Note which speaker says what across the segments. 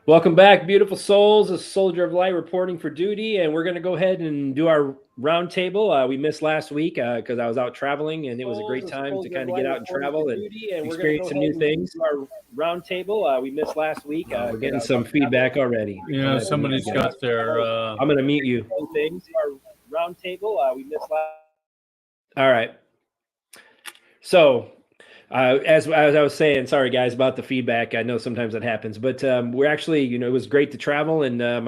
Speaker 1: Welcome back, beautiful souls. A soldier of light reporting for duty, and we're going to go ahead and do our roundtable. We missed last week because I was out traveling, and it was a great time to kind of get out and travel and experience some new things. Our roundtable. We missed last week. We're getting some feedback already.
Speaker 2: Yeah, somebody's got their.
Speaker 1: I'm going to mute you. Things. Our roundtable. We missed last. All right. So. As I was saying, sorry guys about the feedback. I know sometimes that happens, but we're actually, it was great to travel, and I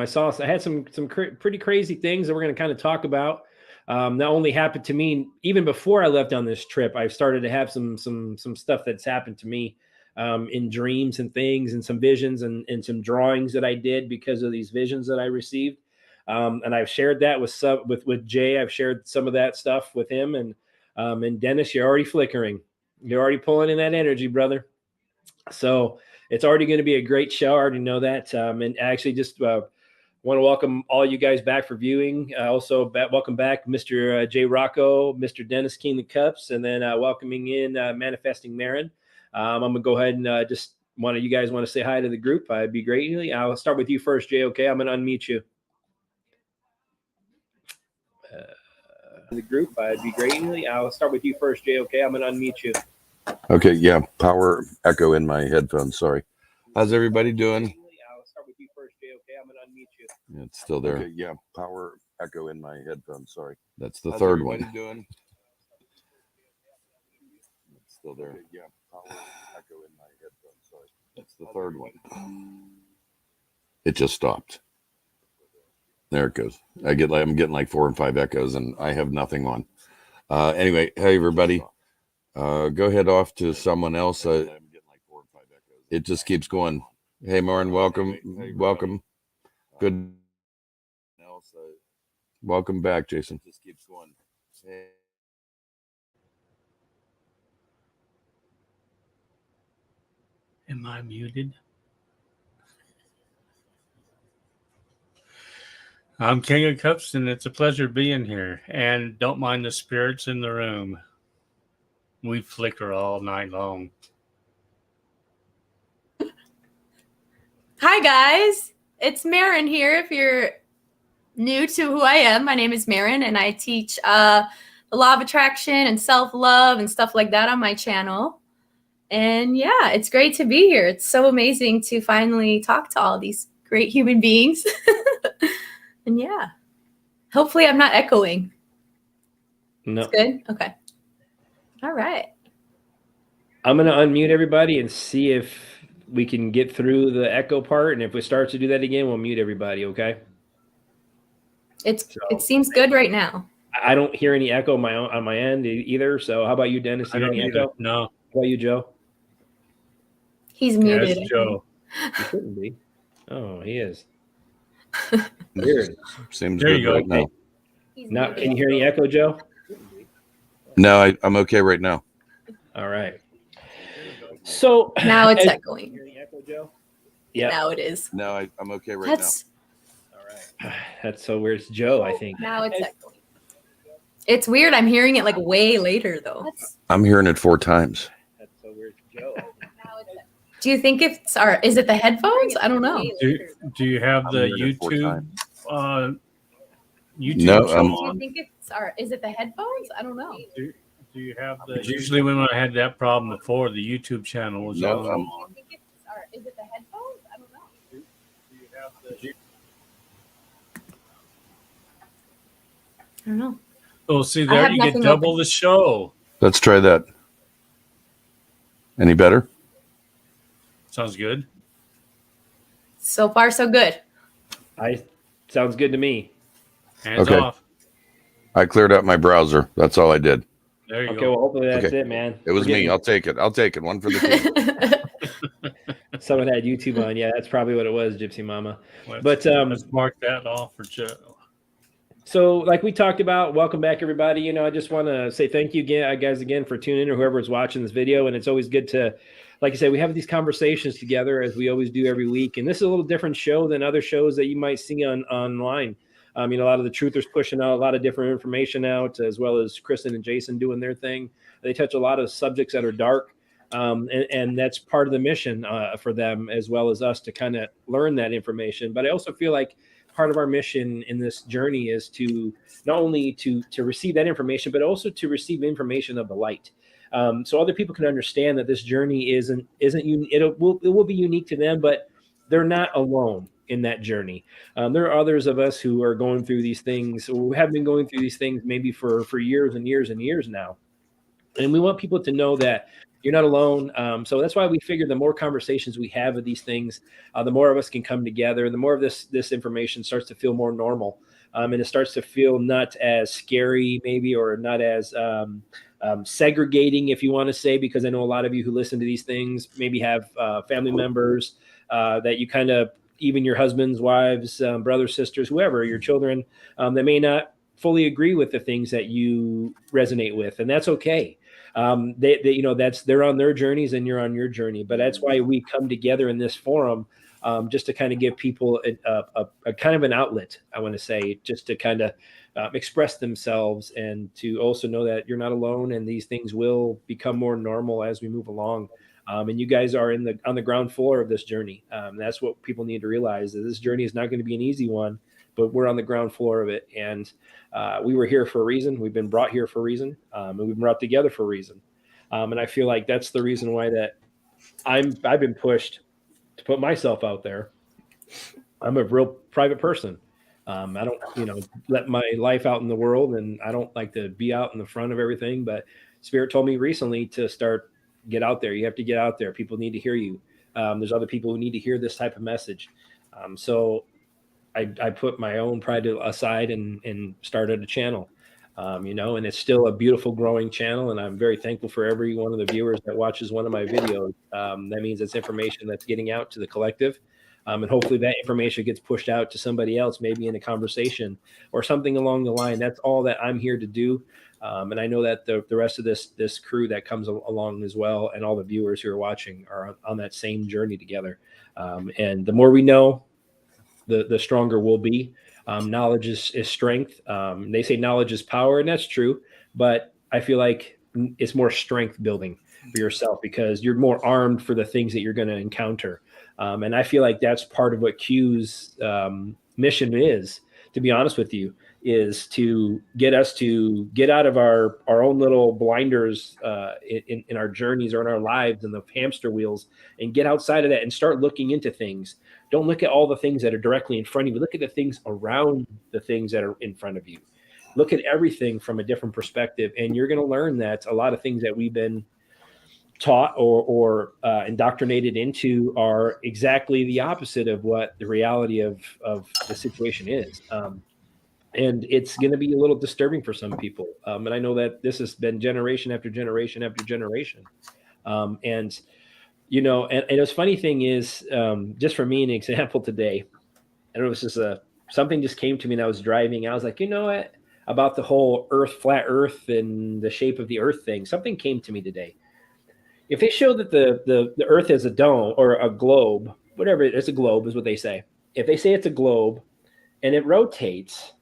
Speaker 1: had some pretty crazy things that we're going to kind of talk about. Not only happened to me even before I left on this trip, I've started to have some stuff that's happened to me in dreams and things, and some visions and some drawings that I did because of these visions that I received. And I've shared that with Jay. I've shared some of that stuff with him, and Dennis, you're already flickering. You're already pulling in that energy, brother. So it's already going to be a great show. I already know that. And actually just want to welcome all you guys back for viewing. Also, welcome back, Mr. J. Rocco, Mr. Dennis King the Cups, and then welcoming in Manifesting Marin. I'm going to go ahead and just one of you guys want to say hi to the group. I'd be great. I'll start with you first, Jay. Okay, I'm going to unmute you. The group, I'd be great. I'll start with you first, Jay. Okay, I'm going to unmute you.
Speaker 3: Okay, yeah, power echo in my headphones. Sorry. How's everybody doing?
Speaker 1: I'll start with you first, Jay. Okay, I'm going to unmute you.
Speaker 3: Yeah, it's still there. Okay, yeah, power echo in my headphones. Sorry. That's the third one. Doing? It's still there. Okay, yeah, power echo in my headphones. Sorry. That's the third one. It just stopped. There it goes. I'm getting like 4 and 5 echoes, and I have nothing on. Anyway, hey everybody. Go ahead off to someone else. It just keeps going. Hey, Marin, welcome. Welcome. Good. Welcome back, Jason. Just keeps going. Hey.
Speaker 2: Am I muted? I'm King of Cups, and it's a pleasure being here. And don't mind the spirits in the room. We flicker all night long.
Speaker 4: Hi, guys. It's Marin here. If you're new to who I am, my name is Marin, and I teach the law of attraction and self-love and stuff like that on my channel. And yeah, it's great to be here. It's so amazing to finally talk to all these great human beings. And yeah, hopefully I'm not echoing.
Speaker 1: No.
Speaker 4: It's good? Okay. All right.
Speaker 1: I'm going to unmute everybody and see if we can get through the echo part. And if we start to do that again, we'll mute everybody, okay?
Speaker 4: It seems good right now.
Speaker 1: I don't hear any echo on my end either. So how about you, Dennis? Do you hear any echo?
Speaker 2: No.
Speaker 1: How about you, Joe?
Speaker 4: He's muted.
Speaker 2: Yes, Joe.
Speaker 1: He shouldn't be. Oh, he is. Weird.
Speaker 3: Seems
Speaker 2: there
Speaker 3: good
Speaker 2: you go.
Speaker 3: right now.
Speaker 1: Now, can you hear any echo, Joe?
Speaker 3: No, I'm okay right now.
Speaker 1: All right. So
Speaker 4: now it's echoing.
Speaker 1: Hear any echo, Joe? Yeah.
Speaker 4: Now it is.
Speaker 3: No, I'm okay right now.
Speaker 1: All right. That's so weird. It's Joe, I think.
Speaker 4: Now it's echoing. It's weird. I'm hearing it like way later though.
Speaker 3: I'm hearing it 4 times.
Speaker 1: That's so weird. It's Joe.
Speaker 4: Do you think is it the headphones? I don't know.
Speaker 2: Do you have the YouTube YouTube
Speaker 3: no,
Speaker 2: channel
Speaker 4: on? Do you think is it the headphones? I don't know.
Speaker 2: Do you have the usually when I had that problem before, the YouTube channel was on.
Speaker 4: Do you think is it the headphones? I don't know.
Speaker 2: Do you have the
Speaker 4: I don't know.
Speaker 2: Oh, see there, you get double the show.
Speaker 3: Let's try that. Any better?
Speaker 2: Sounds good.
Speaker 4: So far, so good.
Speaker 1: Sounds good to me.
Speaker 2: Hands off.
Speaker 3: I cleared out my browser. That's all I did.
Speaker 2: There you go.
Speaker 1: Okay, well, hopefully that's it, man.
Speaker 3: It was me. I'll take it. One for the team.
Speaker 1: Someone had YouTube on. Yeah, that's probably what it was, Gypsy Mama.
Speaker 2: Let's mark that off for Joe.
Speaker 1: So, like we talked about, welcome back, everybody. I just want to say thank you again, guys, again for tuning in, or whoever's watching this video. And it's always good to, like I said, we have these conversations together as we always do every week. And this is a little different show than other shows that you might see online. A lot of the truthers pushing out a lot of different information out, as well as Kristen and Jason doing their thing. They touch a lot of subjects that are dark. And that's part of the mission for them as well as us to kind of learn that information. But I also feel like part of our mission in this journey is to not only to receive that information, but also to receive information of the light. So other people can understand that this journey isn't it will be unique to them, but they're not alone in that journey. There are others of us who are going through these things, who have been going through these things maybe for years and years and years now. And we want people to know that you're not alone. So that's why we figure the more conversations we have of these things, the more of us can come together, and the more of this information starts to feel more normal, and it starts to feel not as scary, maybe, or not as segregating, if you want to say, because I know a lot of you who listen to these things maybe have family members that you kind of, even your husbands, wives, brothers, sisters, whoever, your children, that may not fully agree with the things that you resonate with, and that's okay. They they're on their journeys and you're on your journey, but that's why we come together in this forum, just to kind of give people a kind of an outlet, I want to say, just to kind of express themselves, and to also know that you're not alone, and these things will become more normal as we move along. And you guys are on the ground floor of this journey. That's what people need to realize, that this journey is not going to be an easy one, but we're on the ground floor of it. And we were here for a reason. We've been brought here for a reason, and we've been brought together for a reason. And I feel like that's the reason why that I've been pushed to put myself out there. I'm a real private person. I don't, let my life out in the world, and I don't like to be out in the front of everything. But Spirit told me recently to get out there. You have to get out there. People need to hear you. There's other people who need to hear this type of message. So I put my own pride aside and started a channel, and it's still a beautiful growing channel. And I'm very thankful for every one of the viewers that watches one of my videos. That means it's information that's getting out to the collective. And hopefully that information gets pushed out to somebody else, maybe in a conversation or something along the line. That's all that I'm here to do. And I know that the rest of this crew that comes along as well, and all the viewers who are watching, are on that same journey together. And the more we know, the stronger we'll be. Knowledge is strength. They say knowledge is power, and that's true. But I feel like it's more strength building for yourself, because you're more armed for the things that you're going to encounter. And I feel like that's part of what Q's mission is, to be honest with you, is to get us to get out of our own little blinders in our journeys or in our lives and the hamster wheels, and get outside of that and start looking into things. Don't look at all the things that are directly in front of you. Look at the things around the things that are in front of you. Look at everything from a different perspective, and you're going to learn that a lot of things that we've been taught or indoctrinated into are exactly the opposite of what the reality of the situation is. And it's going to be a little disturbing for some people. And I know that this has been generation after generation after generation. And a funny thing is, just for me, an example today, I don't know, this is something just came to me, and I was driving. I was like, you know what, about the whole flat earth and the shape of the earth thing, something came to me today. If they show that the earth is a dome or a globe, whatever it's a globe is what they say. If they say it's a globe and it rotates,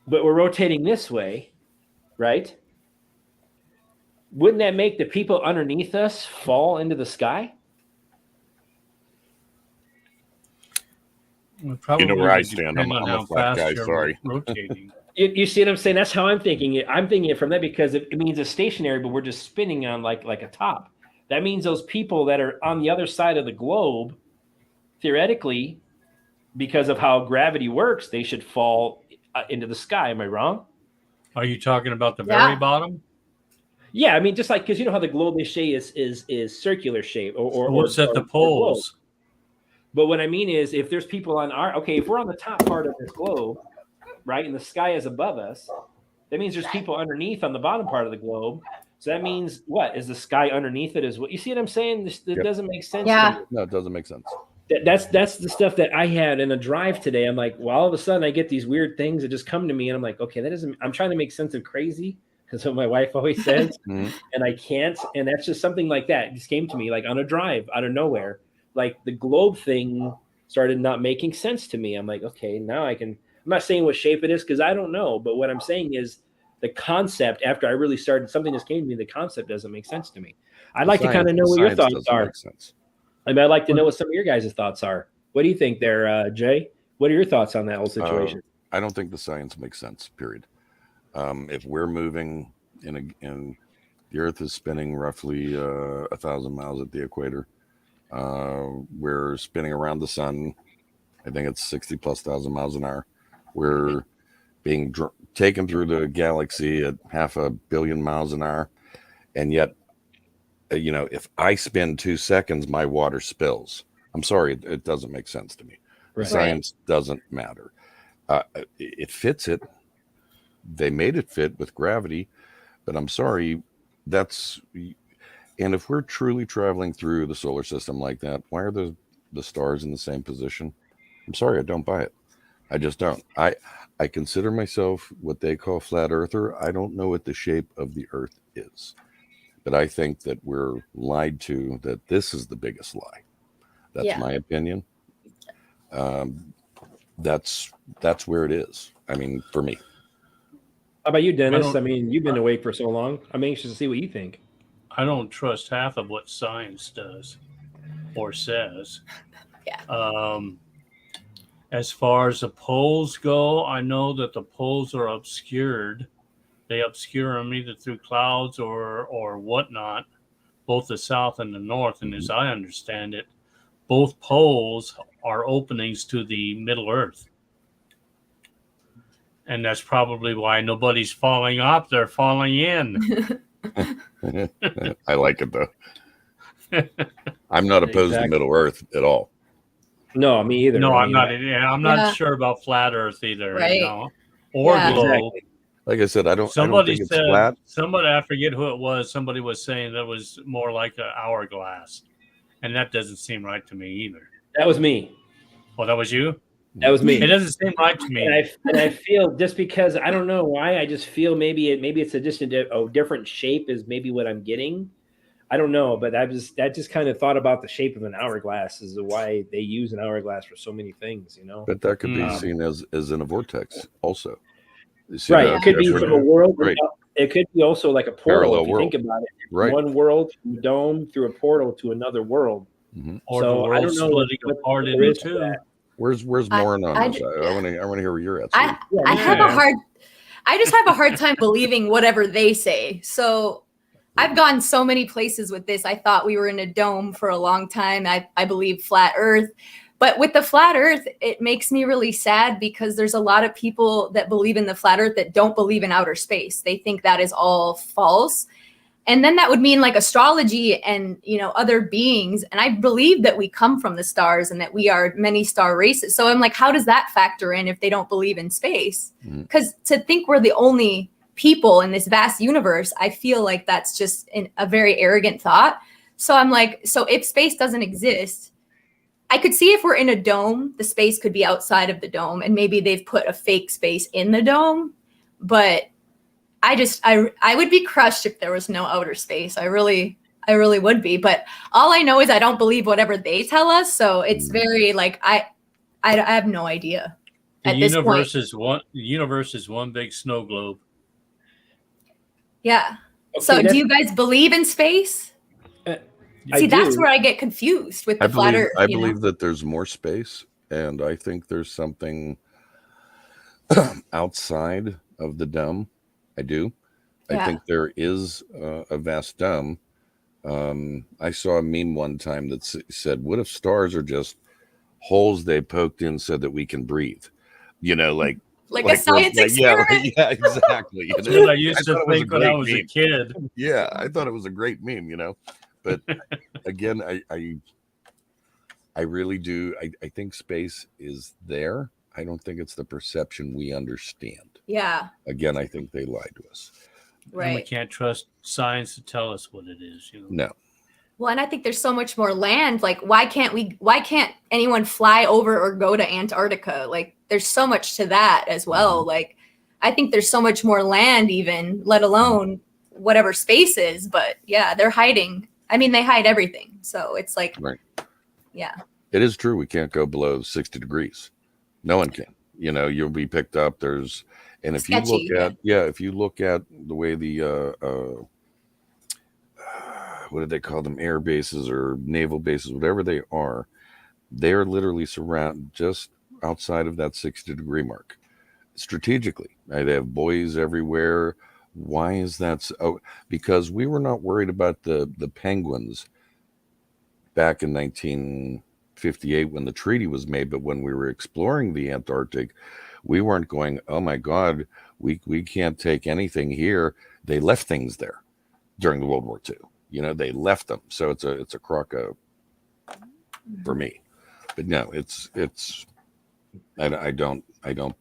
Speaker 1: but we're rotating this way, right? Wouldn't that make the people underneath us fall into the sky?
Speaker 3: You know where I stand. I'm a flat guy. Sorry.
Speaker 2: Rotating.
Speaker 1: You see what I'm saying? That's how I'm thinking it. I'm thinking it from that, because it means it's stationary, but we're just spinning on like a top. That means those people that are on the other side of the globe, theoretically, because of how gravity works, they should fall into the sky. Am I wrong?
Speaker 2: Are you talking about the very bottom?
Speaker 1: Yeah, I mean, just like, because you know how the globe is circular shape, or
Speaker 2: what's at the poles?
Speaker 1: But what I mean is, if there's people if we're on the top part of this globe, right, and the sky is above us, that means there's people underneath on the bottom part of the globe. So that means what? Is the sky underneath it as well? You see what I'm saying? That doesn't make sense.
Speaker 4: Yeah.
Speaker 3: No, it doesn't make sense.
Speaker 1: That's the stuff that I had in a drive today. I'm like, well, all of a sudden I get these weird things that just come to me, and I'm like, okay, that doesn't. I'm trying to make sense of crazy, because what my wife always says, and I can't. And that's just something like that. It just came to me like on a drive out of nowhere. Like the globe thing started not making sense to me. I'm like, okay, now I can. I'm not saying what shape it is, because I don't know. But what I'm saying is, the concept, after I really started, something just came to me, the concept doesn't make sense to me. I'd
Speaker 3: The
Speaker 1: like to kind of
Speaker 3: science-
Speaker 1: know
Speaker 3: the
Speaker 1: what your
Speaker 3: science
Speaker 1: thoughts
Speaker 3: doesn't
Speaker 1: are.
Speaker 3: make sense.
Speaker 1: I mean, I'd like to know what some of your guys' thoughts are. What do you think there, Jay? What are your thoughts on that whole situation?
Speaker 3: I don't think the science makes sense. Period. If we're moving in the Earth is spinning roughly 1,000 miles at the equator. We're spinning around the sun. I think it's 60 plus thousand miles an hour. We're being taken through the galaxy at 500 million miles an hour, and yet, if I spin 2 seconds, my water spills. I'm sorry, it doesn't make sense to me.
Speaker 1: Right.
Speaker 3: Science doesn't matter. It fits it. They made it fit with gravity, but I'm sorry, and if we're truly traveling through the solar system like that, why are the stars in the same position? I'm sorry, I don't buy it. I just don't. I consider myself what they call flat earther. I don't know what the shape of the Earth is, but I think that we're lied to, that this is the biggest lie. That's my opinion. That's where it is. I mean, for me.
Speaker 1: How about you, Dennis? I mean, you've been awake for so long. I'm anxious to see what you think.
Speaker 2: I don't trust half of what science does or says.
Speaker 4: Yeah.
Speaker 2: As far as the poles go, I know that the poles are obscured. They obscure them either through clouds or whatnot, both the south and the north. And as I understand it, both poles are openings to the Middle Earth. And that's probably why nobody's falling up. They're falling in.
Speaker 3: I like it, though. I'm not opposed to Middle Earth at all.
Speaker 1: No, me either.
Speaker 2: No, I'm not. I'm not sure about flat Earth either.
Speaker 4: Right.
Speaker 2: Or globe.
Speaker 1: Exactly.
Speaker 3: Like I said, I don't think it's flat.
Speaker 2: Somebody, I forget who it was. Somebody was saying that was more like an hourglass, and that doesn't seem right to me either.
Speaker 1: That was me.
Speaker 2: Oh, that was you?
Speaker 1: That was me.
Speaker 2: It doesn't seem right to me.
Speaker 1: And I feel, just because I don't know why, I just feel maybe it's a different shape is maybe what I'm getting. I don't know, but I just kind of thought about the shape of an hourglass as to why they use an hourglass for so many things,
Speaker 3: But that could be seen as in a vortex also.
Speaker 1: Right. It could be from a world.
Speaker 3: Right.
Speaker 1: It could be also like a portal.
Speaker 3: Parallel
Speaker 1: if you
Speaker 3: world.
Speaker 1: think about it.
Speaker 3: Right.
Speaker 1: One world through a dome through a portal to another world.
Speaker 3: Mm-hmm.
Speaker 2: Or the world splitting apart into two.
Speaker 3: Where's Maureen on this? I want to hear where you're at.
Speaker 4: I just have a hard time believing whatever they say. So I've gone so many places with this. I thought we were in a dome for a long time. I believe flat Earth. But with the flat Earth, it makes me really sad because there's a lot of people that believe in the flat Earth that don't believe in outer space. They think that is all false. And then that would mean like astrology and, other beings. And I believe that we come from the stars and that we are many star races. So I'm like, how does that factor in if they don't believe in space? Because to think we're the only people in this vast universe, I feel like that's just a very arrogant thought. So I'm like, so if space doesn't exist, I could see if we're in a dome, the space could be outside of the dome, and maybe they've put a fake space in the dome. But I would be crushed if there was no outer space. I really would be. But all I know is I don't believe whatever they tell us. So it's very like I have no idea.
Speaker 2: The universe is one big snow globe.
Speaker 4: Yeah.
Speaker 1: Okay,
Speaker 4: so do you guys believe in space? See, that's where I get confused with the flat Earth.
Speaker 3: I believe that there's more space, and I think there's something outside of the dome. I do. I think there is a vast dome. I saw a meme one time that said, "What if stars are just holes they poked in so that we can breathe?" Like
Speaker 4: a science experiment.
Speaker 3: Yeah, exactly.
Speaker 2: That's what I used to think when I was a kid.
Speaker 3: Yeah, I thought it was a great meme. But again, I really do. I think space is there. I don't think it's the perception we understand.
Speaker 4: Yeah.
Speaker 3: Again, I think they lied to us.
Speaker 4: Right.
Speaker 2: And we can't trust science to tell us what it is.
Speaker 3: No.
Speaker 4: Well, and I think there's so much more land. Like, why can't anyone fly over or go to Antarctica? Like, there's so much to that as well. Like, I think there's so much more land even, let alone whatever space is. But yeah, they're hiding. I mean, they hide everything. So it's like,
Speaker 3: right.
Speaker 4: Yeah.
Speaker 3: It is true. We can't go below 60 degrees. No one can. you'll be picked up. And if
Speaker 4: Sketchy,
Speaker 3: if you look at the way the what do they call them, air bases or naval bases, whatever they are literally just outside of that 60-degree mark strategically. They have buoys everywhere. Why is that because we were not worried about the penguins back in 1958 when the treaty was made, but when we were exploring the Antarctic, we weren't going, oh my God, we can't take anything here. They left things there during the World War II. They left them. So it's a crock of for me. But no, I don't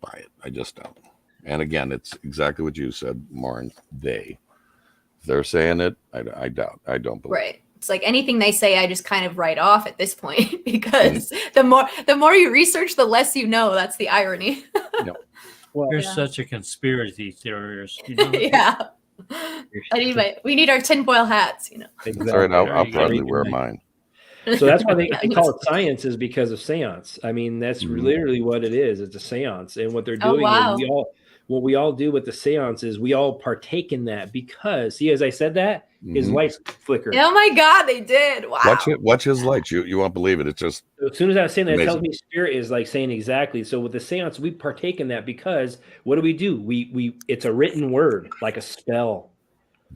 Speaker 3: buy it. I just don't. And again, it's exactly what you said, Marn. If they're saying it, I doubt. I don't believe.
Speaker 4: Right. It's like anything they say, I just kind of write off at this point because the more you research, the less you know. That's the irony.
Speaker 1: Well,
Speaker 2: You're such a conspiracy theorist.
Speaker 4: Yeah. We need our tinfoil hats.
Speaker 3: Exactly. That's right. I'll probably wear mine.
Speaker 1: So that's why they call it science, is because of seance. I mean, that's literally what it is. It's a seance. And what they're doing is what we all do with the seance is we all partake in that because, see, as I said that, his lights flickered.
Speaker 4: Oh my God, they did. Wow.
Speaker 3: Watch his lights. You won't believe it. It's just
Speaker 1: as soon as I was saying that, it tells me spirit is like saying exactly. So with the seance, we partake in that because what do? We it's a written word, like a spell.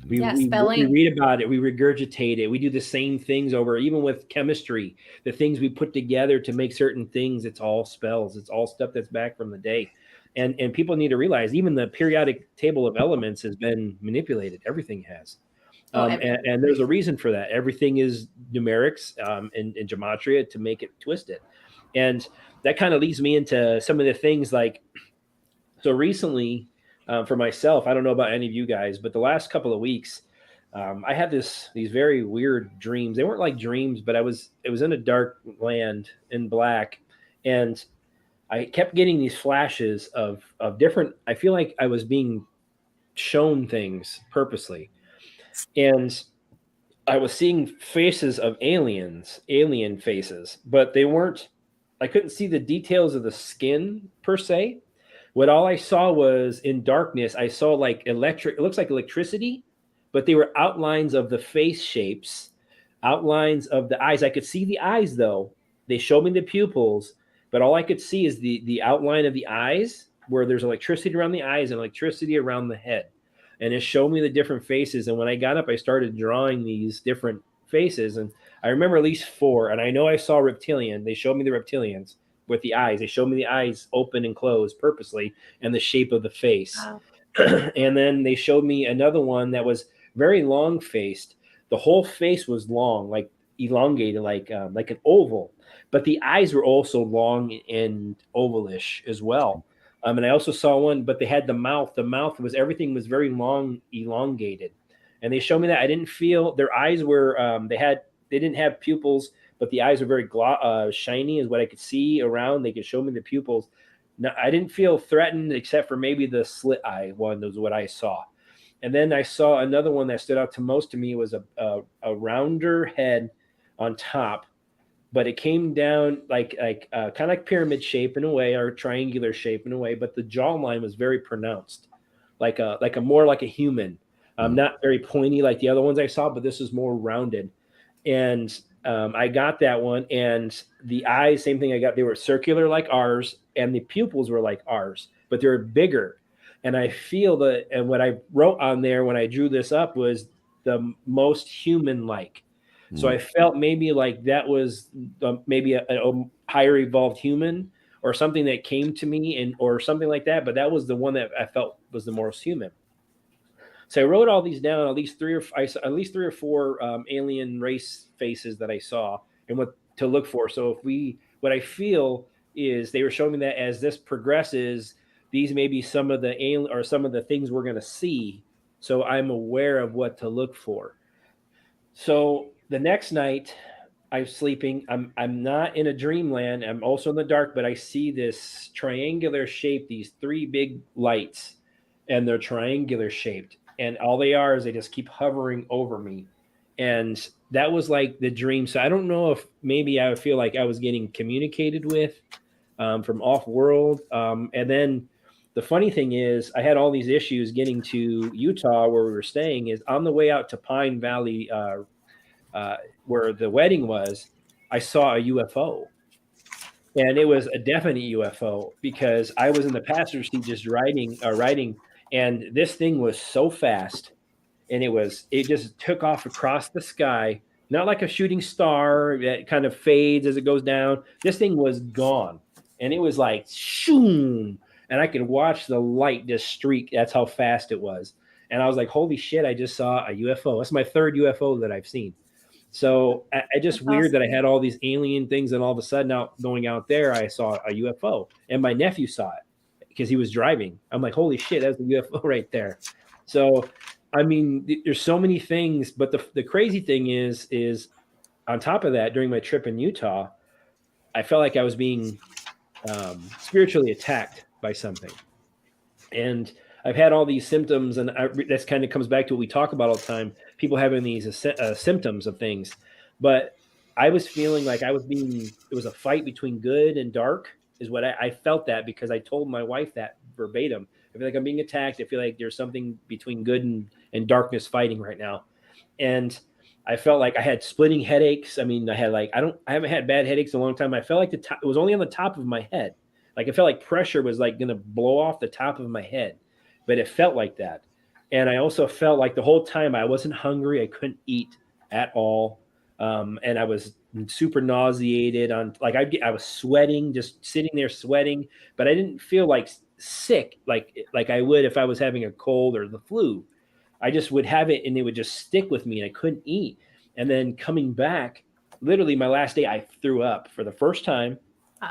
Speaker 1: We read about it, we regurgitate it, we do the same things over, even with chemistry, the things we put together to make certain things, it's all spells, it's all stuff that's back from the day. And people need to realize even the periodic table of elements has been manipulated. Everything has. And there's a reason for that. Everything is numerics and gematria to make it twisted. And that kind of leads me into some of the things like, so recently, for myself, I don't know about any of you guys, but the last couple of weeks, I had these very weird dreams. They weren't like dreams, but it was in a dark land in black, and I kept getting these flashes of different. I feel like I was being shown things purposely, and I was seeing faces of alien faces, but they weren't. I couldn't see the details of the skin per se. What all I saw was in darkness, I saw like it looks like electricity, but they were outlines of the face shapes, outlines of the eyes. I could see the eyes though. They showed me the pupils, but all I could see is the outline of the eyes where there's electricity around the eyes and electricity around the head. And it showed me the different faces. And when I got up, I started drawing these different faces. And I remember at least 4, and I know I saw reptilian. They showed me the reptilians with the eyes. They showed me the eyes open and closed purposely and the shape of the face. Wow. And then they showed me another one that was very long faced. The whole face was long, like elongated, like an oval, but the eyes were also long and ovalish as well. And I also saw one, but they had the mouth. The mouth was, everything was very long, elongated. And they showed me that. I didn't feel, their eyes were, they didn't have pupils, but the eyes were very shiny is what I could see around. They could show me the pupils. No, I didn't feel threatened except for maybe the slit eye one was what I saw. And then I saw another one that stood out to most to me was a rounder head on top, but it came down like kind of like pyramid shape in a way, or triangular shape in a way, but the jawline was very pronounced, like a more like a human, not very pointy like the other ones I saw, but this is more rounded. And I got that one, and the eyes, same thing I got. They were circular like ours, and the pupils were like ours, but they were bigger. And I feel that, and what I wrote on there when I drew this up was the most human-like. So I felt maybe like that was maybe a higher evolved human or something that came to me, or something like that. But that was the one that I felt was the most human. So I wrote all these down, at least three or four alien race faces that I saw and what to look for. So what I feel is they were showing me that as this progresses, these may be some of the alien or some of the things we're going to see. So I'm aware of what to look for. So the next night I'm sleeping. I'm not in a dreamland. I'm also in the dark, but I see this triangular shape, these 3 big lights, and they're triangular shaped. And all they are is they just keep hovering over me. And that was like the dream. So I don't know if maybe I would feel like I was getting communicated with, from off world. And then the funny thing is, I had all these issues getting to Utah where we were staying. Is on the way out to Pine Valley, where the wedding was, I saw a UFO. And it was a definite UFO because I was in the passenger seat just riding, and this thing was so fast, and it just took off across the sky, not like a shooting star that kind of fades as it goes down. This thing was gone, and it was like shoom, and I could watch the light just streak. That's how fast it was, and I was like, "Holy shit! I just saw a UFO." That's my third UFO that I've seen. So I just
Speaker 4: That's
Speaker 1: weird that I
Speaker 4: awesome.
Speaker 1: had all these alien things, and all of a sudden, out going out there, I saw a UFO, and my nephew saw it because he was driving. I'm like, holy shit, that's a UFO right there. So, I mean, there's so many things, but the crazy thing is on top of that, during my trip in Utah, I felt like I was being spiritually attacked by something, and I've had all these symptoms, and that's kind of comes back to what we talk about all the time. People having these symptoms of things, but I was feeling like I was being. It was a fight between good and dark, is what I felt that because I told my wife that verbatim. I feel like I'm being attacked. I feel like there's something between good and darkness fighting right now, and I felt like I had splitting headaches. I mean, I haven't had bad headaches in a long time. I felt like it was only on the top of my head. Like I felt like pressure was like going to blow off the top of my head, but it felt like that. And I also felt like the whole time I wasn't hungry. I couldn't eat at all. And I was super nauseated on like I was sweating, just sitting there sweating, but I didn't feel like sick like I would if I was having a cold or the flu. I just would have it and it would just stick with me and I couldn't eat. And then coming back, literally my last day, I threw up for the first time,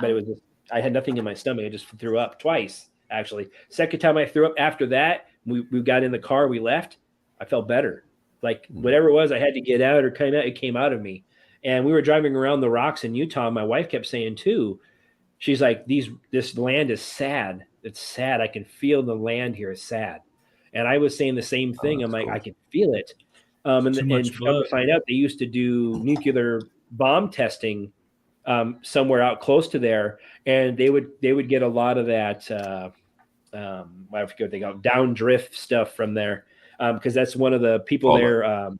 Speaker 1: but it was just, I had nothing in my stomach. I just threw up twice, actually. Second time I threw up after that, we got in the car, we left. I felt better. Like whatever it was, I had to get out or kind of, it came out of me. And we were driving around the rocks in Utah. My wife kept saying too, she's like, this land is sad. It's sad. I can feel the land here is sad. And I was saying the same thing. I'm like,
Speaker 3: cool.
Speaker 1: I can feel it.
Speaker 2: Too much
Speaker 1: Come to
Speaker 2: blood.
Speaker 1: find out, they used to do nuclear bomb testing somewhere out close to there, and they would get a lot of that. I forget what they call it, down drift stuff from there, because that's one of the people there.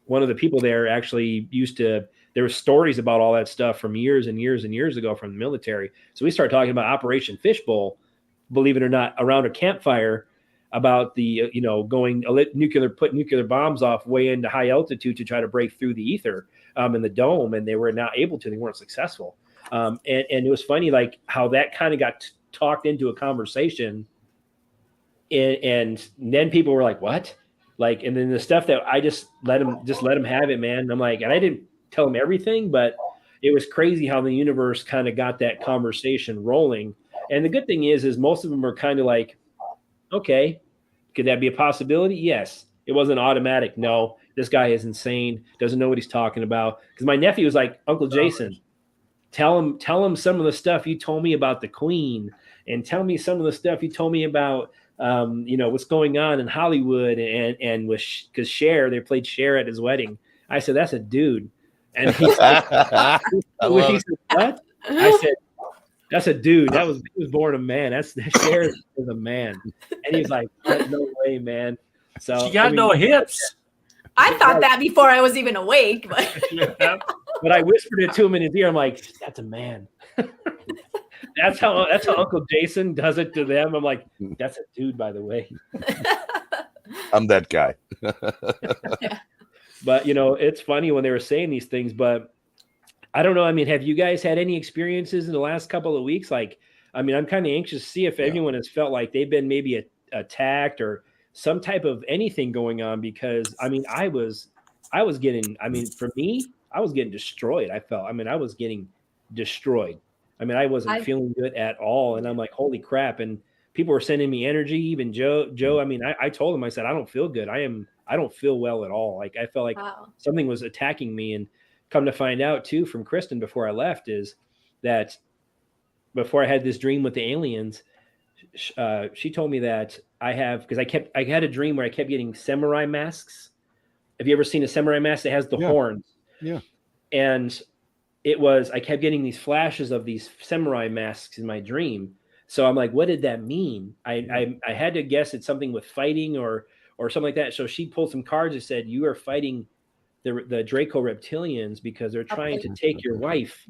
Speaker 1: One of the people there actually used to. There were stories about all that stuff from years and years and years ago from the military. So we started talking about Operation Fishbowl, believe it or not, around a campfire about the going put nuclear bombs off way into high altitude to try to break through the ether in the dome, and they were not able to. They weren't successful, and it was funny like how that kind of got talked into a conversation, and then people were like, "What?" Like, and then the stuff that I just let them have it, man. And I'm like, and I didn't tell them everything, but it was crazy how the universe kind of got that conversation rolling. And the good thing is most of them are kind of like, okay, could that be a possibility? Yes. It wasn't automatic. No, this guy is insane. Doesn't know what he's talking about. Because my nephew was like, Uncle Jason, tell him some of the stuff you told me about the Queen, and tell me some of the stuff you told me about, what's going on in Hollywood and with because Cher, they played Cher at his wedding. I said, that's a dude. And he said, what? I said, that's a dude. He was born a man. Cher is a man. And he's like, no way, man. So
Speaker 2: She got no hips.
Speaker 4: I thought that before I was even awake, but
Speaker 2: Yeah.
Speaker 1: But I whispered it to him in his ear. I'm like, that's a man. That's how Uncle Jason does it to them. I'm like, that's a dude, by the way.
Speaker 3: I'm that guy.
Speaker 1: But it's funny when they were saying these things, but I don't know. I mean, have you guys had any experiences in the last couple of weeks? Like, I mean, I'm kind of anxious to see if anyone has felt like they've been maybe attacked or some type of anything going on, because I mean, I was getting, I mean, for me, I was getting destroyed. I was getting destroyed. I mean, I wasn't feeling good at all. And I'm like, holy crap. And people were sending me energy, even Joe, I mean, I told him, I said, I don't feel good. I don't feel well at all. Like I felt like something was attacking me. And come to find out too from Kristen before I left is that before I had this dream with the aliens, she told me that I had a dream where I kept getting samurai masks. Have you ever seen a samurai mask that has the horns?
Speaker 3: Yeah.
Speaker 1: And I kept getting these flashes of these samurai masks in my dream. So I'm like, what did that mean? I had to guess it's something with fighting or something like that. So she pulled some cards and said, you are fighting the Draco reptilians because they're trying to take your wife.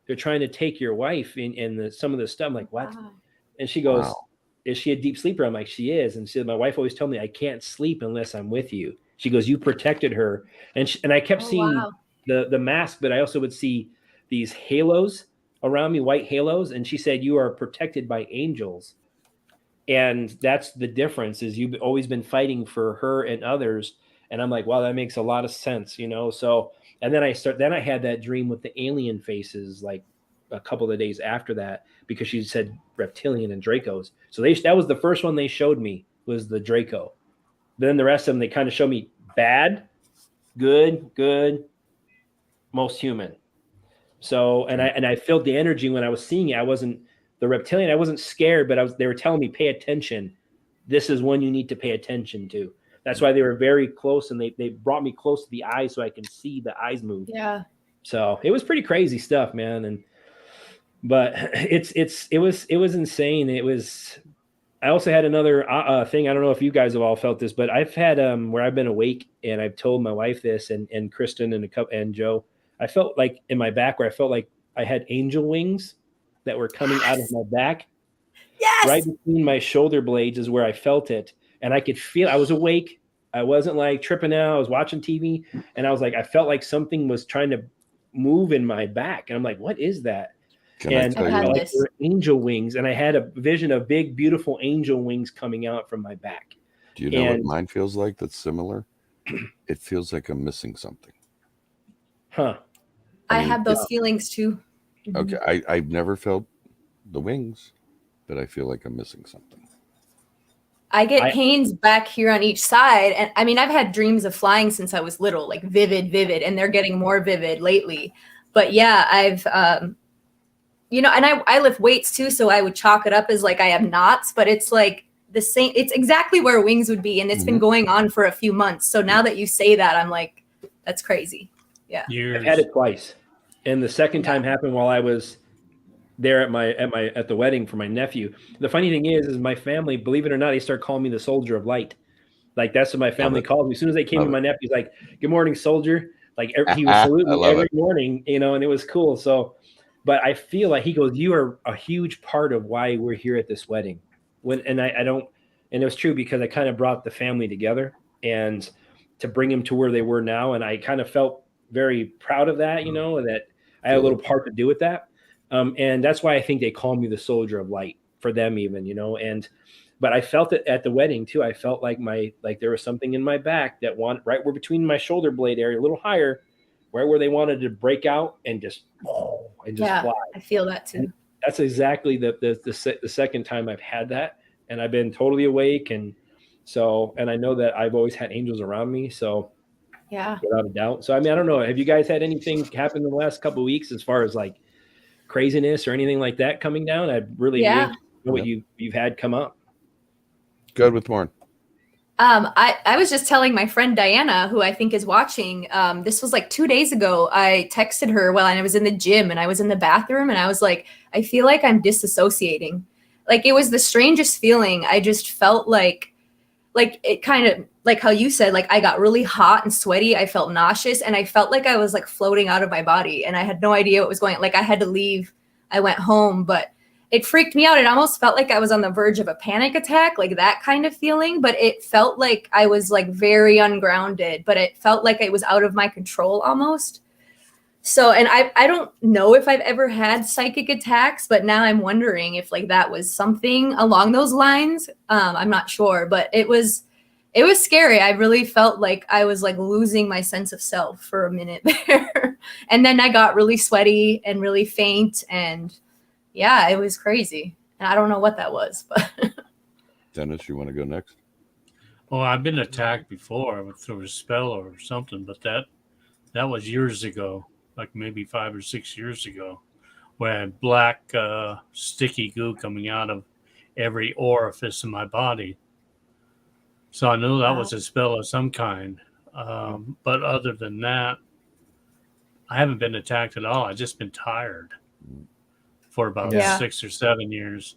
Speaker 1: They're trying to take your wife and some of the stuff. I'm like, what?
Speaker 4: Wow.
Speaker 1: And she goes,
Speaker 3: Wow.
Speaker 1: is she a deep sleeper? I'm like, she is. And she said, my wife always told me I can't sleep unless I'm with you. She goes, you protected her. And I kept
Speaker 4: Oh,
Speaker 1: seeing
Speaker 4: wow.
Speaker 1: the mask, but I also would see these halos around me, white halos. And she said, you are protected by angels. And that's the difference, is you've always been fighting for her and others. And I'm like, wow, that makes a lot of sense, you know? So, and then I had that dream with the alien faces, like a couple of days after that, because she said reptilian and Dracos. So that was the first one they showed me, was the Draco. Then the rest of them, they kind of showed me bad, good, most human. So, and I felt the energy when I was seeing it. I wasn't the reptilian. I wasn't scared, but they were telling me, pay attention. This is one you need to pay attention to. That's why they were very close, and they brought me close to the eyes so I can see the eyes move.
Speaker 4: Yeah.
Speaker 1: So it was pretty crazy stuff, man. But it was insane. I also had another thing. I don't know if you guys have all felt this, but I've had where I've been awake and I've told my wife this, and Kristen and Joe. I felt like in my back where I felt like I had angel wings that were coming out of my back.
Speaker 4: Yes.
Speaker 1: Right between my shoulder blades is where I felt it, and I could feel. I was awake. I wasn't like tripping out. I was watching TV, and I was like, I felt like something was trying to move in my back, and I'm like, what is that? And
Speaker 3: Tell
Speaker 1: I
Speaker 3: you
Speaker 1: felt
Speaker 3: what?
Speaker 1: like there were angel wings, and I had a vision of big, beautiful angel wings coming out from my back.
Speaker 3: Do you know what mine feels like that's similar? It feels like I'm missing something.
Speaker 1: Huh.
Speaker 4: I have those feelings too.
Speaker 3: Okay. I've never felt the wings, but I feel like I'm missing something.
Speaker 4: I get pains back here on each side. And I mean, I've had dreams of flying since I was little, like vivid, and they're getting more vivid lately. But yeah, I've, you know, and I lift weights too. So I would chalk it up as like I have knots, but it's like the same. It's exactly where wings would be. And it's been going on for a few months. So now that you say that, I'm like, that's crazy. Yeah.
Speaker 1: I've had it twice. And the second time happened while I was there at the wedding for my nephew. The funny thing is my family, believe it or not, they start calling me the soldier of light. Like that's what my family called me. As soon as they came to my nephew's like, good morning, soldier. Like he would salute me every morning, you know, and it was cool. So, but I feel like he goes, you are a huge part of why we're here at this wedding. And it was true because I kind of brought the family together and to bring them to where they were now. And I kind of felt very proud of that, you know, that I had a little part to do with that. And that's why I think they call me the soldier of light for them even, you know, but I felt it at the wedding too. I felt like there was something in my back that right where between my shoulder blade area, a little higher, right where they wanted to break out and just fly.
Speaker 4: I feel that too.
Speaker 1: And that's exactly the second time I've had that. And I've been totally awake. And I know that I've always had angels around me. So
Speaker 4: yeah,
Speaker 1: without a doubt. So, I mean, I don't know. Have you guys had anything happen in the last couple of weeks as far as like craziness or anything like that coming down? I'd really know what you've had come up.
Speaker 3: Good with Warren.
Speaker 4: I was just telling my friend Diana, who I think is watching, this was like 2 days ago. I texted her while I was in the gym and I was in the bathroom and I was like, I feel like I'm disassociating. Like it was the strangest feeling. I just felt like it kind of like how you said, like I got really hot and sweaty. I felt nauseous and I felt like I was like floating out of my body and I had no idea what was going on. Like I had to leave. I went home, but it freaked me out. It almost felt like I was on the verge of a panic attack, like that kind of feeling. But it felt like I was like very ungrounded, but it felt like it was out of my control almost. So, and I don't know if I've ever had psychic attacks, but now I'm wondering if like that was something along those lines. I'm not sure, but it was scary. I really felt like I was like losing my sense of self for a minute there. And then I got really sweaty and really faint and yeah, it was crazy. And I don't know what that was, but
Speaker 3: Dennis, you want to go next?
Speaker 2: Well, I've been attacked before through a spell or something, but that was years ago, like maybe 5 or 6 years ago, where I had black sticky goo coming out of every orifice in my body. So I knew that was a spell of some kind. But other than that, I haven't been attacked at all. I've just been tired for about
Speaker 4: Yeah.
Speaker 2: 6 or 7 years.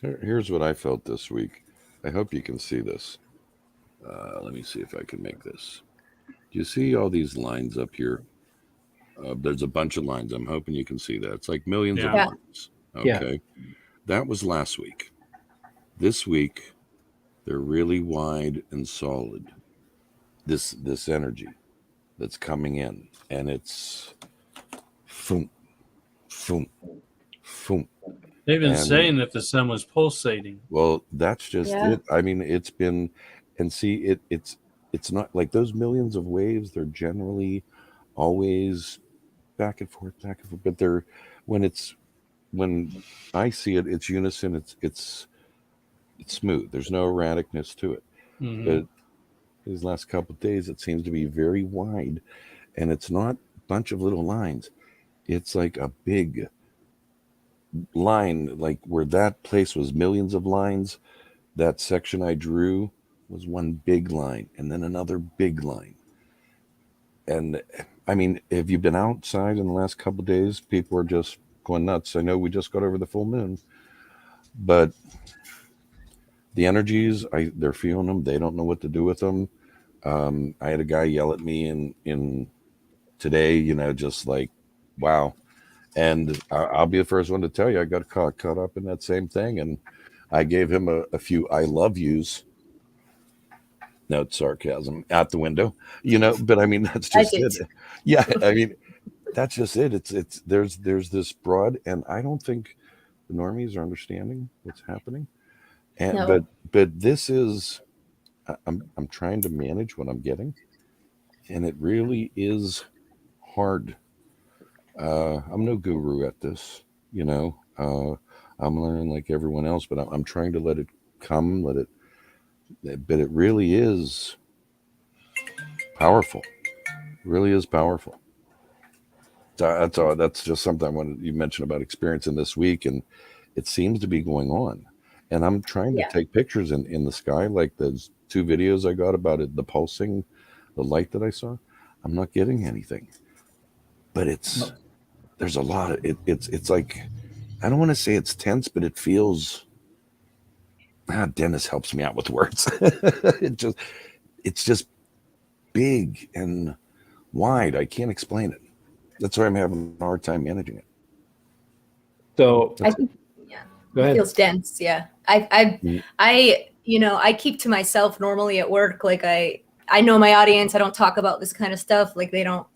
Speaker 3: Here's what I felt this week. I hope you can see this. Let me see if I can make this. Do you see all these lines up here? There's a bunch of lines. I'm hoping you can see that. It's like millions of
Speaker 2: Yeah.
Speaker 3: lines.
Speaker 1: Yeah.
Speaker 3: Okay. That was last week. This week, they're really wide and solid. This energy that's coming in, and it's foom, foom, foom.
Speaker 2: They've been
Speaker 3: And
Speaker 2: saying that the sun was pulsating.
Speaker 3: well, that's just
Speaker 4: Yeah.
Speaker 3: it. I mean, it's been, and see, it's not like those millions of waves. They're generally always back and forth, but they're when I see it, it's unison. It's smooth. There's no erraticness to it.
Speaker 2: Mhm.
Speaker 3: But these last couple of days, it seems to be very wide, and it's not a bunch of little lines. It's like a big line, like where that place was millions of lines. That section I drew was one big line, and then another big line. And I mean, have you been outside in the last couple of days? People are just going nuts. I know we just got over the full moon, but the energies, they're feeling them. They don't know what to do with them. I had a guy yell at me in today, you know, just like, wow. And I'll be the first one to tell you, I got caught up in that same thing. And I gave him a few I love yous. Note sarcasm out the window, you know, but I mean, that's
Speaker 4: I
Speaker 3: just
Speaker 4: did.
Speaker 3: it. Yeah. I mean, that's just it. It's there's this broad, and I don't think the normies are understanding what's happening. And
Speaker 4: No.
Speaker 3: but this is, I'm trying to manage what I'm getting, and it really is hard. I'm no guru at this, you know. I'm learning like everyone else, but I'm trying to let it come, but it really is powerful. It really is powerful. That's all. That's just something I wanted you mentioned about experiencing this week, and it seems to be going on. And I'm trying to
Speaker 4: Yeah.
Speaker 3: take pictures in the sky, like those 2 videos I got about it, the pulsing, the light that I saw. I'm not getting anything, but there's a lot of it. It's like, I don't want to say it's tense, but it feels. Dennis helps me out with words. It's just big and wide. I can't explain it. That's why I'm having a hard time managing it.
Speaker 1: So
Speaker 4: I think
Speaker 1: go
Speaker 4: it
Speaker 1: ahead.
Speaker 4: feels dense. Yeah. I keep to myself normally at work. Like I know my audience. I don't talk about this kind of stuff. Like they don't,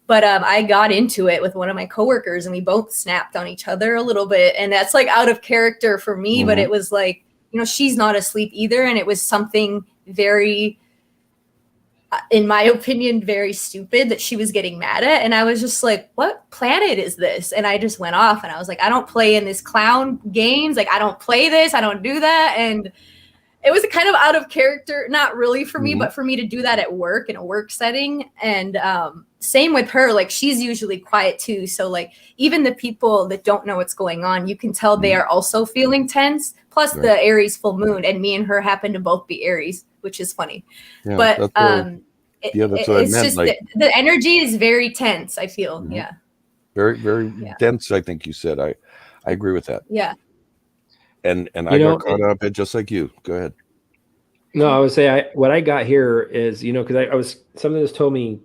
Speaker 4: but I got into it with one of my coworkers and we both snapped on each other a little bit. And that's like out of character for me, but it was like, she's not asleep either. And it was something very, in my opinion, very stupid that she was getting mad at. And I was just like, what planet is this? And I just went off and I was like, I don't play in this clown games. Like, I don't play this. I don't do that. And it was kind of out of character, not really for me, but for me to do that at work in a work setting. And same with her, like she's usually quiet too. So like even the people that don't know what's going on, you can tell they are also feeling tense. Plus the Aries full moon, and me and her happen to both be Aries, which is funny.
Speaker 3: Yeah,
Speaker 4: but
Speaker 3: that's what I
Speaker 4: it's
Speaker 3: meant.
Speaker 4: just
Speaker 3: Like
Speaker 4: the energy is very tense, I feel. Yeah.
Speaker 3: very, very dense. I think you said. I agree with that.
Speaker 4: Yeah.
Speaker 3: And I got caught up at just like you. Go ahead.
Speaker 1: No, I would say what I got here is, because I was, something just told me,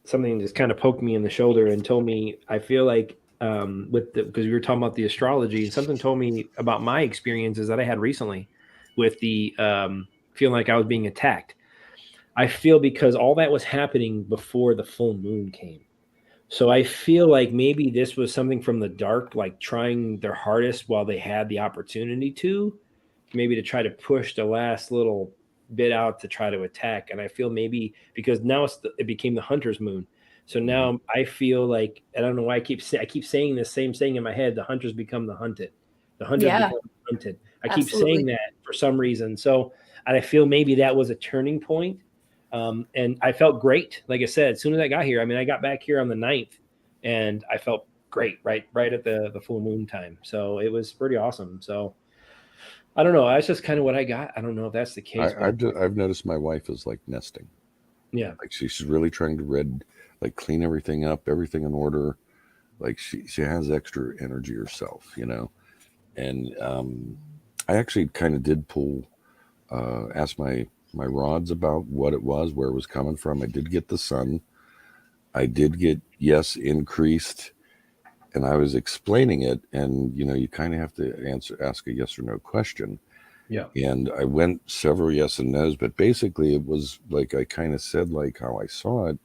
Speaker 1: something just kind of poked me in the shoulder and told me, I feel like because we were talking about the astrology, and something told me about my experiences that I had recently with the feeling like I was being attacked. I feel because all that was happening before the full moon came. So I feel like maybe this was something from the dark, like trying their hardest while they had the opportunity to, maybe to try to push the last little bit out to try to attack. And I feel maybe because now it became the hunter's moon. So now I feel like, I don't know why I keep saying this same thing in my head. The hunters become the hunted. The hunters become the hunted. I keep saying that for some reason. So I feel maybe that was a turning point. And I felt great. Like I said, as soon as I got here, I got back here on the 9th and I felt great right at the full moon time. So it was pretty awesome. So I don't know. That's just kind of what I got. I don't know if that's the case.
Speaker 3: I've noticed my wife is like nesting.
Speaker 1: Yeah.
Speaker 3: Like she's really trying to like clean everything up, everything in order. Like she has extra energy herself, you know. And I actually kind of did ask my rods about what it was, where it was coming from. I did get the sun. I did get, yes, increased, and I was explaining it, and you know, you kind of have to ask a yes or no question.
Speaker 1: Yeah.
Speaker 3: And I went several yes and no's, but basically it was like I kind of said like how I saw it,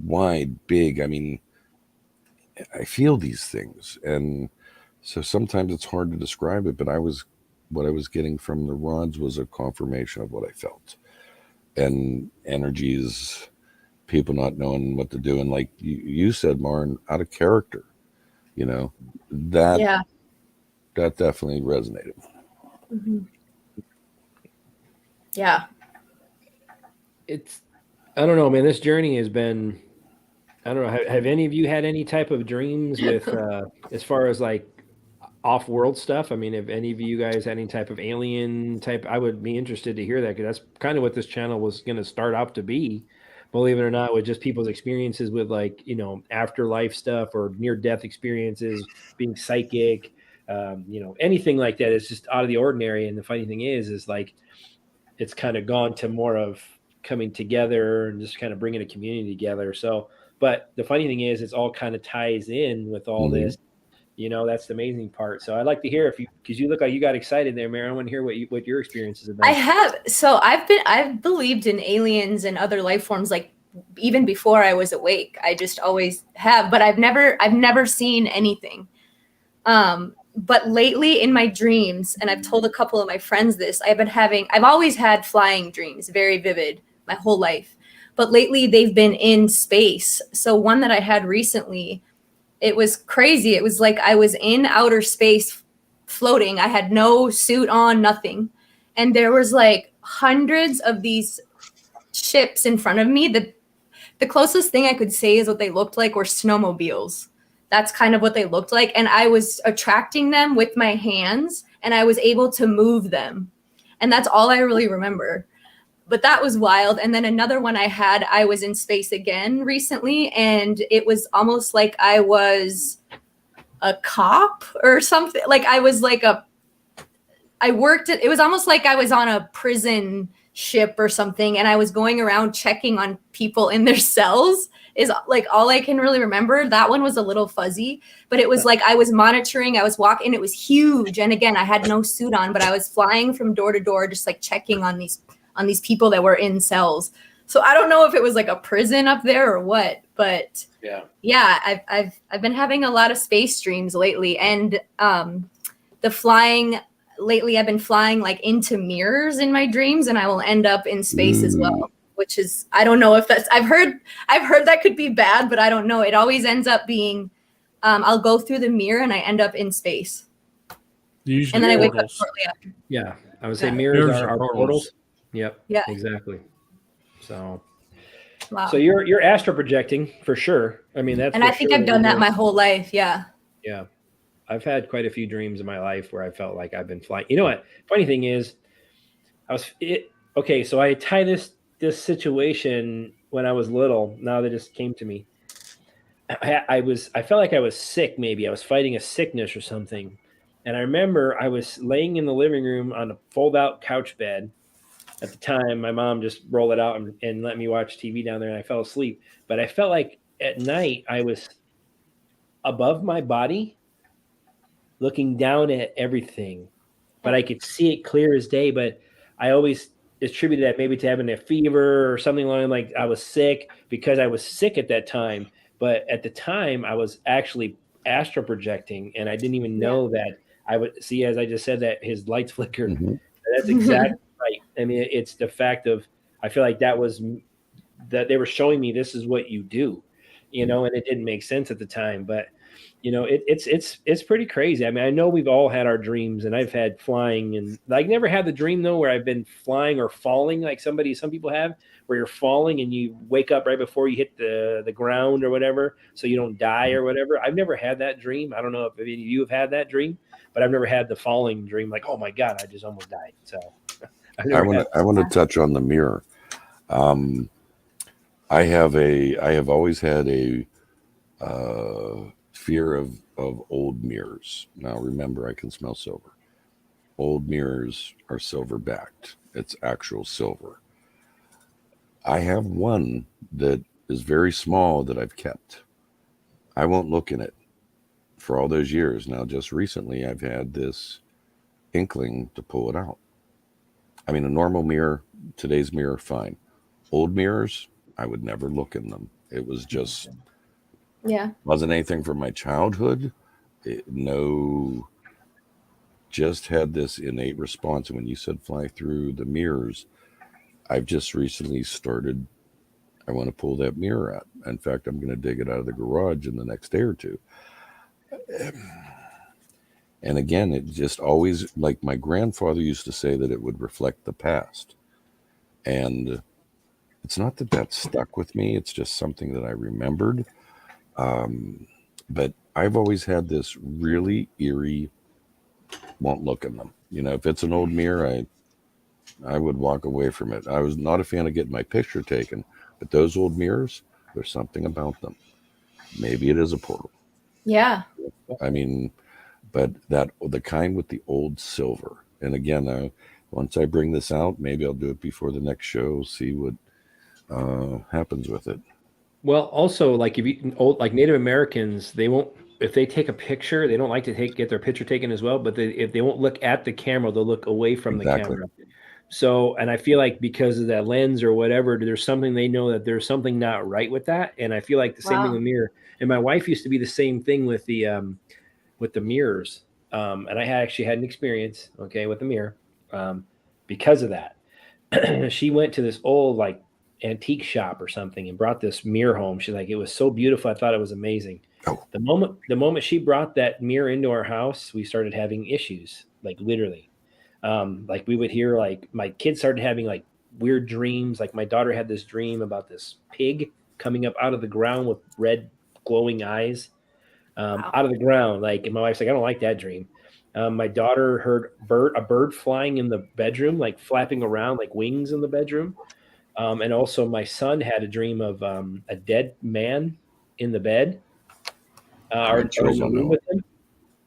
Speaker 3: wide, big. I mean, I feel these things, and so sometimes it's hard to describe it, but what I was getting from the rods was a confirmation of what I felt. And energies, people not knowing what to do, and like you said, Lauren, out of character, you know, that
Speaker 4: Yeah.
Speaker 3: that definitely resonated.
Speaker 4: Mhm. Yeah.
Speaker 1: I don't know, man. This journey has been, I don't know. Have any of you had any type of dreams with, as far as like off-world stuff? I mean, have any of you guys had any type of alien type? I would be interested to hear that, because that's kind of what this channel was going to start out to be, believe it or not, with just people's experiences with, like, you know, afterlife stuff or near-death experiences, being psychic, you know, anything like that. It's just out of the ordinary. And the funny thing is like, it's kind of gone to more of coming together and just kind of bringing a community together. So, but the funny thing is, it's all kind of ties in with all
Speaker 3: Mhm.
Speaker 1: this. You know, that's the amazing part. So I'd like to hear, because you look like you got excited there, Mary. I want to hear what your experiences have been.
Speaker 4: I have. So I've believed in aliens and other life forms, like even before I was awake. I just always have, but I've never seen anything. But lately in my dreams, and I've told a couple of my friends this, I've always had flying dreams, very vivid, my whole life. But lately they've been in space. So one that I had recently, it was crazy. It was like I was in outer space floating. I had no suit on, nothing. And there was like hundreds of these ships in front of me. The closest thing I could say is what they looked like were snowmobiles. That's kind of what they looked like. And I was attracting them with my hands, and I was able to move them. And that's all I really remember. But that was wild. And then another one I was in space again recently, and it was almost like I was a cop or something. Like I was like it was almost like I was on a prison ship or something, and I was going around checking on people in their cells, is like all I can really remember. That one was a little fuzzy, but it was like I was monitoring, I was walking, it was huge. And again, I had no suit on, but I was flying from door to door, just like checking on these people that were in cells. So I don't know if it was like a prison up there or what, but yeah, I've been having a lot of space dreams lately. And the flying lately, I've been flying like into mirrors in my dreams, and I will end up in space as well, which is, I don't know if that's, I've heard that could be bad, but I don't know. It always ends up being, I'll go through the mirror and I end up in space.
Speaker 2: Usually
Speaker 4: And then I wake up
Speaker 2: portals.
Speaker 4: shortly after.
Speaker 1: Yeah, I would say
Speaker 4: Yeah.
Speaker 1: mirrors
Speaker 2: Mirrors
Speaker 1: are
Speaker 2: are
Speaker 1: portals.
Speaker 2: portals.
Speaker 1: Yep.
Speaker 4: Yeah.
Speaker 1: Exactly. So,
Speaker 4: Wow.
Speaker 1: so you're astral projecting for sure. I mean, that's.
Speaker 4: And I think I've done that my whole life. Yeah.
Speaker 1: Yeah. I've had quite a few dreams in my life where I felt like I've been flying. You know what? Funny thing is, okay, so I tie this situation when I was little. Now that just came to me. I felt like I was sick. Maybe I was fighting a sickness or something. And I remember I was laying in the living room on a fold-out couch bed. At the time, my mom just rolled it out and let me watch TV down there, and I fell asleep. But I felt like at night I was above my body, looking down at everything, but I could see it clear as day. But I always attributed that maybe to having a fever or something like I was sick, because I was sick at that time. But at the time, I was actually astral projecting, and I didn't even know that I would see, as I just said, that his lights flickered.
Speaker 3: Mhm.
Speaker 1: That's exactly right. I mean, it's the fact of, I feel like that they were showing me this is what you do, you know, and it didn't make sense at the time. But you know, it's pretty crazy. I mean, I know we've all had our dreams, and I've had flying, and I never had the dream though where I've been flying or falling like some people have, where you're falling and you wake up right before you hit the ground or whatever, so you don't die or whatever. I've never had that dream. I don't know if any of you have had that dream, but I've never had the falling dream, like, oh my God, I just almost died. So
Speaker 3: I want to touch on the mirror. I have always had a fear of old mirrors. Now remember, I can smell silver. Old mirrors are silver backed. It's actual silver. I have one that is very small that I've kept. I won't look in it for all those years. Now, just recently, I've had this inkling to pull it out. I mean, a normal mirror, today's mirror, fine. Old mirrors, I would never look in them. It was just,
Speaker 4: Yeah.
Speaker 3: wasn't anything from my childhood. No, just had this innate response. And when you said fly through the mirrors, I've just recently started, I want to pull that mirror out. In fact, I'm going to dig it out of the garage in the next day or two. And again, it just always, like my grandfather used to say, that it would reflect the past. And it's not that that stuck with me. It's just something that I remembered. But I've always had this really eerie, won't look in them. You know, if it's an old mirror, I would walk away from it. I was not a fan of getting my picture taken, but those old mirrors, there's something about them. Maybe it is a portal.
Speaker 4: Yeah.
Speaker 3: I mean, but that the kind with the old silver. And again, once I bring this out, maybe I'll do it before the next show, see what happens with it.
Speaker 1: Well, also, like if you like Native Americans, they won't, if they take a picture, they don't like to get their picture taken as well. But if they won't look at the camera, they'll look away from the camera. So, and I feel like because of that lens or whatever, there's something, they know that there's something not right with that. And I feel like the same thing with mirror. And my wife used to be the same thing with the mirrors. And I actually had an experience, with the mirror, because of that. She went to this old like antique shop or something and brought this mirror home. She's like, it was so beautiful. I thought it was amazing.
Speaker 3: Oh.
Speaker 1: The moment she brought that mirror into our house, we started having issues, like literally. Like we would hear, like my kids started having like weird dreams. Like my daughter had this dream about this pig coming up out of the ground with red glowing eyes, out of the ground. Like, and my wife's like, I don't like that dream. My daughter heard a bird flying in the bedroom, like flapping around like wings in the bedroom. And also my son had a dream of a dead man in the bed, or in the room with him.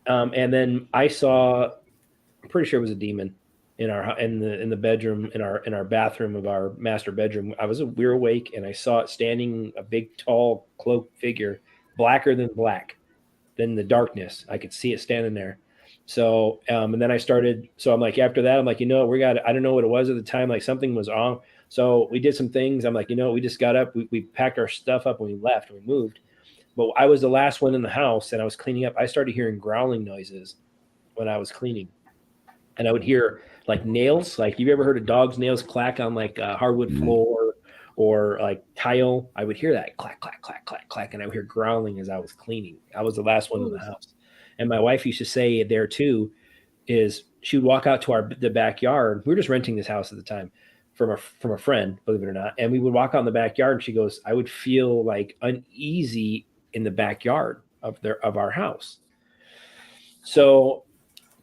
Speaker 1: And then I saw, I'm pretty sure it was a demon in the bedroom, in our bathroom of our master bedroom. We were awake and I saw it standing, a big, tall, cloaked figure, blacker than black, than the darkness. I could see it standing there. So, and then I'm like, after that, I'm like, I don't know what it was at the time. Like something was wrong. So we did some things. I'm like, we just got up, we packed our stuff up and we left and we moved. But I was the last one in the house and I was cleaning up. I started hearing growling noises when I was cleaning. And I would hear like nails. Like, you've ever heard of dog's nails clack on like hardwood floor or like tile? I would hear that clack, clack, clack, clack, clack. And I would hear growling as I was cleaning. I was the last one in the house. And my wife used to say there too, is she would walk out to the backyard. We were just renting this house at the time from a friend, believe it or not. And we would walk out in the backyard and she goes, I would feel like uneasy in the backyard of our house. So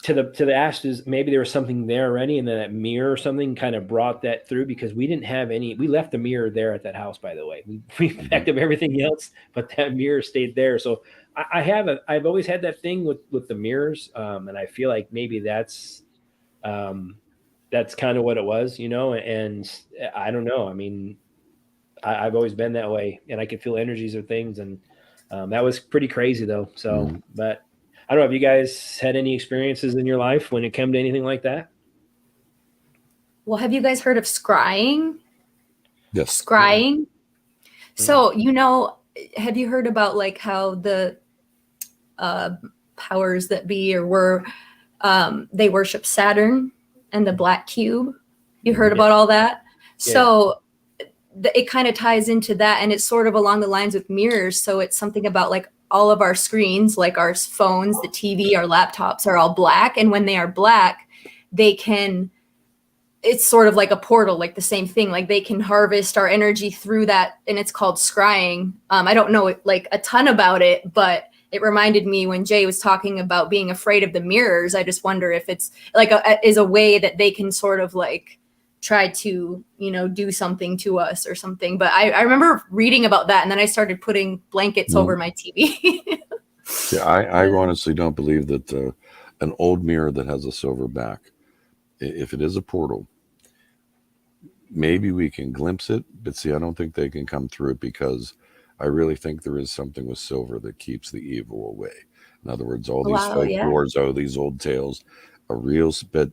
Speaker 1: to the ask is, maybe there was something there already, and then that mirror or something kind of brought that through, because we didn't have we left the mirror there at that house, by the way. We packed up everything else, but that mirror stayed there. So I've always had that thing with the mirrors. And I feel like maybe that's kind of what it was, and I don't know. I mean, I've always been that way, and I could feel energies of things. And that was pretty crazy though. So, but I don't know if you guys had any experiences in your life when it came to anything like that.
Speaker 4: Well, have you guys heard of scrying?
Speaker 3: Yes.
Speaker 4: Scrying. So, have you heard about like how the powers that be they worship Saturn and the black cube? You heard about all that? Yeah. So it kind of ties into that, and it's sort of along the lines with mirrors. So it's something about like all of our screens, like our phones, the TV, our laptops are all black. And when they are black, it's sort of like a portal, like the same thing. Like they can harvest our energy through that. And it's called scrying. I don't know like a ton about it, but it reminded me when Jay was talking about being afraid of the mirrors. I just wonder if it's like is a way that they can sort of like tried to, do something to us or something. But I remember reading about that, and then I started putting blankets over my TV.
Speaker 3: Yeah, I honestly don't believe that an old mirror that has a silver back, if it is a portal, maybe we can glimpse it, but see, I don't think they can come through it, because I really think there is something with silver that keeps the evil away. In other words, all these fake doors, these old tales are real, but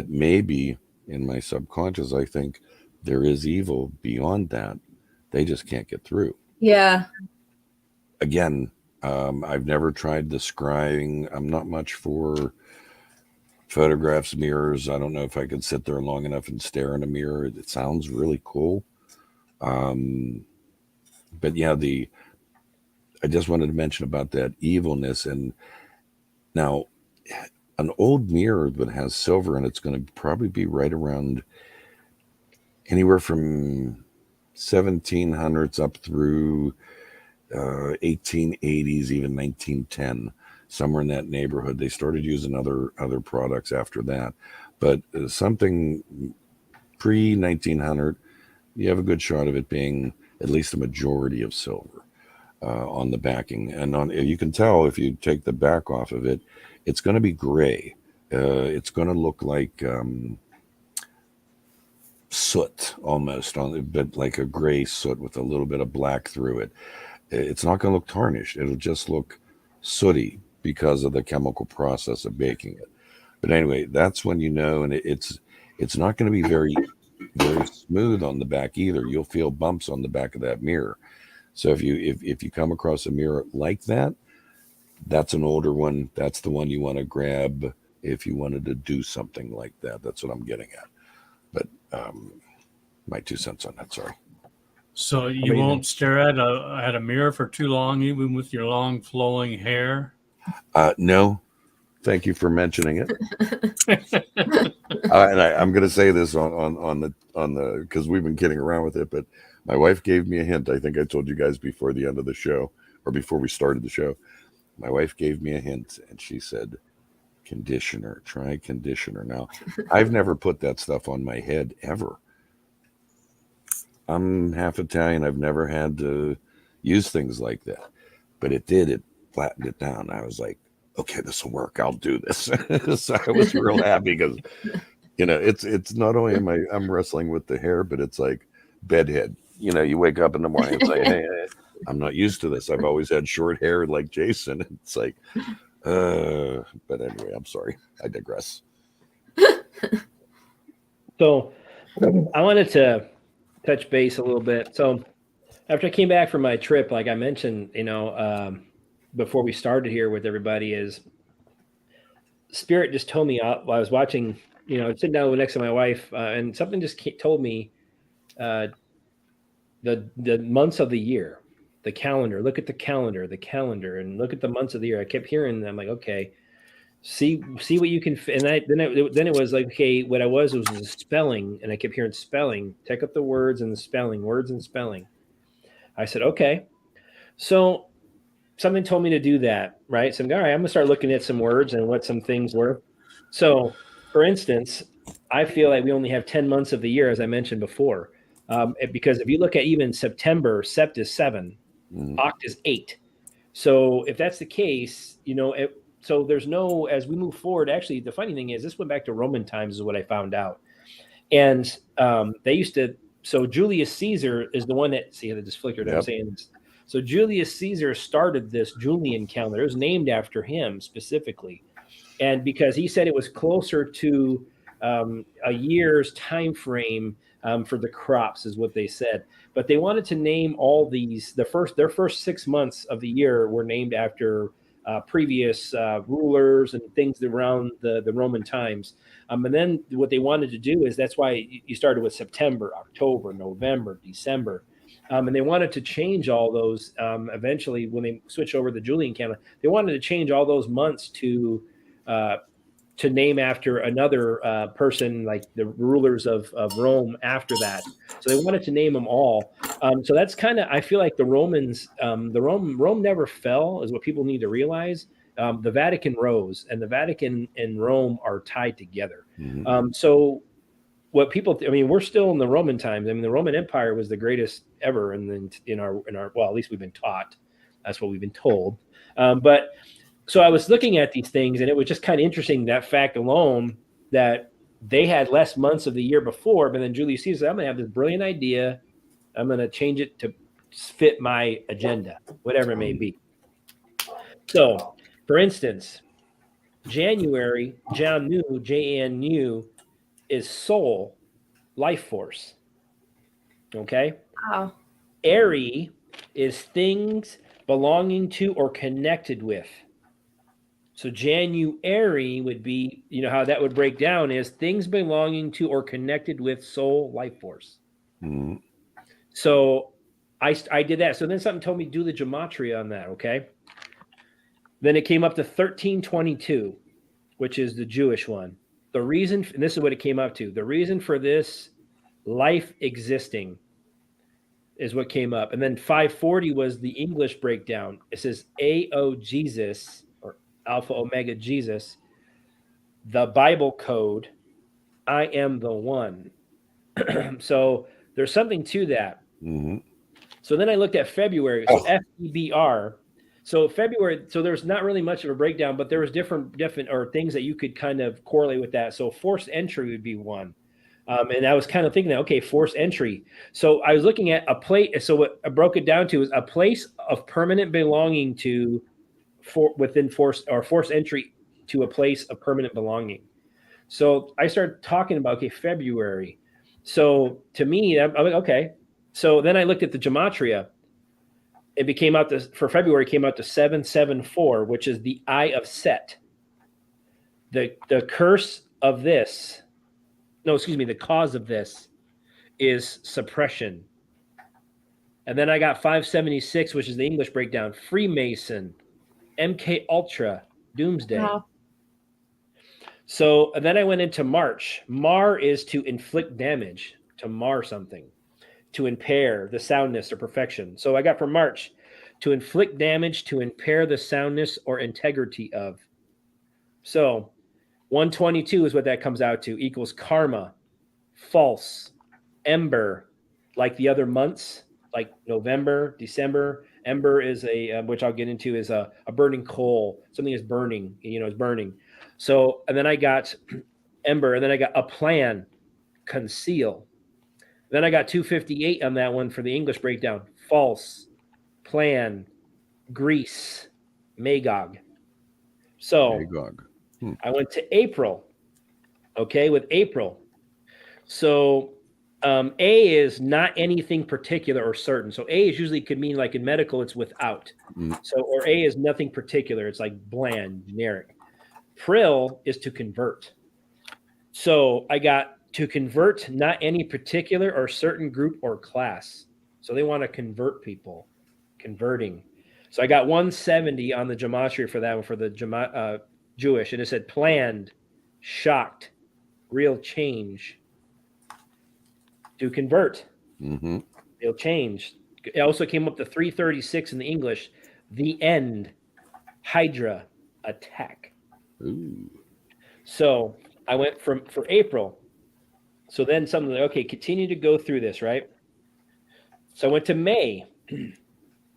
Speaker 3: maybe in my subconscious, I think there is evil beyond that. They just can't get through.
Speaker 4: Yeah.
Speaker 3: Again, I've never tried the scrying. I'm not much for photographs, mirrors. I don't know if I could sit there long enough and stare in a mirror. It sounds really cool. But yeah, I just wanted to mention about that evilness. And now an old mirror that has silver in it's going to probably be right around anywhere from 1700s up through 1880s, even 1910, somewhere in that neighborhood. They started using other products after that, but something pre 1900, you have a good shot of it being at least a majority of silver on the backing. And you can tell if you take the back off of it, it's going to be gray. It's going to look like soot almost, but like a gray soot with a little bit of black through it. It's not going to look tarnished. It'll just look sooty because of the chemical process of baking it. But anyway, that's when you know, and it's not going to be very, very smooth on the back either. You'll feel bumps on the back of that mirror. So if you come across a mirror like that, that's an older one. That's the one you want to grab if you wanted to do something like that. That's what I'm getting at. But my 2 cents on that. Sorry.
Speaker 2: So you won't stare at a mirror for too long, even with your long flowing hair?
Speaker 3: No, thank you for mentioning it. And I'm going to say this on the because we've been kidding around with it, but my wife gave me a hint. I think I told you guys before the end of the show, or before we started the show. My wife gave me a hint, and she said, "Conditioner. Try conditioner." Now, I've never put that stuff on my head ever. I'm half Italian. I've never had to use things like that, but it did. It flattened it down. I was like, okay, this will work. I'll do this. So I was real happy because, it's not only I'm wrestling with the hair, but it's like bedhead. You wake up in the morning and say, hey, I'm not used to this. I've always had short hair like Jason. It's like, but anyway, I'm sorry. I digress.
Speaker 1: So I wanted to touch base a little bit. So after I came back from my trip, like I mentioned, before we started here with everybody, is Spirit just told me while I was watching, sitting down next to my wife, and something just told me the months of the year, the calendar. Look at the calendar, and look at the months of the year. I kept hearing them. I'm like, okay, see what you can. And then it was like, okay, what I was spelling, and I kept hearing spelling. Take up the words and the spelling, words and spelling. I said, okay. So something told me to do that, right? So I'm all right, I'm gonna start looking at some words and what some things were. So, for instance, I feel like we only have 10 months of the year, as I mentioned before, because if you look at even September, Sept is 7, Oct is 8. So if that's the case, so there's no, as we move forward, actually, the funny thing is this went back to Roman times is what I found out. And they used to, so Julius Caesar is the one that, see, I just flickered, I'm saying this. So Julius Caesar started this Julian calendar. It was named after him specifically. And because he said it was closer to a year's time frame for the crops is what they said. But they wanted to name all these, their first 6 months of the year were named after previous rulers and things around the Roman times. And then what they wanted to do is, that's why you started with September, October, November, December. And they wanted to change all those eventually when they switched over the Julian calendar. They wanted to change all those months to name after another person, like the rulers of Rome after that. So they wanted to name them all. So that's kind of, I feel like the Romans, Rome never fell, is what people need to realize. The Vatican rose, and the Vatican and Rome are tied together. So what people, I mean, we're still in the Roman times. I mean, the Roman Empire was the greatest ever in our, well, at least we've been taught. That's what we've been told. But so I was looking at these things, and it was just kind of interesting, that fact alone, that they had less months of the year before, but then Julius Caesar said, I'm going to have this brilliant idea. I'm going to change it to fit my agenda, whatever it may be. So, for instance, January, Janu, J-A-N-U, is soul, life force. Okay?
Speaker 4: Wow.
Speaker 1: Airy is things belonging to or connected with. So January would be, you know, how that would break down is things belonging to or connected with soul, life force.
Speaker 3: Mm-hmm.
Speaker 1: So I did that. So then something told me do the gematria on that, okay? Then it came up to 1322, which is the Jewish one. The reason, and this is what it came up to, the reason for this life existing is what came up. And then 540 was the English breakdown. It says AO Jesus, or Alpha Omega Jesus, the Bible code, I am the one. So there's something to that.
Speaker 3: Mm-hmm.
Speaker 1: So then I looked at February. So FEBR. So February, so there's not really much of a breakdown, but there was different or things that you could kind of correlate with that. So forced entry would be one. And I was kind of thinking that, okay, forced entry. So I was looking at a place. So what I broke it down to is a place of permanent belonging to within forced entry to a place of permanent belonging. So I started talking about, okay, February. So to me, I'm like, okay. So then I looked at the gematria. It became out for February came out to 774, which is the eye of Set. The curse of this, the cause of this is suppression. And then I got 576, which is the English breakdown, Freemason, MK Ultra, Doomsday.
Speaker 4: Wow.
Speaker 1: So and then I went into March. Mar is to inflict damage, to mar something, to impair the soundness or perfection. So I got for March, to inflict damage, to impair the soundness or integrity of. So 122 is what that comes out to, equals karma, false, ember, like the other months, like November, December. Ember is which I'll get into, is a burning coal. Something is burning, is burning. So, and then I got ember, and then I got a plan, conceal. Then I got 258 on that one for the English breakdown, false, plan, Greece, Magog. So
Speaker 3: Magog.
Speaker 1: I went to April, okay, with April. So A is not anything particular or certain. So A is usually could mean, like in medical, it's without. So, or A is nothing particular. It's like bland, generic. Pril is to convert. So I got to convert not any particular or certain group or class. So they want to convert people, converting. So I got 170 on the gematria for that one, for the Jewish. And it said planned, shocked, real change. To convert.
Speaker 3: Mm-hmm.
Speaker 1: It'll change. It also came up to 336 in the English. The end. Hydra. Attack.
Speaker 3: Ooh.
Speaker 1: So I went for April. So then something like, okay, continue to go through this, right? So I went to May.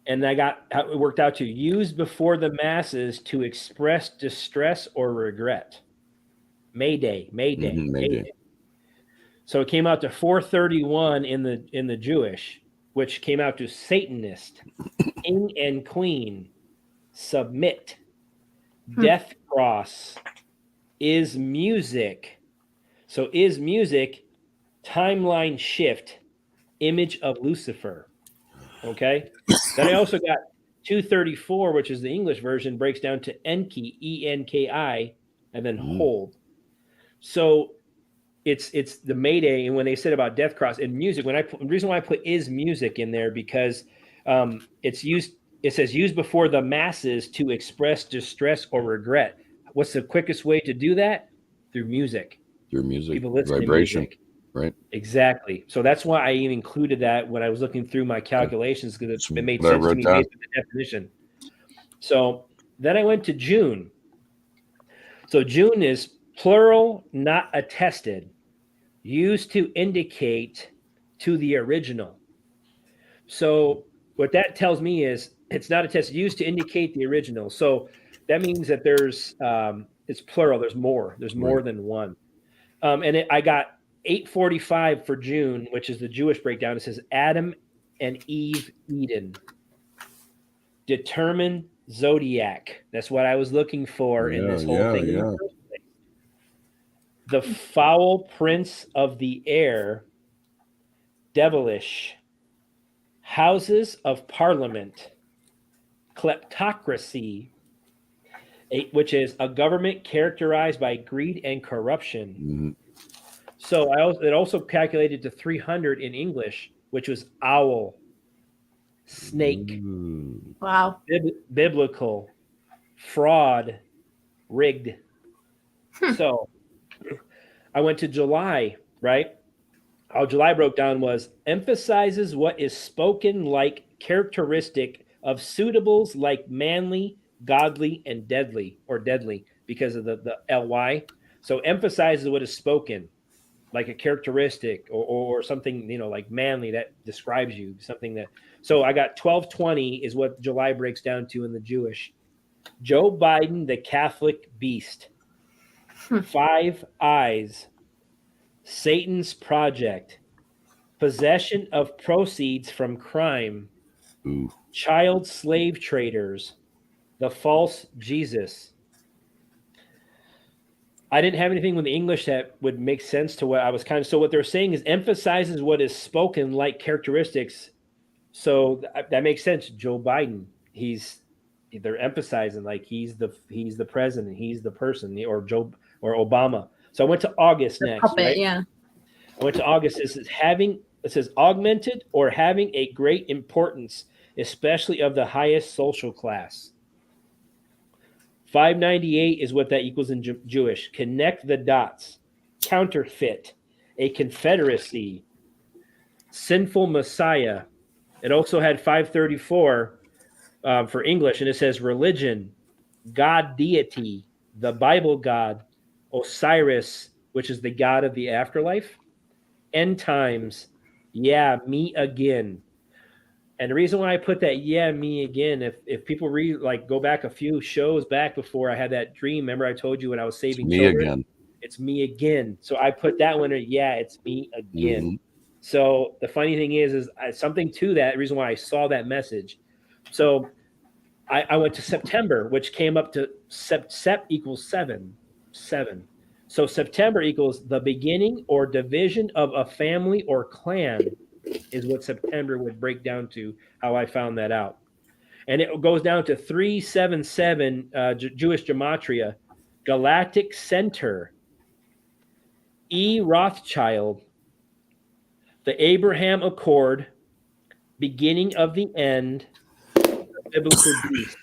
Speaker 1: And I got how it worked out to use before the masses to express distress or regret. Mayday.
Speaker 3: Mm-hmm. Mayday.
Speaker 1: So it came out to 431 in the Jewish, which came out to Satanist, king and queen, submit, death cross, is music. So is music, timeline shift, image of Lucifer. Okay. Then I also got 234, which is the English version, breaks down to Enki, E-N-K-I, and then hold. So it's the Mayday, and when they said about death cross in music, the reason why I put is music in there, because it's used. It says used before the masses to express distress or regret. What's the quickest way to do that? Through music.
Speaker 3: Through music,
Speaker 1: People listen
Speaker 3: vibration,
Speaker 1: to music.
Speaker 3: right?
Speaker 1: Exactly. So that's why I even included that when I was looking through my calculations, because it made sense to me based on the definition. So then I went to June. So June is plural, not attested. used to indicate to the original. So what that tells me is it's not a test used to indicate the original. So that means that there's it's plural. There's more. There's more than one. I got 845 for June, which is the Jewish breakdown. It says Adam and Eve Eden. Determine zodiac. That's what I was looking for in this whole thing. In the first place. The foul prince of the air, devilish, houses of parliament, kleptocracy, which is a government characterized by greed and corruption.
Speaker 3: Mm-hmm.
Speaker 1: So it also calculated to 300 in English, which was owl, snake,
Speaker 4: Wow,
Speaker 1: biblical, fraud, rigged. So I went to July, right? How July broke down was emphasizes what is spoken like characteristic of suitables like manly, godly, and deadly, or deadly because of the ly. So emphasizes what is spoken like a characteristic or something, like manly that describes you, something that. So I got 1220 is what July breaks down to in the Jewish. Joe Biden, the Catholic beast. 5 eyes. Satan's project. Possession of proceeds from crime.
Speaker 3: Ooh.
Speaker 1: Child slave traders. The false Jesus. I didn't have anything with the English that would make sense to what I was so what they're saying is emphasizes what is spoken like characteristics. So that makes sense. Joe Biden, they're emphasizing like he's the president, he's the person, or Obama. So I went to August next,
Speaker 4: puppet,
Speaker 1: right?
Speaker 4: Yeah.
Speaker 1: I went to August. It says augmented or having a great importance, especially of the highest social class. 598 is what that equals in Jewish. Connect the dots. Counterfeit. A confederacy. Sinful Messiah. It also had 534 for English, and it says religion, God deity, the Bible God, Osiris, which is the god of the afterlife, end times, yeah, me again. And the reason why I put that, yeah, me again, if people go back a few shows back before I had that dream, remember I told you when I was saving children?
Speaker 3: Again.
Speaker 1: It's me again. So I put that one, yeah, it's me again.
Speaker 3: Mm-hmm.
Speaker 1: So the funny thing is something to that, the reason why I saw that message. So I went to September, which came up to Sep equals 7. So September equals the beginning or division of a family or clan is what September would break down to, how I found that out. And it goes down to 377 Jewish Gematria, Galactic Center, E. Rothschild, the Abraham Accord, beginning of the end, biblical beast.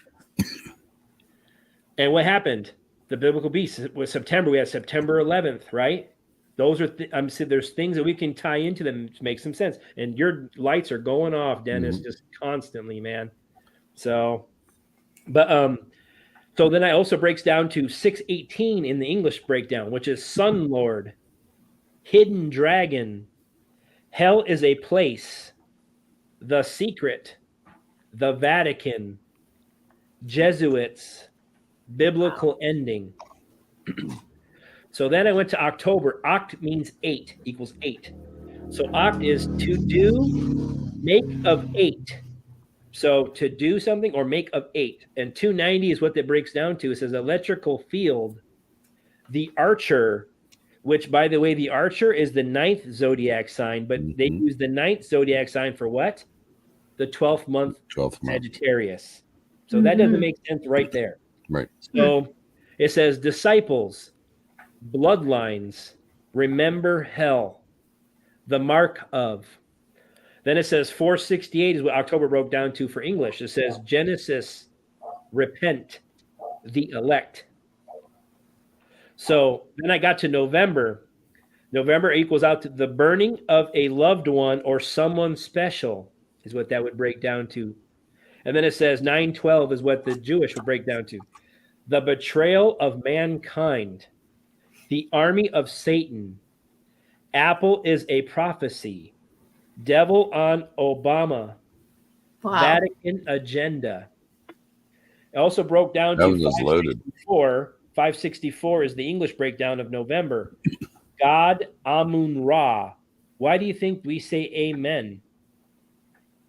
Speaker 1: And what happened? The biblical beast was September. We had September 11th, right? Those are I'm saying there's things that we can tie into them to make some sense. And your lights are going off, Dennis, just constantly, man. So, but so then I also breaks down to 618 in the English breakdown, which is Sun Lord, hidden dragon, hell is a place, the secret, the Vatican, Jesuits, biblical ending. So then I went to October. Oct means 8 equals 8. So oct is to do, make of 8. So to do something or make of 8. And 290 is what that breaks down to. It says electrical field, the archer, which, by the way, the archer is the 9th zodiac sign, but they use the 9th zodiac sign for what? The 12th month Sagittarius. So that doesn't make sense right there.
Speaker 3: Right.
Speaker 1: So it says disciples, bloodlines, remember hell, the mark of. Then it says 468 is what October broke down to for English. It says Genesis, repent, the elect. So then I got to November. November equals out to the burning of a loved one or someone special is what that would break down to. And then it says 912 is what the Jewish would break down to. The betrayal of mankind, the army of Satan, Apple is a prophecy. Devil on Obama.
Speaker 4: Wow.
Speaker 1: Vatican agenda. It also broke down
Speaker 3: That
Speaker 1: to
Speaker 3: was just loaded.
Speaker 1: 564. 564 is the English breakdown of November. God Amun Ra. Why do you think we say amen?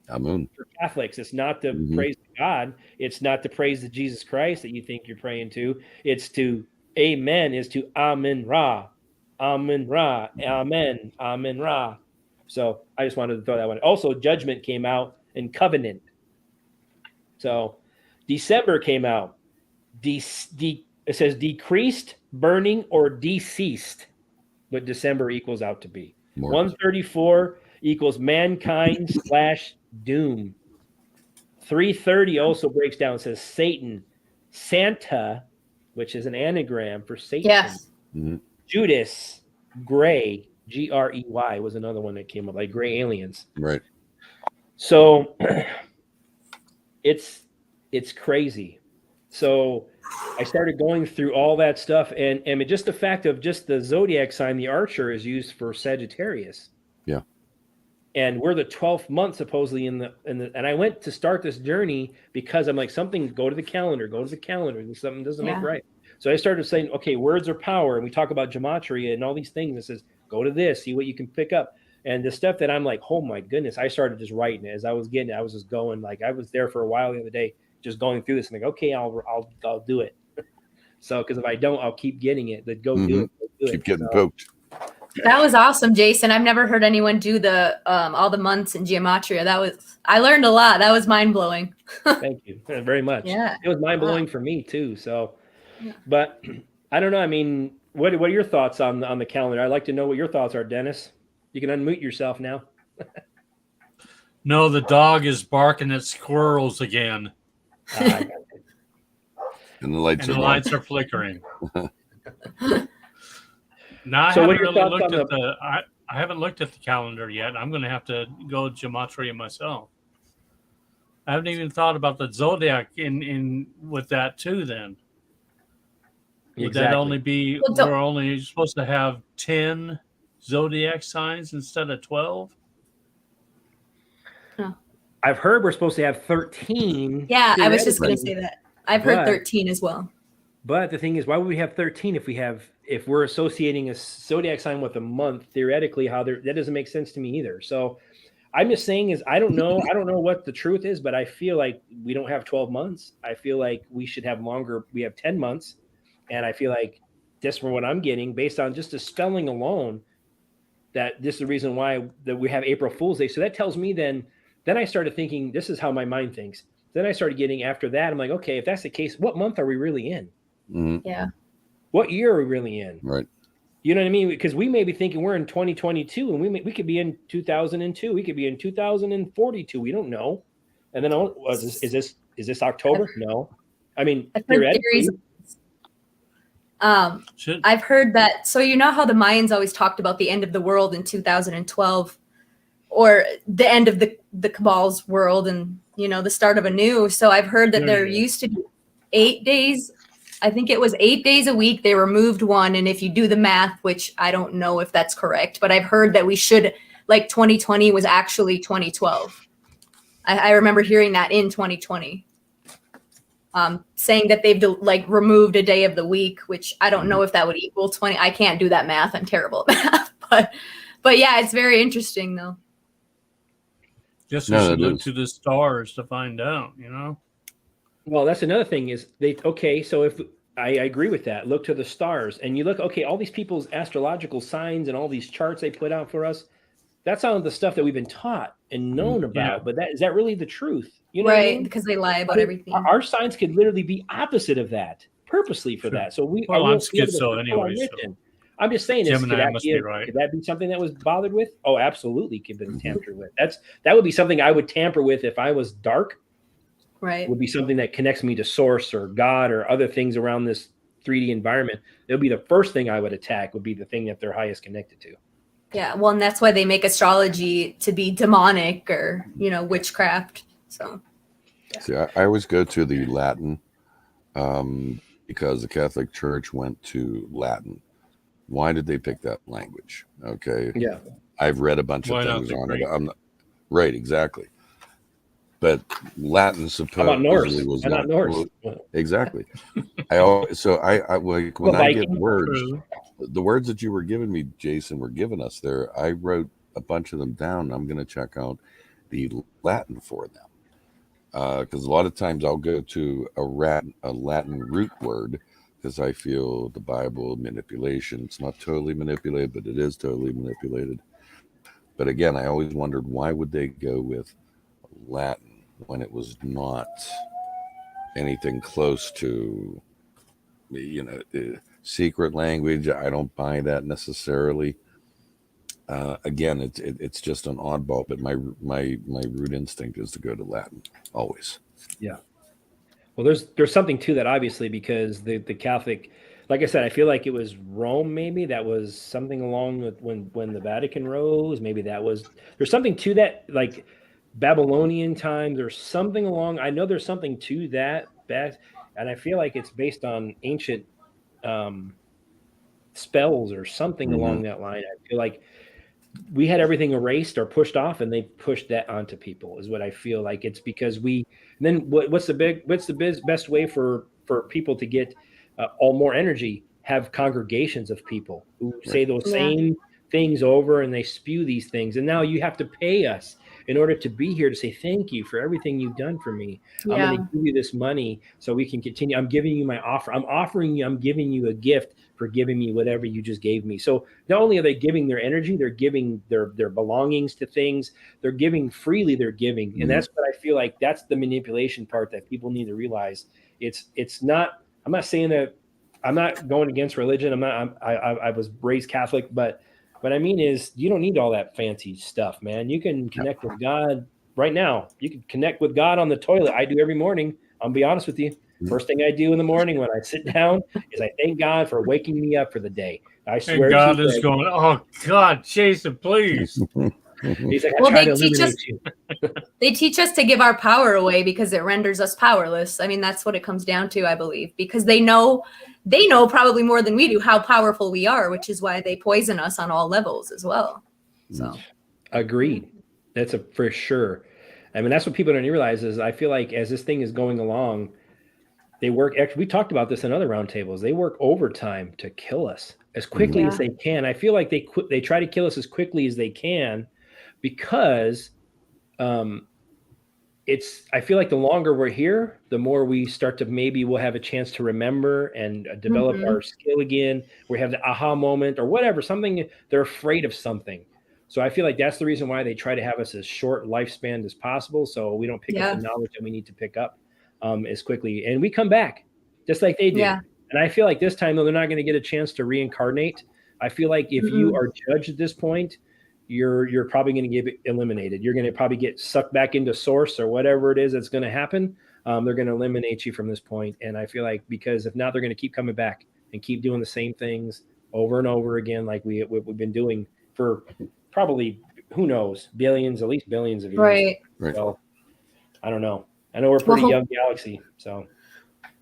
Speaker 3: Amun.
Speaker 1: For Catholics, it's not to
Speaker 3: Mhm.
Speaker 1: praise God. It's not to praise the Jesus Christ that you think you're praying to. It's to amen is to Amen Ra. Amen Ra. Amen. Amen Ra. So I just wanted to throw that one. Also, Judgment came out and Covenant. So December came out. It says decreased, burning, or deceased, what December equals out to be.
Speaker 3: More.
Speaker 1: 134 equals mankind / doom. 330 also breaks down, says Satan, Santa, which is an anagram for Satan.
Speaker 4: Yes.
Speaker 3: Mhm.
Speaker 1: Judas, Gray, Grey was another one that came up, like gray aliens.
Speaker 3: Right.
Speaker 1: So it's crazy. So I started going through all that stuff, and just the fact of just the zodiac sign, the Archer is used for Sagittarius.
Speaker 3: Yeah.
Speaker 1: And we're the 12th month supposedly in the and I went to start this journey because I'm like, something, go to the calendar, and something doesn't make right. So I started saying, okay, words are power, and we talk about gematria and all these things. It says, go to this, see what you can pick up. And the stuff that I'm like, oh my goodness, I started just writing it as I was getting it. I was just going, like, I was there for a while the other day, just going through this and like, okay, I'll do it. So, because if I don't, I'll keep getting it. Then go do it. Go do
Speaker 3: Keep
Speaker 1: it.
Speaker 3: getting
Speaker 1: So,
Speaker 3: poked.
Speaker 4: That was awesome, Jason. I've never heard anyone do the all the months in Gematria. I learned a lot. That was mind blowing.
Speaker 1: Thank you very much.
Speaker 4: Yeah.
Speaker 1: It was mind blowing for me too. So,
Speaker 4: Yeah.
Speaker 1: but I don't know. I mean, what are your thoughts on the calendar? I'd like to know what your thoughts are, Dennis. You can unmute yourself now.
Speaker 2: No, the dog is barking at squirrels again,
Speaker 3: And the lights
Speaker 2: and
Speaker 3: are
Speaker 2: the
Speaker 3: on.
Speaker 2: lights are flickering. Now I
Speaker 1: So what
Speaker 2: haven't
Speaker 1: are your
Speaker 2: really
Speaker 1: thoughts
Speaker 2: looked
Speaker 1: on
Speaker 2: at I haven't looked at the calendar yet. I'm going to have to go gematria myself. I haven't even thought about the zodiac in with that too. Then would that only be we're only supposed to have 10 zodiac signs instead of 12?
Speaker 1: I've heard we're supposed to have 13.
Speaker 4: Yeah, I was just going to say that. I've heard 13 as well.
Speaker 1: But the thing is, why would we have 13 if we're associating a zodiac sign with a month? Theoretically, that doesn't make sense to me either. So I'm just saying is I don't know what the truth is, but I feel like we don't have 12 months. I feel like we should have longer. We have 10 months, and I feel like just from what I'm getting, based on just the spelling alone, that this is the reason why that we have April Fool's Day. So that tells me then I started thinking, this is how my mind thinks. Then I started getting after that. I'm like, okay, if that's the case, what month are we really in?
Speaker 3: Mm-hmm.
Speaker 4: Yeah.
Speaker 1: What year are we really in?
Speaker 3: Right.
Speaker 1: You know what I mean? Because we may be thinking we're in 2022, and we could be in 2002. We could be in 2042. We don't know. And then is this October? No. I mean, theoretically.
Speaker 4: I've heard that. So you know how the Mayans always talked about the end of the world in 2012, or the end of the Cabal's world, and the start of a new. So I've heard that there used to be 8 days. I think it was 8 days a week. They removed one. And if you do the math, which I don't know if that's correct, but I've heard that we should, like 2020 was actually 2012. I remember hearing that in 2020, saying that they've removed a day of the week, which I don't know if that would equal 20. I can't do that math. I'm terrible at math, but yeah, it's very interesting though.
Speaker 2: Guess we should look to the stars to find out,
Speaker 1: Well, that's another thing is so if I agree with that, look to the stars and you look, all these people's astrological signs and all these charts they put out for us, that's all the stuff that we've been taught and known about. But is that really the truth? You know what I mean?
Speaker 4: Because they lie about everything.
Speaker 1: Our signs could literally be opposite of that, purposely for that. So
Speaker 2: I'm schizo anyway.
Speaker 1: I'm just saying this. Could
Speaker 2: right.
Speaker 1: Could that be something that was bothered with? Oh, absolutely, could have been tampered with. That would be something I would tamper with if I was dark.
Speaker 4: Right.
Speaker 1: Would be something that connects me to source or God or other things around this 3D environment. It would be the first thing I would attack, would be the thing that they're highest connected to.
Speaker 4: Yeah, well, and that's why they make astrology to be demonic or, witchcraft. So,
Speaker 3: yeah. See, I always go to the Latin because the Catholic Church went to Latin. Why did they pick that language? Okay.
Speaker 1: Yeah.
Speaker 3: I've read a bunch
Speaker 2: Why
Speaker 3: of
Speaker 2: not
Speaker 3: things
Speaker 2: the
Speaker 3: on it.
Speaker 2: Greek?
Speaker 3: I'm not, right, exactly. But Latin
Speaker 1: How about Norse?
Speaker 3: supposedly was
Speaker 1: Why not Norse?
Speaker 3: exactly. I like when
Speaker 1: Well,
Speaker 3: I get
Speaker 1: Viking.
Speaker 3: words,
Speaker 2: True.
Speaker 3: the words that you were giving me, Jason, were giving us there. I wrote a bunch of them down. I'm going to check out the Latin for them because a lot of times I'll go to a Latin root word because I feel the Bible manipulation. It's not totally manipulated, but it is totally manipulated. But again, I always wondered why would they go with Latin when it was not anything close to, secret language. I don't buy that necessarily. Again, it's just an oddball, but my root instinct is to go to Latin always.
Speaker 1: Yeah. Well, there's something to that, obviously, because the Catholic, like I said, I feel like it was Rome. Maybe that was something along with when the Vatican rose. Maybe there's something to that, like Babylonian times or something along. I know there's something to that back, and I feel like it's based on ancient um, spells or something
Speaker 3: Mm-hmm.
Speaker 1: along that line. I feel like we had everything erased or pushed off, and they pushed that onto people. Is what I feel like. It's because we. And then what's the best way for people to get all more energy? Have congregations of people who say those
Speaker 4: Yeah.
Speaker 1: same things over, and they spew these things. And now you have to pay us in order to be here to say thank you for everything you've done for me. I'm
Speaker 4: Yeah.
Speaker 1: going to give you this money so we can continue. I'm giving you my offer. I'm giving you a gift for giving me whatever you just gave me. So not only are they giving their energy, they're giving their belongings to things. They're giving freely. They're giving, and
Speaker 3: Mm-hmm.
Speaker 1: that's what I feel like. That's the manipulation part that people need to realize. It's not. I'm not saying that. I'm not going against religion. I was raised Catholic, but what I mean is you don't need all that fancy stuff, man. You can connect with God right now. You can connect with God on the toilet. I do every morning. I'll be honest with you. First thing I do in the morning when I sit down is I thank God for waking me up for the day. I swear
Speaker 2: And God
Speaker 1: to you,
Speaker 2: is going, oh, God, Jason, please.
Speaker 1: he's like, I
Speaker 4: Well,
Speaker 1: try
Speaker 4: they
Speaker 1: to
Speaker 4: teach
Speaker 1: eliminate
Speaker 4: us.
Speaker 1: you.
Speaker 4: They teach us to give our power away because it renders us powerless. I mean, that's what it comes down to, I believe, because they know probably more than we do how powerful we are, which is why they poison us on all levels as well. So
Speaker 1: Agreed. That's for sure. I mean, that's what people don't realize is I feel like as this thing is going along, they work. Actually, we talked about this in other roundtables. They work overtime to kill us as quickly as
Speaker 4: Yeah.
Speaker 1: they can. I feel like they try to kill us as quickly as they can because I feel like the longer we're here, the more we start to maybe we'll have a chance to remember and develop our skill again. We have the aha moment or whatever, something they're afraid of something. So I feel like that's the reason why they try to have us as short lifespan as possible. So we don't pick up the knowledge that we need to pick up as quickly. And we come back just like they do.
Speaker 4: Yeah.
Speaker 1: And I feel like this time, though, they're not going to get a chance to reincarnate. I feel like if you are judged at this point, you're probably going to get eliminated. You're going to probably get sucked back into source or whatever it is that's going to happen. They're going to eliminate you from this point. And I feel like because if not, they're going to keep coming back and keep doing the same things over and over again, like we've been doing for probably, who knows, at least billions of years.
Speaker 4: Right.
Speaker 1: So I don't know. I know we're a pretty young galaxy. So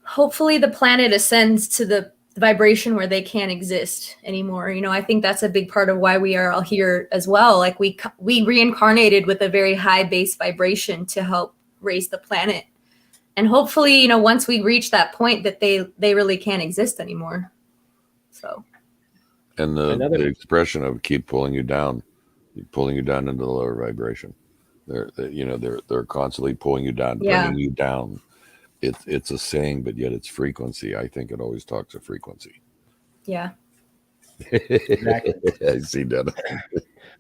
Speaker 1: hopefully
Speaker 4: the planet ascends to the vibration where they can't exist anymore. I think that's a big part of why we are all here as well. Like we reincarnated with a very high base vibration to help raise the planet. And hopefully, once we reach that point that they really can't exist anymore. So.
Speaker 3: And the expression of keep pulling you down into the lower vibration. They're constantly pulling you down, bringing you down. It's a saying, but yet it's frequency. I think it always talks of frequency.
Speaker 4: Yeah.
Speaker 1: Exactly.
Speaker 3: I see that.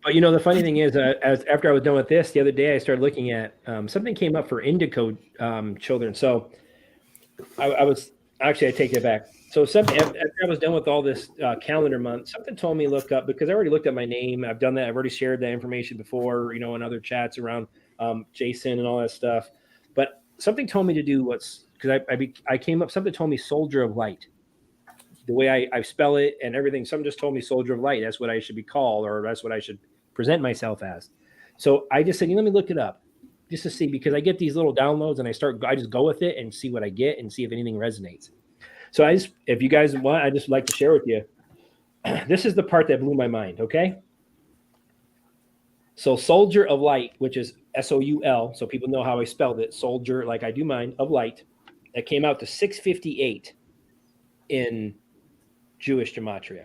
Speaker 1: But the funny thing is, after I was done with this, the other day I started looking at something came up for Indigo children. So I take that back. So something after I was done with all this calendar month, something told me look up because I already looked at my name. I've done that. I've already shared that information before, in other chats around Jason and all that stuff. But something told me to do because I came up. Something told me Soldier of Light. The way I spell it and everything, something just told me Soldier of Light. That's what I should be called, or that's what I should present myself as. So I just said, let me look it up just to see, because I get these little downloads and I just go with it and see what I get and see if anything resonates. So if you guys want, I just like to share with you. this is the part that blew my mind. Okay. So Soldier of Light, which is SOUL, so people know how I spelled it, Soldier, like I do mine, of Light, that came out to 658 in Jewish Gematria.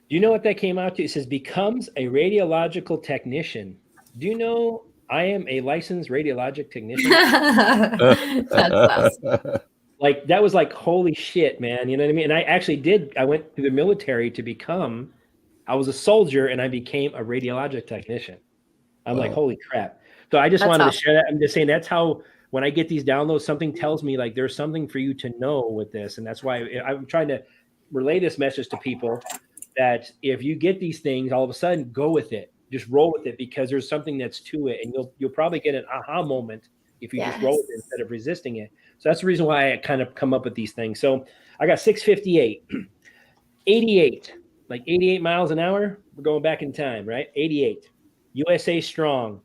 Speaker 1: Do you know what that came out to? It says, becomes a radiological technician. Do you know I am a licensed radiologic technician?
Speaker 4: That's awesome.
Speaker 1: Like, that was like, holy shit, man. You know what I mean? And I went through the military to become, I was a soldier and I became a radiologic technician. I'm like, holy crap. So I just
Speaker 4: That's
Speaker 1: wanted to
Speaker 4: awesome.
Speaker 1: share that. I'm just saying that's how, when I get these downloads, something tells me like there's something for you to know with this. And that's why I'm trying to relay this message to people that if you get these things, all of a sudden go with it. Just roll with it because there's something that's to it. And you'll probably get an aha moment if you just roll with it instead of resisting it. So that's the reason why I kind of come up with these things. So I got 658, 88, like 88 miles an hour. We're going back in time, right? 88. USA Strong,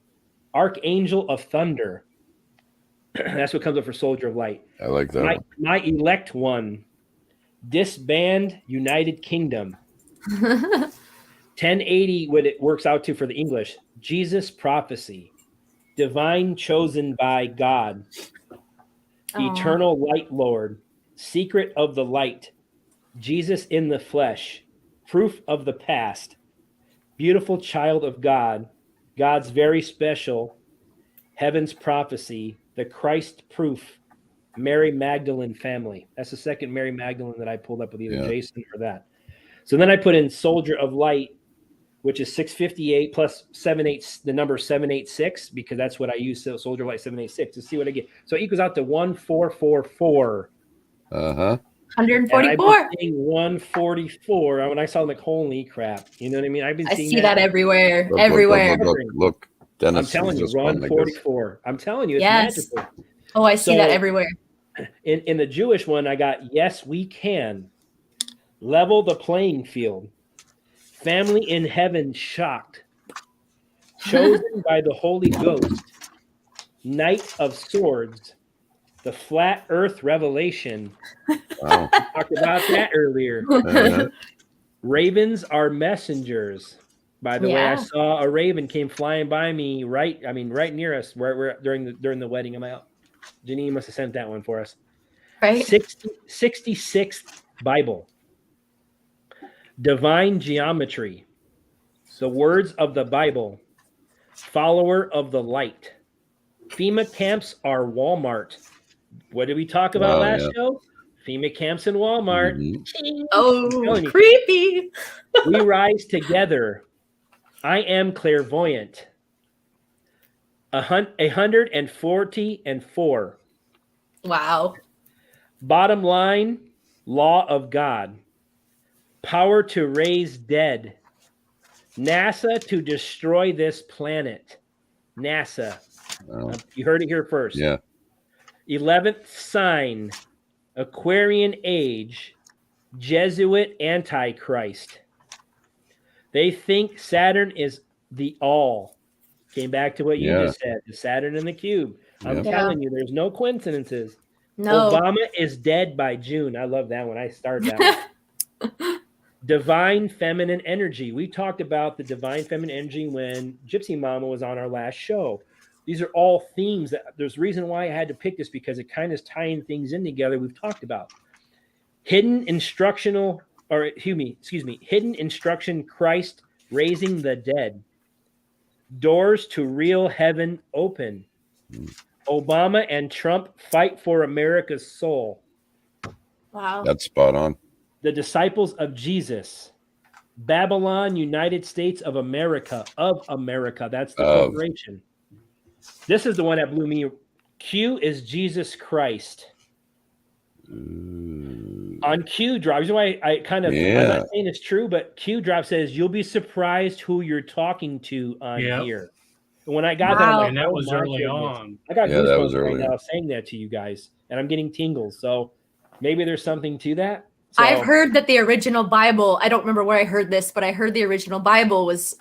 Speaker 1: Archangel of Thunder. That's what comes up for Soldier of Light.
Speaker 3: I like that one.
Speaker 1: My elect one, Disband United Kingdom. 1080, what it works out to for the English, Jesus Prophecy, Divine Chosen by God, Eternal Light Lord, Secret of the Light, Jesus in the Flesh, Proof of the Past, Beautiful Child of God, God's Very Special, Heaven's Prophecy, The Christ Proof, Mary Magdalene Family. That's the second Mary Magdalene that I pulled up with either Jason or that. So then I put in Soldier of Light, which is 658 plus 78, the number 786, because that's what I use. So Soldier of Light 786 to see what I get. So it equals out to 1444.
Speaker 4: 144.
Speaker 1: 144. When I saw, like, holy crap, you know what I mean? I've been
Speaker 4: I
Speaker 1: seeing
Speaker 4: see that everywhere. Everywhere.
Speaker 3: Look. Dennis,
Speaker 1: I'm telling you, 144. I'm telling you, it's magical.
Speaker 4: Oh, I see that everywhere.
Speaker 1: In the Jewish one, I got yes, we can level the playing field. Family in heaven shocked. Chosen by the Holy Ghost. Knight of Swords. The flat earth revelation.
Speaker 3: Wow.
Speaker 1: We talked about that earlier. Ravens are messengers. By the way, I saw a raven came flying by me right near us where we're during the wedding. I'm out. Janine must have sent that one for us.
Speaker 4: Right.
Speaker 1: 66th Bible. Divine Geometry. The words of the Bible. Follower of the light. FEMA camps are Walmart. What did we talk about last show? FEMA camps in Walmart.
Speaker 3: Mm-hmm.
Speaker 4: Oh, creepy.
Speaker 1: We rise together. I am clairvoyant. 144.
Speaker 4: Wow.
Speaker 1: Bottom line, law of God. Power to raise dead. NASA to destroy this planet. NASA. You heard it here first.
Speaker 3: Yeah.
Speaker 1: 11th sign. Aquarian age. Jesuit Antichrist. They think Saturn is the all. Came back to what you just said. The Saturn and the cube. I'm telling you, there's no coincidences.
Speaker 4: No.
Speaker 1: Obama is dead by June. I love that one. I started that one. Divine feminine energy. We talked about the divine feminine energy when Gypsy Mama was on our last show. These are all themes that there's a reason why I had to pick this because it kind of is tying things in together we've talked about. Hidden instruction Christ raising the dead. Doors to real heaven open. Obama and Trump fight for America's soul.
Speaker 4: Wow.
Speaker 3: That's spot on.
Speaker 1: The disciples of Jesus. Babylon, United States of America. That's the corporation. This is the one that blew me. Q is Jesus Christ. On Q drop, reason why I kind of I'm not saying it's true, but Q drop says you'll be surprised who you're talking to on here. And when I got that, I'm like,
Speaker 2: and that was early on.
Speaker 1: I got goosebumps right now saying that to you guys, and I'm getting tingles. So maybe there's something to that. So,
Speaker 4: I've heard that the original Bible, I don't remember where I heard this, but I heard the original Bible was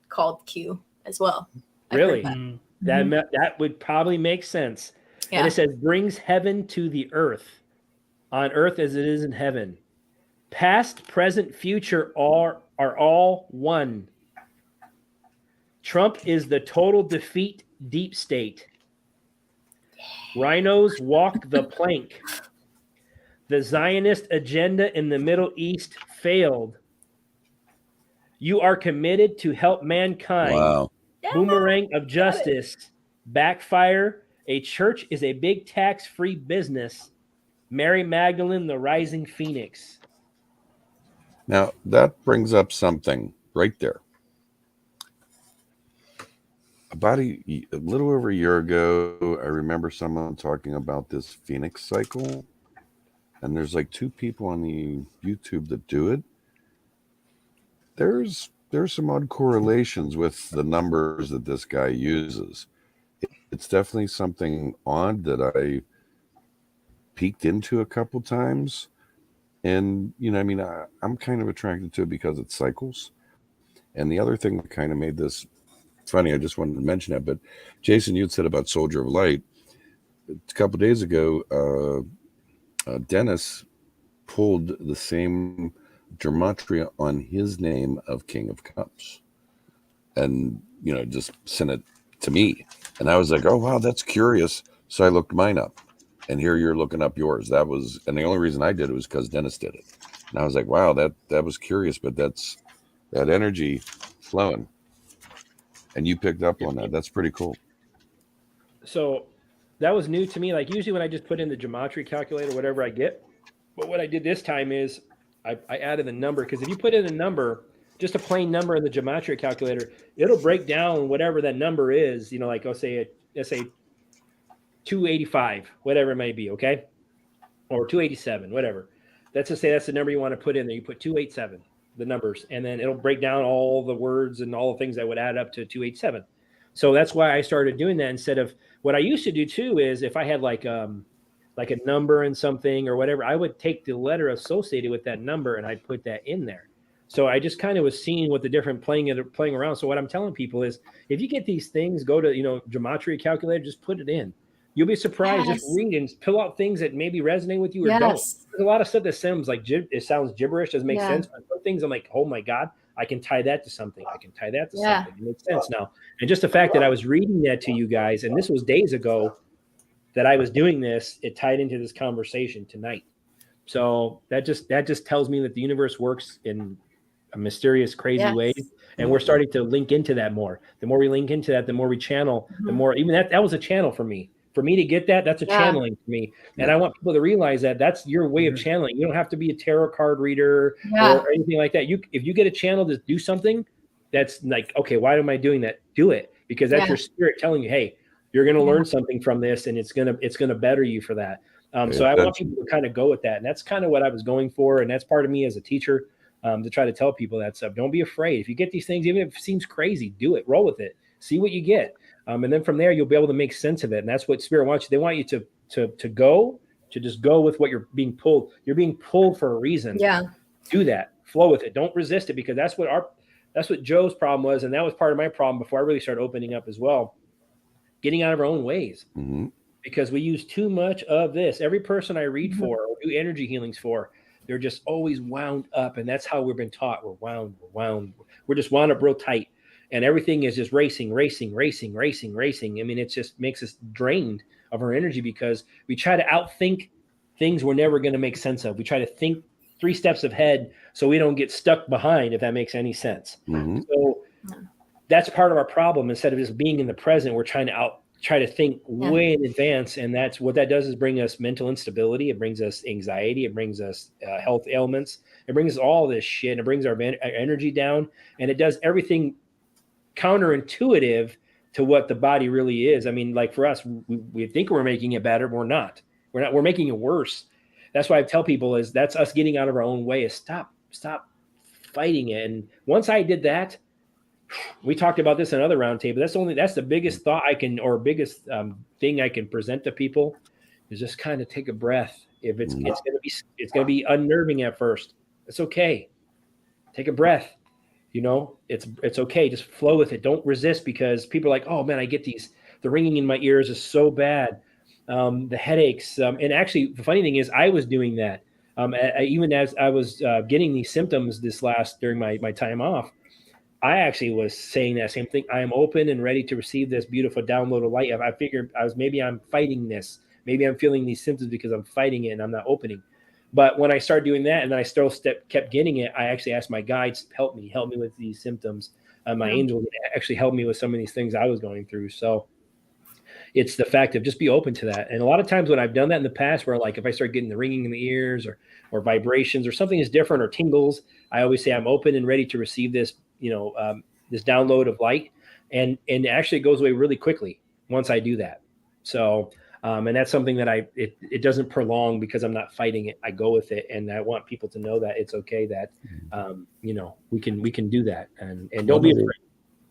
Speaker 4: called Q as well.
Speaker 1: Really? That would probably make sense. Yeah. And it says brings heaven to the earth, on earth as it is in heaven. Past, present, future are all one. Trump is the total defeat deep state. Rhinos walk the plank. The Zionist agenda in the Middle East failed. You are committed to help mankind.
Speaker 3: Wow.
Speaker 1: Boomerang of justice. Backfire. A church is a big tax-free business. Mary Magdalene, the rising phoenix.
Speaker 3: Now, that brings up something right there. About a little over a year ago, I remember someone talking about this Phoenix cycle. And there's like 2 people on the YouTube that do it. There's some odd correlations with the numbers that this guy uses. It's definitely something odd that I peeked into a couple times. And, you know, I mean, I'm kind of attracted to it because it cycles. And the other thing that kind of made this funny, I just wanted to mention that, but Jason, you'd said about Soldier of Light. A couple of days ago, Dennis pulled the same Gematria on his name of King of Cups. And, you know, just sent it to me. And I was like, oh, wow, that's curious. So I looked mine up. And here you're looking up yours. That was, and the only reason I did it was because Dennis did it. And I was like, wow, that was curious, but that's that energy flowing. And you picked up on that. That's pretty cool.
Speaker 1: So that was new to me. Like usually when I just put in the Gematria calculator, whatever I get. But what I did this time is I added the number, because if you put in a number, just a plain number in the Gematria calculator, it'll break down whatever that number is, you know, like let's say 285, whatever it may be, okay? Or 287, whatever. Let's just say that's the number you want to put in there. You put 287, the numbers, and then it'll break down all the words and all the things that would add up to 287. So that's why I started doing that instead of what I used to do too is if I had like a number and something or whatever, I would take the letter associated with that number and I'd put that in there. So I just kind of was seeing what the different playing around. So what I'm telling people is if you get these things, go to, Gematria calculator, just put it in. You'll be surprised. Just read and pull out things that maybe resonate with you or don't. There's a lot of stuff that sounds like it sounds gibberish, doesn't make sense. But some things I'm like, oh my God, I can tie that to something. I can tie that to something. It makes sense now. And just the fact that I was reading that to you guys, and this was days ago that I was doing this, it tied into this conversation tonight. So that just tells me that the universe works in a mysterious, crazy way. And we're starting to link into that more. The more we link into that, the more we channel, the more, even that was a channel for me. For me to get that, that's a channeling for me. And I want people to realize that that's your way of channeling. You don't have to be a tarot card reader or anything like that. If you get a channel to do something, that's like, okay, why am I doing that? Do it, because that's your spirit telling you, hey, you're going to learn something from this, and it's gonna better you for that. So I want people to kind of go with that, and that's kind of what I was going for, and that's part of me as a teacher, to try to tell people that stuff. Don't be afraid. If you get these things, even if it seems crazy, do it. Roll with it. See what you get. And then from there, you'll be able to make sense of it. And that's what Spirit wants you. They want you to just go with what you're being pulled. You're being pulled for a reason. Yeah. Do that. Flow with it. Don't resist it, because that's what Joe's problem was. And that was part of my problem before I really started opening up as well. Getting out of our own ways. Mm-hmm. Because we use too much of this. Every person I read for or do energy healings for, they're just always wound up. And that's how we've been taught. We're wound. We're just wound up real tight. And everything is just racing. I mean, it just makes us drained of our energy because we try to outthink things we're never going to make sense of. We try to think 3 steps ahead so we don't get stuck behind, if that makes any sense. Mm-hmm. So that's part of our problem. Instead of just being in the present, we're trying to think way in advance. And that's what that does, is bring us mental instability. It brings us anxiety. It brings us health ailments. It brings us all this shit. It brings our energy down, and it does everything counterintuitive to what the body really is. I mean, like for us, we think we're making it better. We're not. We're making it worse. That's why I tell people is that's us getting out of our own way. Is stop fighting it. And once I did that, we talked about this in another roundtable. That's the biggest thought biggest thing I can present to people is just kind of take a breath. If it's gonna be unnerving at first, it's okay. Take a breath. It's okay. Just flow with it. Don't resist, because people are like, oh man, I get the ringing in my ears is so bad. The headaches. And actually the funny thing is I was doing that. Even as I was getting these symptoms during my time off, I actually was saying that same thing. I am open and ready to receive this beautiful download of light. I figured maybe I'm fighting this. Maybe I'm feeling these symptoms because I'm fighting it and I'm not opening. But when I started doing that and then I still kept getting it, I actually asked my guides, help me with these symptoms. My angel actually helped me with some of these things I was going through. So it's the fact of just be open to that. And a lot of times when I've done that in the past, where like if I start getting the ringing in the ears or vibrations or something is different or tingles, I always say I'm open and ready to receive this, this download of light. And it actually goes away really quickly once I do that. So, and that's something that it doesn't prolong because I'm not fighting it. I go with it. And I want people to know that it's okay that, we can do that and don't be afraid.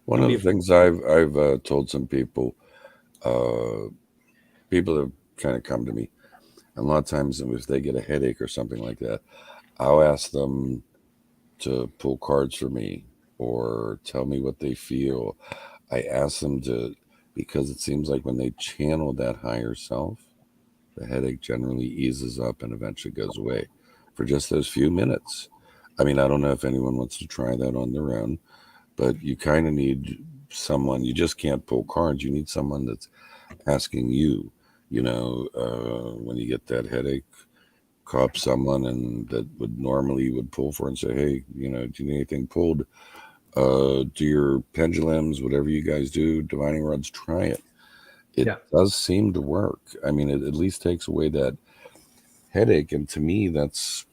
Speaker 3: One of the things I've told some people, people have kind of come to me, and a lot of times if they get a headache or something like that, I'll ask them to pull cards for me or tell me what they feel. I ask them to, because it seems like when they channel that higher self, the headache generally eases up and eventually goes away for just those few minutes. I mean, I don't know if anyone wants to try that on their own, but you kind of need someone. You just can't pull cards. You need someone that's asking you, when you get that headache, call up someone and that would normally pull for and say, hey, do you need anything pulled? Do your pendulums, whatever you guys do, divining rods, try it. It does seem to work. I mean, it at least takes away that headache. And to me, that's...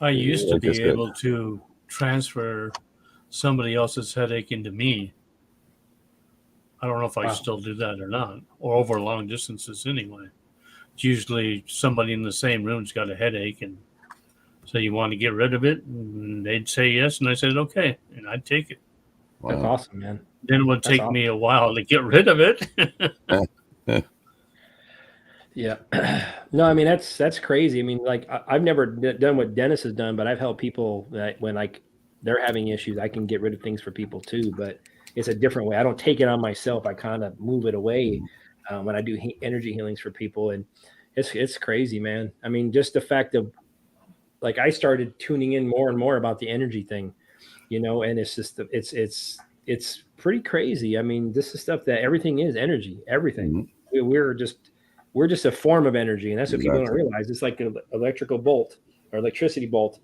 Speaker 2: I used to be able to transfer somebody else's headache into me. I don't know if I still do that or not, or over long distances anyway. It's usually somebody in the same room's got a headache and so you want to get rid of it? And they'd say yes, and I said, okay, and I'd take it.
Speaker 1: Wow. That's awesome, man.
Speaker 2: Then it would take me a while to get rid of it.
Speaker 1: Yeah. No, I mean, that's crazy. I mean, like I've never done what Dennis has done, but I've helped people that when like they're having issues, I can get rid of things for people too, but it's a different way. I don't take it on myself. I kind of move it away when I do energy healings for people. And it's crazy, man. I mean, just the fact of like, I started tuning in more and more about the energy thing, and it's just, it's pretty crazy. I mean, this is stuff that everything is energy, everything. We're just a form of energy. And that's what people don't realize. It's like an electrical bolt or electricity bolt.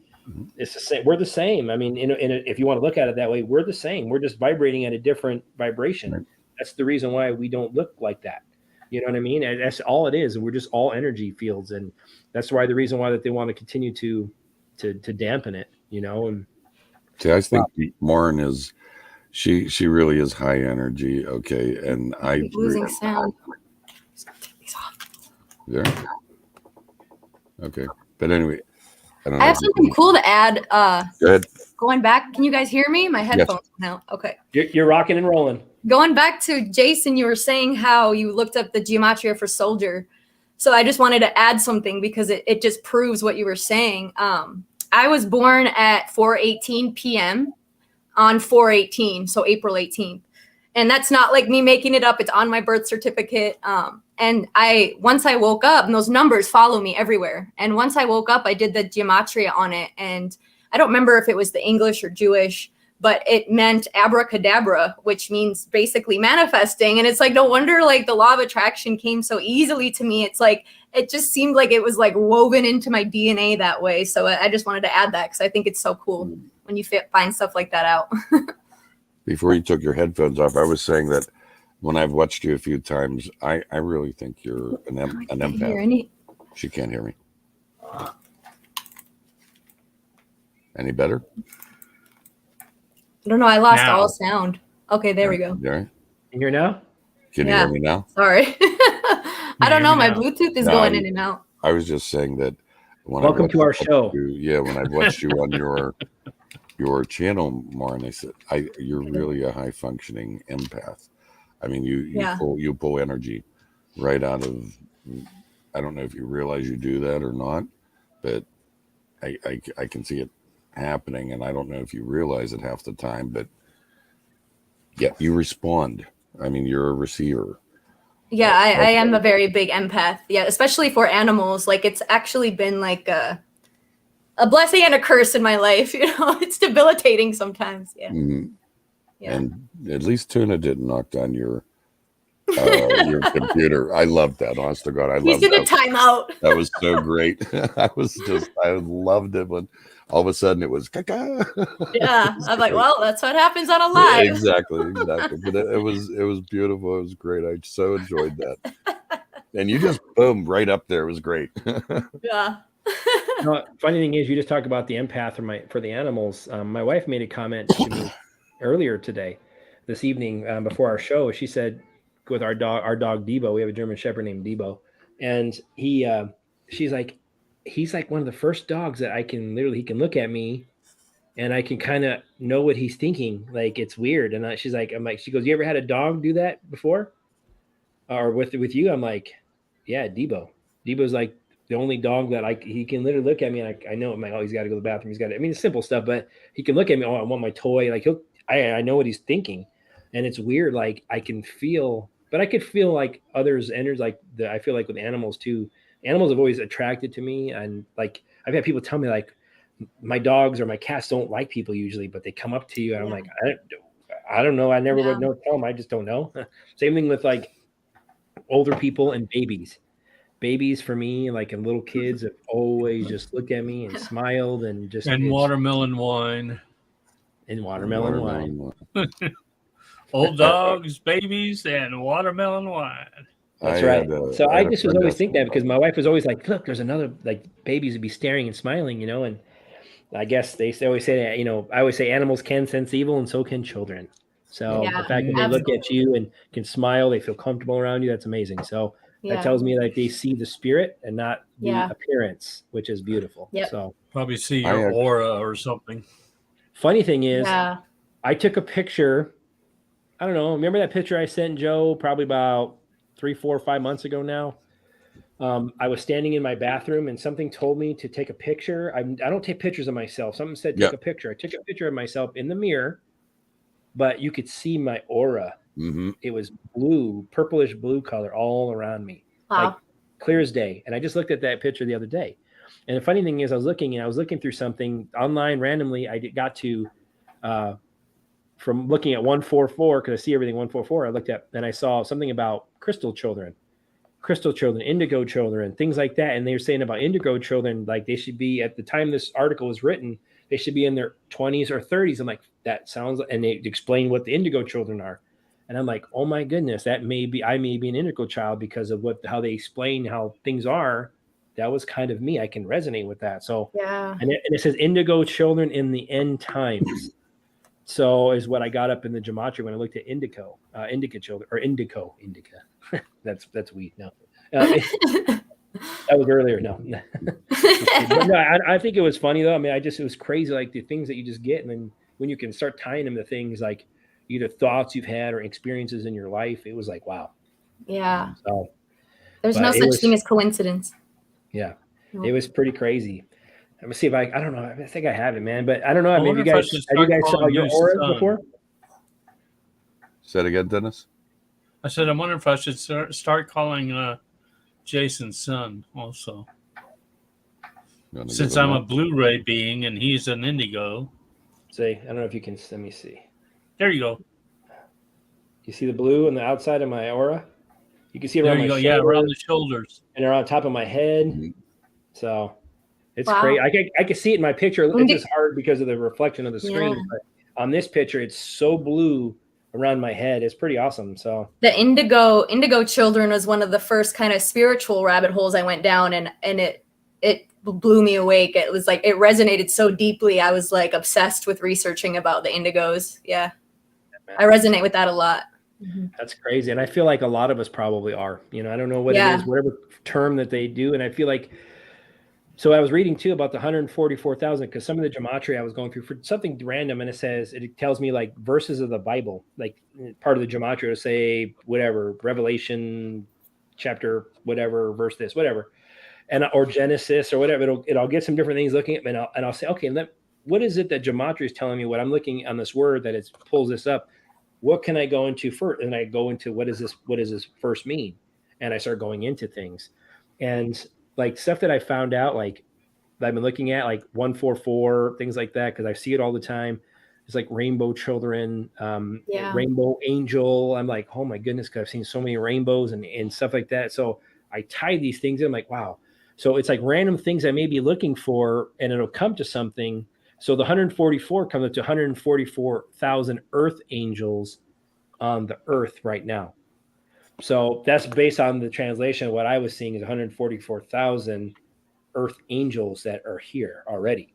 Speaker 1: It's the same. We're the same. I mean, if you want to look at it that way, we're the same. We're just vibrating at a different vibration. Right. That's the reason why we don't look like that. You know what I mean? And that's all it is. And we're just all energy fields. And that's why the reason why that they want to continue to dampen it, and
Speaker 3: see, I think Lauren is, she really is high energy. Okay. And I
Speaker 4: losing sound.
Speaker 3: There. Okay. But anyway,
Speaker 4: I have something cool to add.
Speaker 3: Go ahead.
Speaker 4: Going back, can you guys hear me? My headphones now. Okay.
Speaker 1: You're rocking and rolling. Going
Speaker 4: back to Jason, you were saying how you looked up the Gematria for soldier. So I just wanted to add something because it just proves what you were saying. I was born at 4:18 p.m. on 4/18, so April 18th. And that's not like me making it up. It's on my birth certificate. And once I woke up, and those numbers follow me everywhere. And once I woke up, I did the Gematria on it. And I don't remember if it was the English or Jewish, but it meant abracadabra, which means basically manifesting. And it's like, no wonder like the law of attraction came so easily to me. It's like, it just seemed like it was like woven into my DNA that way. So I just wanted to add that because I think it's so cool when you find stuff like that out.
Speaker 3: Before you took your headphones off, I was saying that when I've watched you a few times, I really think you're an empath. She can't hear me. Any better?
Speaker 4: I don't know. I lost all sound. Okay, there we go.
Speaker 3: There.
Speaker 1: You hear now?
Speaker 3: Can you hear me now?
Speaker 4: Sorry. I don't know. My Bluetooth is going in and out.
Speaker 3: I was just saying that when
Speaker 1: welcome to our show.
Speaker 3: When I watched you on your channel, Lauren, I said, you're really a high functioning empath. I mean, you pull energy right out of. I don't know if you realize you do that or not, but I can see it happening, and I don't know if you realize it half the time, but yeah, you respond. I mean, you're a receiver.
Speaker 4: Yeah, I am a very big empath. Yeah, especially for animals. Like it's actually been like a blessing and a curse in my life. You know, it's debilitating sometimes. Yeah.
Speaker 3: Mhm.
Speaker 4: Yeah.
Speaker 3: And at least Tuna didn't knock down your computer. I loved that. Honest to God, I
Speaker 4: He's
Speaker 3: loved
Speaker 4: in a
Speaker 3: that.
Speaker 4: timeout.
Speaker 3: That was so great. I loved it when all of a sudden it was caca.
Speaker 4: Yeah. I'm like,
Speaker 3: Great.
Speaker 4: well, that's what happens on a live.
Speaker 3: Exactly. But it was beautiful. It was great. I so enjoyed that. And you just boom right up there. It was great.
Speaker 4: Yeah.
Speaker 1: No, funny thing is, you just talk about the empath for the animals. My wife made a comment to me earlier this evening, before our show. She said, with our dog Debo, we have a German Shepherd named Debo, and she's like, he's like one of the first dogs that he can look at me, and I can kind of know what he's thinking. Like it's weird, and she goes, you ever had a dog do that before, or with you? I'm like, yeah, Debo. Debo's like the only dog that he can literally look at me and I know I'm like, oh, he's got to go to the bathroom. I mean, it's simple stuff, but he can look at me. Oh, I want my toy. Like I know what he's thinking, and it's weird. Like I can feel, but I could feel like others enters I feel like with animals too. Animals have always attracted to me, and like I've had people tell me like my dogs or my cats don't like people usually, but they come up to you and I'm like, I don't know. I never would know. Tell them. I just don't know. Same thing with like older people and babies. Babies for me, like and little kids, have always just looked at me and smiled and just
Speaker 2: And watermelon wine.
Speaker 1: And watermelon wine.
Speaker 2: Old dogs, babies, and watermelon wine.
Speaker 1: That's right. So I just was always think that because my wife was always like, look, there's another, like babies would be staring and smiling, you know, and I guess they always say that, you know, I always say animals can sense evil and so can children. So the fact that they look at you and can smile, they feel comfortable around you, that's amazing. So that tells me that they see the spirit and not the appearance, which is beautiful. So
Speaker 2: probably see your aura or something.
Speaker 1: Funny thing is, I took a picture. I don't know. Remember that picture I sent Joe probably about 3, 4, 5 months ago now? I was standing in my bathroom and something told me to take a picture. I don't take pictures of myself. Something said, take a picture. I took a picture of myself in the mirror, but you could see my aura.
Speaker 3: Mm-hmm.
Speaker 1: It was blue, purplish blue color all around me, like clear as day. And I just looked at that picture the other day. And the funny thing is I was looking through something online randomly. I got to, from looking at 144, because I see everything 144, I looked at and I saw something about crystal children, indigo children, things like that. And they were saying about indigo children, like they should be, at the time this article was written, they should be in their 20s or 30s. I'm like, that sounds, and they explain what the indigo children are. And I'm like, oh my goodness, I may be an indigo child because of how they explain how things are. That was kind of me. I can resonate with that. So, and it says indigo children in the end times. So is what I got up in the Gematria when I looked at indica children, or indica. that's weed. No, that was earlier. No, but no, I think it was funny though. I mean, it was crazy, like the things that you just get, and then when you can start tying them to things like either thoughts you've had or experiences in your life, it was like, wow.
Speaker 4: Yeah.
Speaker 1: So
Speaker 4: there's no such thing as coincidence.
Speaker 1: Yeah, it was pretty crazy. Let me see if I don't know. I think I have it, man, but I don't know. I mean, have you guys saw your auras before?
Speaker 3: Say it again, Dennis.
Speaker 2: I said, I wonder if I should start calling Jason's son also. Since I'm a Blu-ray being and he's an indigo.
Speaker 1: See, I don't know if you can. Let me see.
Speaker 2: There you go.
Speaker 1: You see the blue on the outside of my aura? You can see it around my shoulders.
Speaker 2: Yeah, around the shoulders.
Speaker 1: And around top of my head. Mm-hmm. So it's great. I can see it in my picture. It's just hard because of the reflection of the screen. Yeah. But on this picture, it's so blue around my head. It's pretty awesome. So
Speaker 4: the indigo children was one of the first kind of spiritual rabbit holes I went down, and it blew me awake. It was like it resonated so deeply. I was like obsessed with researching about the indigos. Yeah, I resonate with that a lot.
Speaker 1: Mm-hmm. That's crazy. And I feel like a lot of us probably are. You know, I don't know what it is, whatever term that they do. And I feel like, so I was reading too about the 144,000, because some of the Gematria I was going through for something random, and it tells me like verses of the Bible, like part of the Gematria to say whatever, Revelation chapter, whatever, verse this, whatever, or Genesis or whatever. I'll get some different things looking at, and I'll say, okay, what is it that Gematria is telling me? What I'm looking on this word that it pulls this up. what can I go into first? And I go into what does this first mean? And I start going into things, and like stuff that I found out, like that I've been looking at, like 144, things like that, because I see it all the time. It's like rainbow children,
Speaker 4: Yeah.
Speaker 1: rainbow angel. I'm like, oh my goodness, because I've seen so many rainbows and stuff like that. So I tie these things in. I'm like, wow. So it's like random things I may be looking for, and it'll come to something. So the 144 comes up to 144,000 earth angels on the earth right now. So that's based on the translation. What I was seeing is 144,000 earth angels that are here already.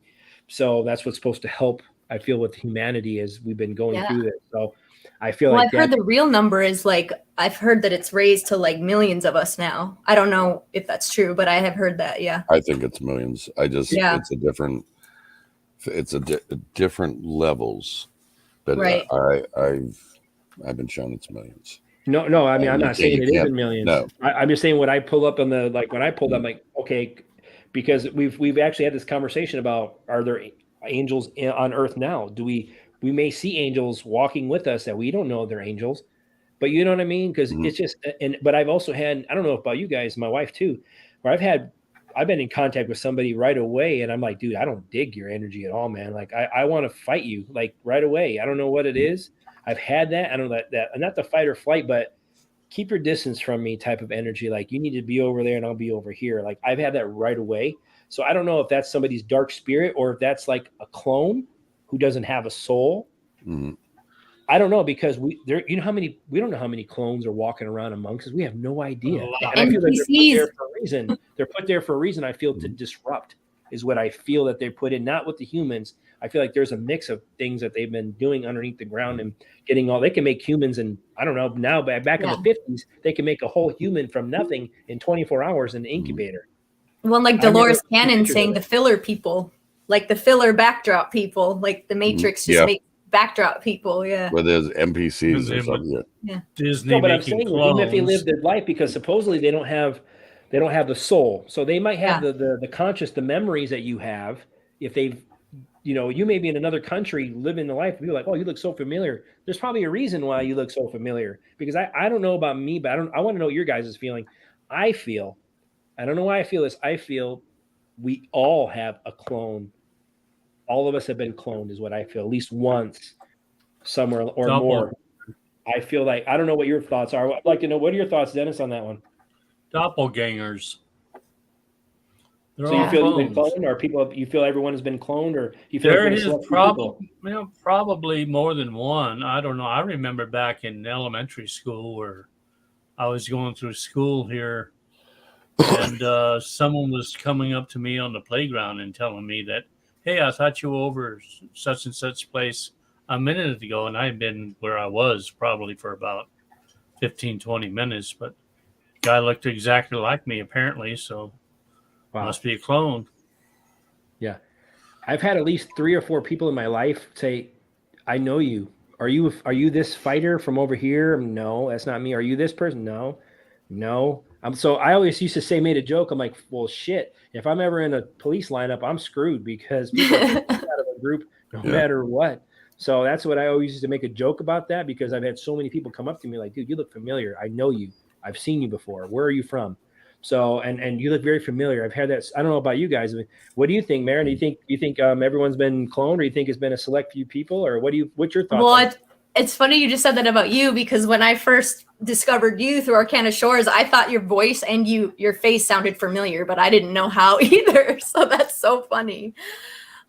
Speaker 1: So that's what's supposed to help, I feel, with humanity as we've been going through this. So I feel
Speaker 4: Well,
Speaker 1: like
Speaker 4: I've heard the real number is like, I've heard that it's raised to like millions of us now. I don't know if that's true, but I have heard that. Yeah.
Speaker 3: I think it's millions. It's a different, different levels, but
Speaker 4: Right.
Speaker 3: I've been shown it's millions.
Speaker 1: no. I mean, I'm not saying it isn't millions.
Speaker 3: No.
Speaker 1: I'm just saying what I pull up on the, like when I pulled up, I'm like, okay, because we've actually had this conversation about, are there angels on earth now? Do we may see angels walking with us that we don't know they're angels, but you know what I mean? Because it's just, but I've also had, I don't know about you guys, my wife too, where I've been in contact with somebody right away, and I'm like, dude, I don't dig your energy at all, man. Like I want to fight you like right away. I don't know what it is. I've had that. I don't know that not the fight or flight, but keep your distance from me type of energy. Like you need to be over there and I'll be over here. Like I've had that right away. So I don't know if that's somebody's dark spirit or if that's like a clone who doesn't have a soul.
Speaker 3: Mm-hmm.
Speaker 1: I don't know, because we don't know how many clones are walking around amongst us. We have no idea. And I feel like they're put there for a reason. They're put there for a reason, I feel, to disrupt is what I feel that they put in, not with the humans. I feel like there's a mix of things that they've been doing underneath the ground and getting they can make humans in, I don't know, now back in the 50s, they can make a whole human from nothing in 24 hours in the incubator.
Speaker 4: Well, like Dolores Cannon saying the filler people, like the filler backdrop people, like the Matrix just make backdrop people. Yeah.
Speaker 3: Where there's NPCs or something.
Speaker 4: Yeah.
Speaker 2: Disney
Speaker 1: no, but I'm saying
Speaker 2: clones.
Speaker 1: even if they live their life, because supposedly they don't have the soul. So they might have the conscious, the memories that you have. If they've, you may be in another country living the life. People are like, oh, you look so familiar. There's probably a reason why you look so familiar, because I don't know about me, but I want to know what your guys' feeling. I don't know why I feel this. I feel we all have a clone. All of us have been cloned is what I feel, at least once somewhere or more. I feel like, I don't know what your thoughts are. I'd like to know, what are your thoughts, Dennis, on that one?
Speaker 2: Doppelgangers.
Speaker 1: So you feel you've been cloned, or you feel everyone has been cloned, or you feel
Speaker 2: there is probably more than one. I don't know. I remember back in elementary school where I was going through school here, and someone was coming up to me on the playground and telling me that, hey, I thought you were over such and such place a minute ago, and I had been where I was probably for about 15, 20 minutes, but the guy looked exactly like me apparently, so must be a clone.
Speaker 1: Yeah. I've had at least 3 or 4 people in my life say, I know you. Are you this fighter from over here? No, that's not me. Are you this person? No. So I always used to say, made a joke. I'm like, well, shit. If I'm ever in a police lineup, I'm screwed, because people are out of a group no matter what. So that's what I always used to make a joke about that, because I've had so many people come up to me like, dude, you look familiar. I know you. I've seen you before. Where are you from? So, and you look very familiar. I've had that. I don't know about you guys. What do you think, Maren? Do you think everyone's been cloned, or you think it's been a select few people, or what's your thoughts?
Speaker 4: Well, it's funny you just said that about you, because when I first discovered you through Arcana Shores, I thought your voice and your face sounded familiar, but I didn't know how either. So that's so funny.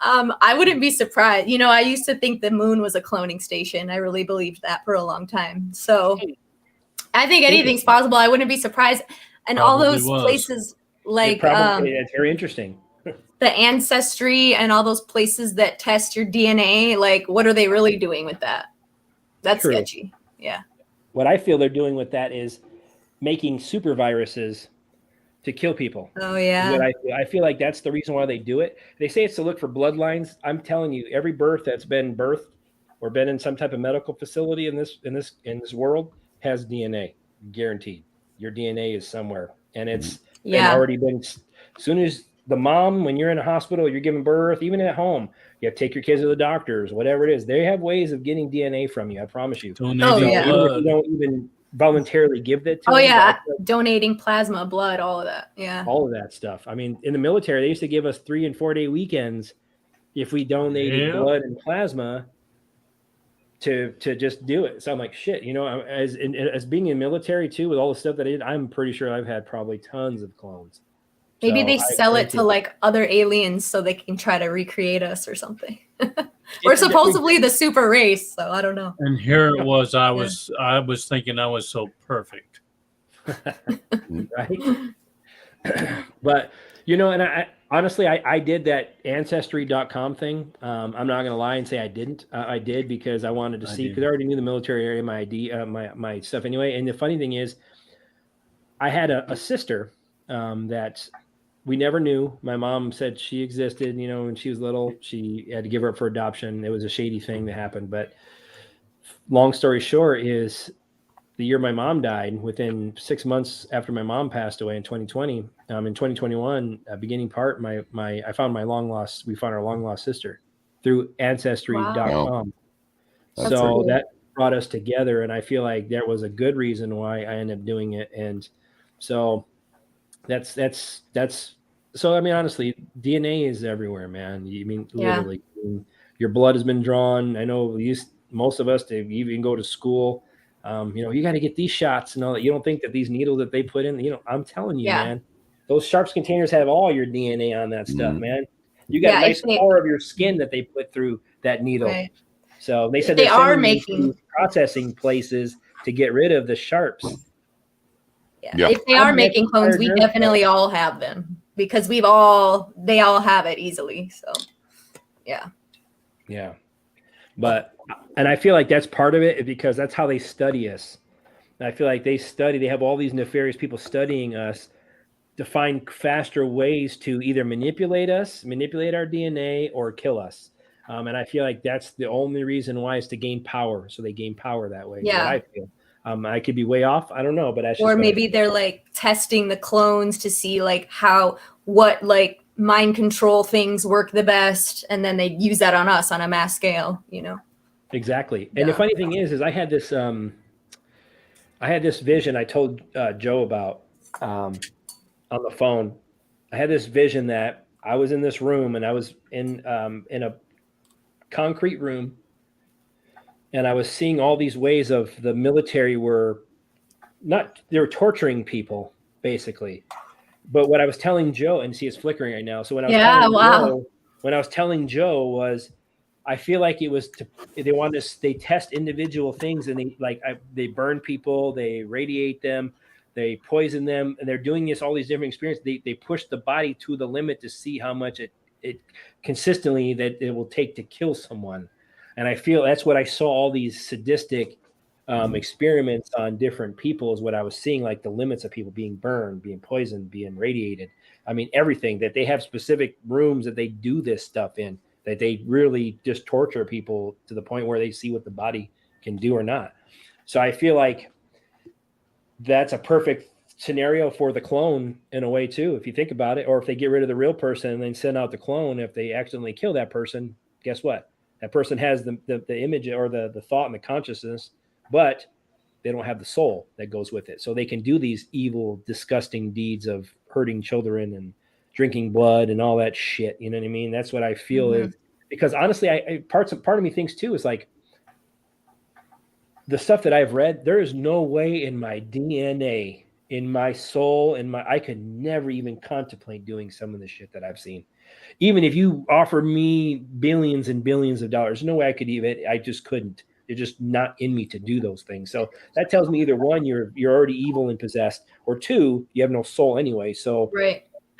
Speaker 4: I wouldn't be surprised. I used to think the moon was a cloning station. I really believed that for a long time. So I think anything's possible. I wouldn't be surprised. And probably all those places, like
Speaker 1: it's very interesting.
Speaker 4: The Ancestry and all those places that test your DNA, like what are they really doing with that? That's sketchy. Yeah.
Speaker 1: What I feel they're doing with that is making super viruses to kill people.
Speaker 4: Oh yeah.
Speaker 1: I feel like that's the reason why they do it. They say it's to look for bloodlines. I'm telling you, every birth that's been birthed or been in some type of medical facility in this world has DNA, guaranteed. Your DNA is somewhere, and it's already been. Soon as the mom, when you're in a hospital, you're giving birth, even at home, you have to take your kids to the doctors, whatever it is. They have ways of getting DNA from you. I promise you.
Speaker 2: Donating
Speaker 4: yeah.
Speaker 1: Even if
Speaker 2: blood.
Speaker 1: you don't even voluntarily give that to
Speaker 4: Oh
Speaker 1: them,
Speaker 4: yeah, donating plasma, blood, all of that. Yeah.
Speaker 1: all of that stuff. I mean, in the military, they used to give us 3 and 4 day weekends if we donated
Speaker 2: Yep.
Speaker 1: blood and plasma to just do it. So I'm like, shit, you know, as being in military too, with all the stuff that I did, I'm pretty sure I've had probably tons of clones.
Speaker 4: Maybe
Speaker 1: So
Speaker 4: they
Speaker 1: I
Speaker 4: sell it
Speaker 1: think
Speaker 4: to like other aliens so they can try to recreate us or something. We're
Speaker 1: it's-
Speaker 4: supposedly the super race, so I don't know.
Speaker 2: And here it was. I was thinking I was so perfect.
Speaker 1: right. But you know, and I honestly, I did that ancestry.com thing. I'm not going to lie and say I didn't. I did because I wanted to see, because I already knew the military area, my ID, my stuff anyway. And the funny thing is, I had a sister that we never knew. My mom said she existed, you know, when she was little. She had to give her up for adoption. It was a shady thing that happened. But long story short is, the year my mom died, within 6 months after my mom passed away in 2020, in 2021, beginning part, I found we found our long lost sister through ancestry.com.
Speaker 3: Wow.
Speaker 1: So
Speaker 4: cool.
Speaker 1: that brought us together. And I feel like there was a good reason why I ended up doing it. And so that's, so, I mean, honestly, DNA is everywhere, man. You mean, literally, I mean, your blood has been drawn. I know most of us, to even go to school, you know, you got to get these shots and all that. You don't think that these needles that they put in, you know, I'm telling you, man, those sharps containers have all your DNA on that stuff, man. You got a nice core of your skin that they put through that needle.
Speaker 4: Right.
Speaker 1: So they said
Speaker 4: They
Speaker 1: they're
Speaker 4: are
Speaker 1: sending you to
Speaker 4: making
Speaker 1: processing places to get rid of the sharps.
Speaker 3: Yeah.
Speaker 4: If they are making clones, we definitely all have them because they all have it easily. So
Speaker 1: yeah. But, and I feel like that's part of it, because that's how they study us. And I feel like they have all these nefarious people studying us to find faster ways to either manipulate our DNA, or kill us. And I feel like that's the only reason why, is to gain power. So they gain power that way.
Speaker 4: Yeah.
Speaker 1: What I feel. I could be way off. I don't know, but that's just
Speaker 4: or maybe they're like testing the clones to see like what like mind control things work the best, and then they use that on us on a mass scale, you know.
Speaker 1: Exactly. And the funny thing is I had this vision I told Joe about on the phone. I had this vision that I was in this room, and I was in a concrete room, and I was seeing all these ways of the military they were torturing people, basically. But what I was telling Joe, and see, it's flickering right now. So when I was telling Joe was, I feel like it was they test individual things, and they burn people, they radiate them, they poison them, and they're doing all these different experiences. They push the body to the limit to see how much it consistently that it will take to kill someone. And I feel that's what I saw, all these sadistic experiments on different people, is what I was seeing, like the limits of people being burned, being poisoned, being radiated. I mean, everything, that they have specific rooms that they do this stuff in, that they really just torture people to the point where they see what the body can do or not. So I feel like that's a perfect scenario for the clone in a way too, if you think about it. Or if they get rid of the real person and then send out the clone, if they accidentally kill that person, guess what? That person has the image or the thought and the consciousness, but they don't have the soul that goes with it. So they can do these evil, disgusting deeds of hurting children and drinking blood and all that shit. You know what I mean? That's what I feel is, because honestly, part of me thinks too, is like, the stuff that I've read, there is no way in my DNA, in my soul, I could never even contemplate doing some of the shit that I've seen. Even if you offer me billions and billions of dollars, no way I could I just couldn't. It's just not in me to do those things. So that tells me either one, you're already evil and possessed, or two, you have no soul anyway. So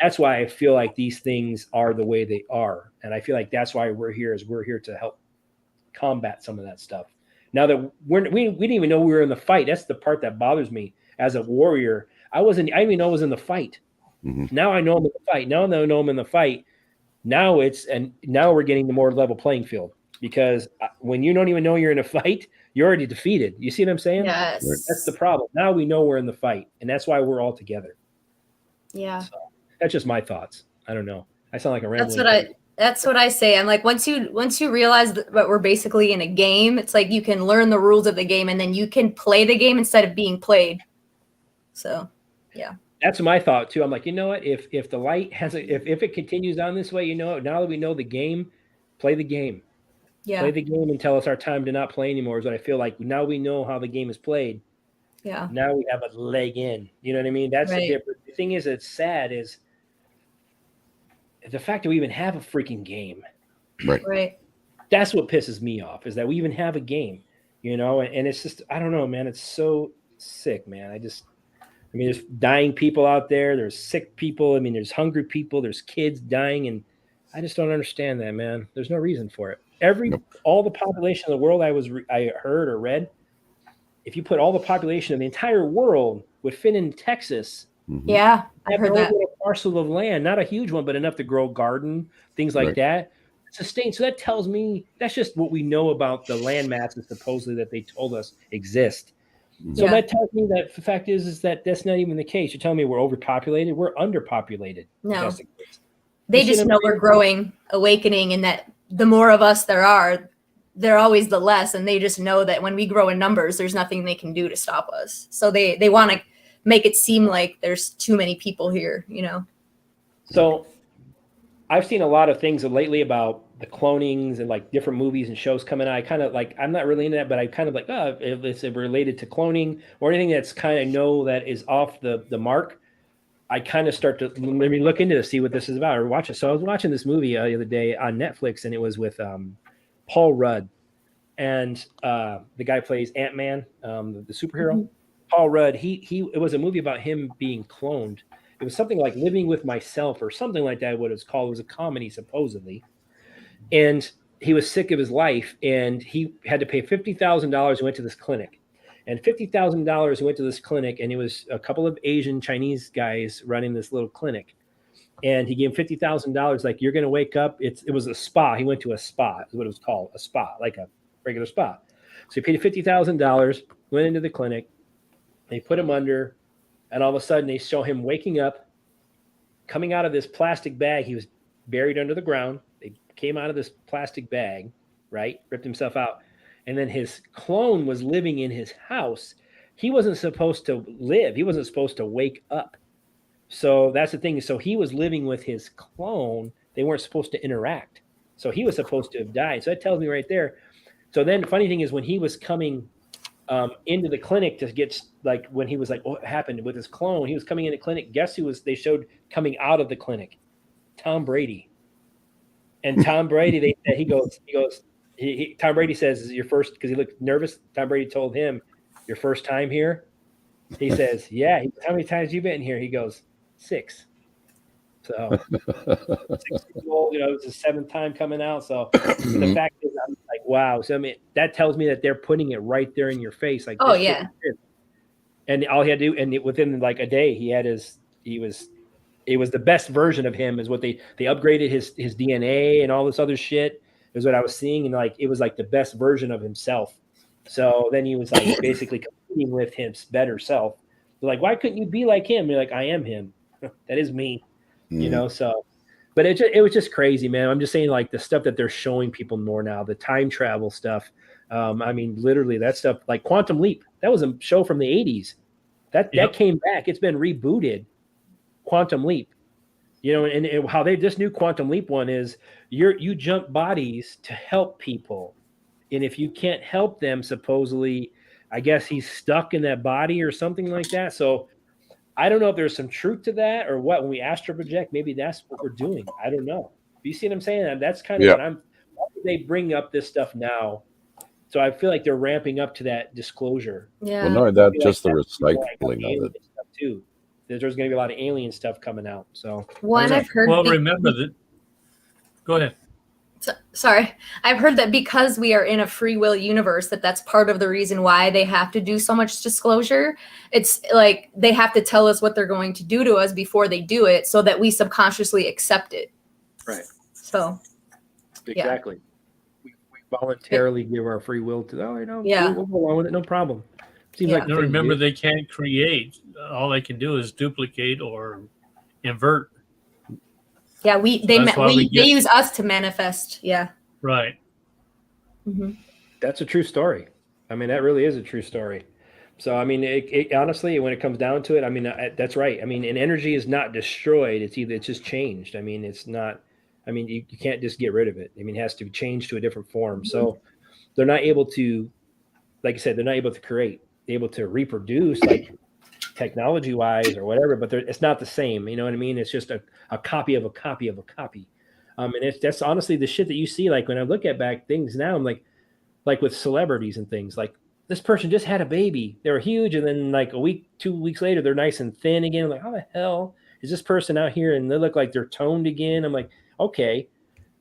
Speaker 1: that's why I feel like these things are the way they are. And I feel like that's why we're here to help combat some of that stuff. Now that we didn't even know we were in the fight. That's the part that bothers me as a warrior. I didn't even know I was in the fight. Now I know I'm in the fight. Now that I know I'm in the fight, now we're getting the more level playing field, because when you don't even know you're in a fight, you're already defeated. You see what I'm saying?
Speaker 4: Yes.
Speaker 1: That's the problem. Now we know we're in the fight, and that's why we're all together.
Speaker 4: Yeah.
Speaker 1: So that's just my thoughts. I don't know. I sound like a
Speaker 4: That's
Speaker 1: rambling.
Speaker 4: what I say. I'm like, once you realize that we're basically in a game, it's like you can learn the rules of the game and then you can play the game instead of being played. So, yeah.
Speaker 1: That's my thought too. I'm like, you know what? If the light has if it continues on this way, you know, now that we know the game, play the game.
Speaker 4: Yeah.
Speaker 1: Play the game until it's our time to not play anymore is what I feel like. Now we know how the game is played.
Speaker 4: Yeah.
Speaker 1: Now we have a leg in. You know what I mean? That's the
Speaker 4: Right.
Speaker 1: difference. The thing is, it's sad is the fact that we even have a freaking game.
Speaker 4: Right.
Speaker 1: That's what pisses me off is that we even have a game, you know, and it's just, I don't know, man. It's so sick, man. I mean, there's dying people out there. There's sick people. I mean, there's hungry people. There's kids dying. And I just don't understand that, man. There's no reason for it. All the population of the world I heard or read, if you put all the population of the entire world would fit in Texas.
Speaker 4: Yeah, I heard that.
Speaker 1: A parcel of land, not a huge one, but enough to grow garden, things like that. Sustain. So that tells me that's just what we know about the land masses supposedly that they told us exist. So that tells me that the fact is that that's not even the case. You're telling me we're overpopulated. We're underpopulated.
Speaker 4: No, they just know we're growing, awakening, and that the more of us there are, they're always the less. And they just know that when we grow in numbers, there's nothing they can do to stop us. So they want to make it seem like there's too many people here, you know? So
Speaker 1: I've seen a lot of things lately about the clonings and like different movies and shows coming out. I kind of like, I'm not really into that, but I kind of like, if it's related to cloning or anything that's kind of know that is off the mark, I kind of start to maybe look into to see what this is about or watch it. So I was watching this movie the other day on Netflix and it was with Paul Rudd and the guy plays Ant-Man, the superhero. Mm-hmm. Paul Rudd, it was a movie about him being cloned. It was something like Living with Myself or something like that, what it was called. It was a comedy, supposedly. And he was sick of his life, and he had to pay $50,000 and went to this clinic. And $50,000 he went to this clinic, and it was a couple of Asian Chinese guys running this little clinic. And he gave him $50,000, like, you're going to wake up. It was a spa. He went to a spa, is what it was called, a spa, like a regular spa. So he paid $50,000, went into the clinic. They put him under, and all of a sudden they show him waking up, coming out of this plastic bag. He was buried under the ground. They came out of this plastic bag, right? Ripped himself out. And then his clone was living in his house. He wasn't supposed to live. He wasn't supposed to wake up. So that's the thing. So he was living with his clone. They weren't supposed to interact. So he was supposed to have died. So that tells me right there. So then the funny thing is when he was coming into the clinic to get, like, when he was like, what happened with his clone? He was coming in the clinic. Guess who they showed coming out of the clinic? Tom Brady. And Tom Brady, Tom Brady says, is it your first, because he looked nervous. Tom Brady told him, your first time here? He says, yeah. He goes, how many times you been here? He goes, 6. So 6 years old, it's his 7th time coming out. So the fact is, I'm like, wow. So I mean, that tells me that they're putting it right there in your face. Like,
Speaker 4: oh yeah.
Speaker 1: And all he had to do, and within like a day, it was the best version of him. Is what they upgraded his DNA and all this other shit. Is what I was seeing, and like it was like the best version of himself. So then he was like basically competing with his better self. They're like, why couldn't you be like him? You're like, I am him. That is me. So, but it was just crazy, man. I'm just saying, like, the stuff that they're showing people more now, the time travel stuff. I mean, literally that stuff, like Quantum Leap, that was a show from the 80s. That came back. It's been rebooted. Quantum Leap, and how this new Quantum Leap one is you jump bodies to help people. And if you can't help them, supposedly, I guess he's stuck in that body or something like that. So I don't know if there's some truth to that or what. When we astral project, maybe that's what we're doing. I don't know. Do you see what I'm saying? That's kind of what why do they bring up this stuff now? So I feel like they're ramping up to that disclosure.
Speaker 3: Yeah. Well, no, that's just the recycling of it.
Speaker 1: Stuff too. There's going to be a lot of alien stuff coming out. So
Speaker 4: I've heard.
Speaker 2: Well, remember that. Go ahead.
Speaker 4: Sorry, I've heard that because we are in a free will universe, that's part of the reason why they have to do so much disclosure. It's like they have to tell us what they're going to do to us before they do it, so that we subconsciously accept it.
Speaker 1: Right.
Speaker 4: So.
Speaker 1: Exactly. Yeah. We voluntarily give our free will to. Oh, I know.
Speaker 4: Yeah.
Speaker 1: We'll go along with it. No problem. Seems like.
Speaker 2: No, remember, they can't create. All they can do is duplicate or invert.
Speaker 4: Yeah,
Speaker 2: That's why we
Speaker 4: they
Speaker 2: get
Speaker 4: use us to manifest. Yeah.
Speaker 2: right.
Speaker 4: Hmm.
Speaker 1: That's a true story. I mean, that really is a true story. So, I mean, it honestly, when it comes down to it, I mean, that's right. I mean, and energy is not destroyed. It's just changed. I mean, it's not, I mean, you can't just get rid of it. I mean, it has to be changed to a different form. So they're not able to, like I said, they're not able to create, they're able to reproduce like technology wise or whatever, but it's not the same. You know what I mean? It's just a copy of a copy of a copy. And that's honestly the shit that you see. Like when I look at back things now, I'm like with celebrities and things like this person just had a baby. They were huge. And then like a week, 2 weeks later, they're nice and thin again. I'm like, how the hell is this person out here? And they look like they're toned again. I'm like, okay.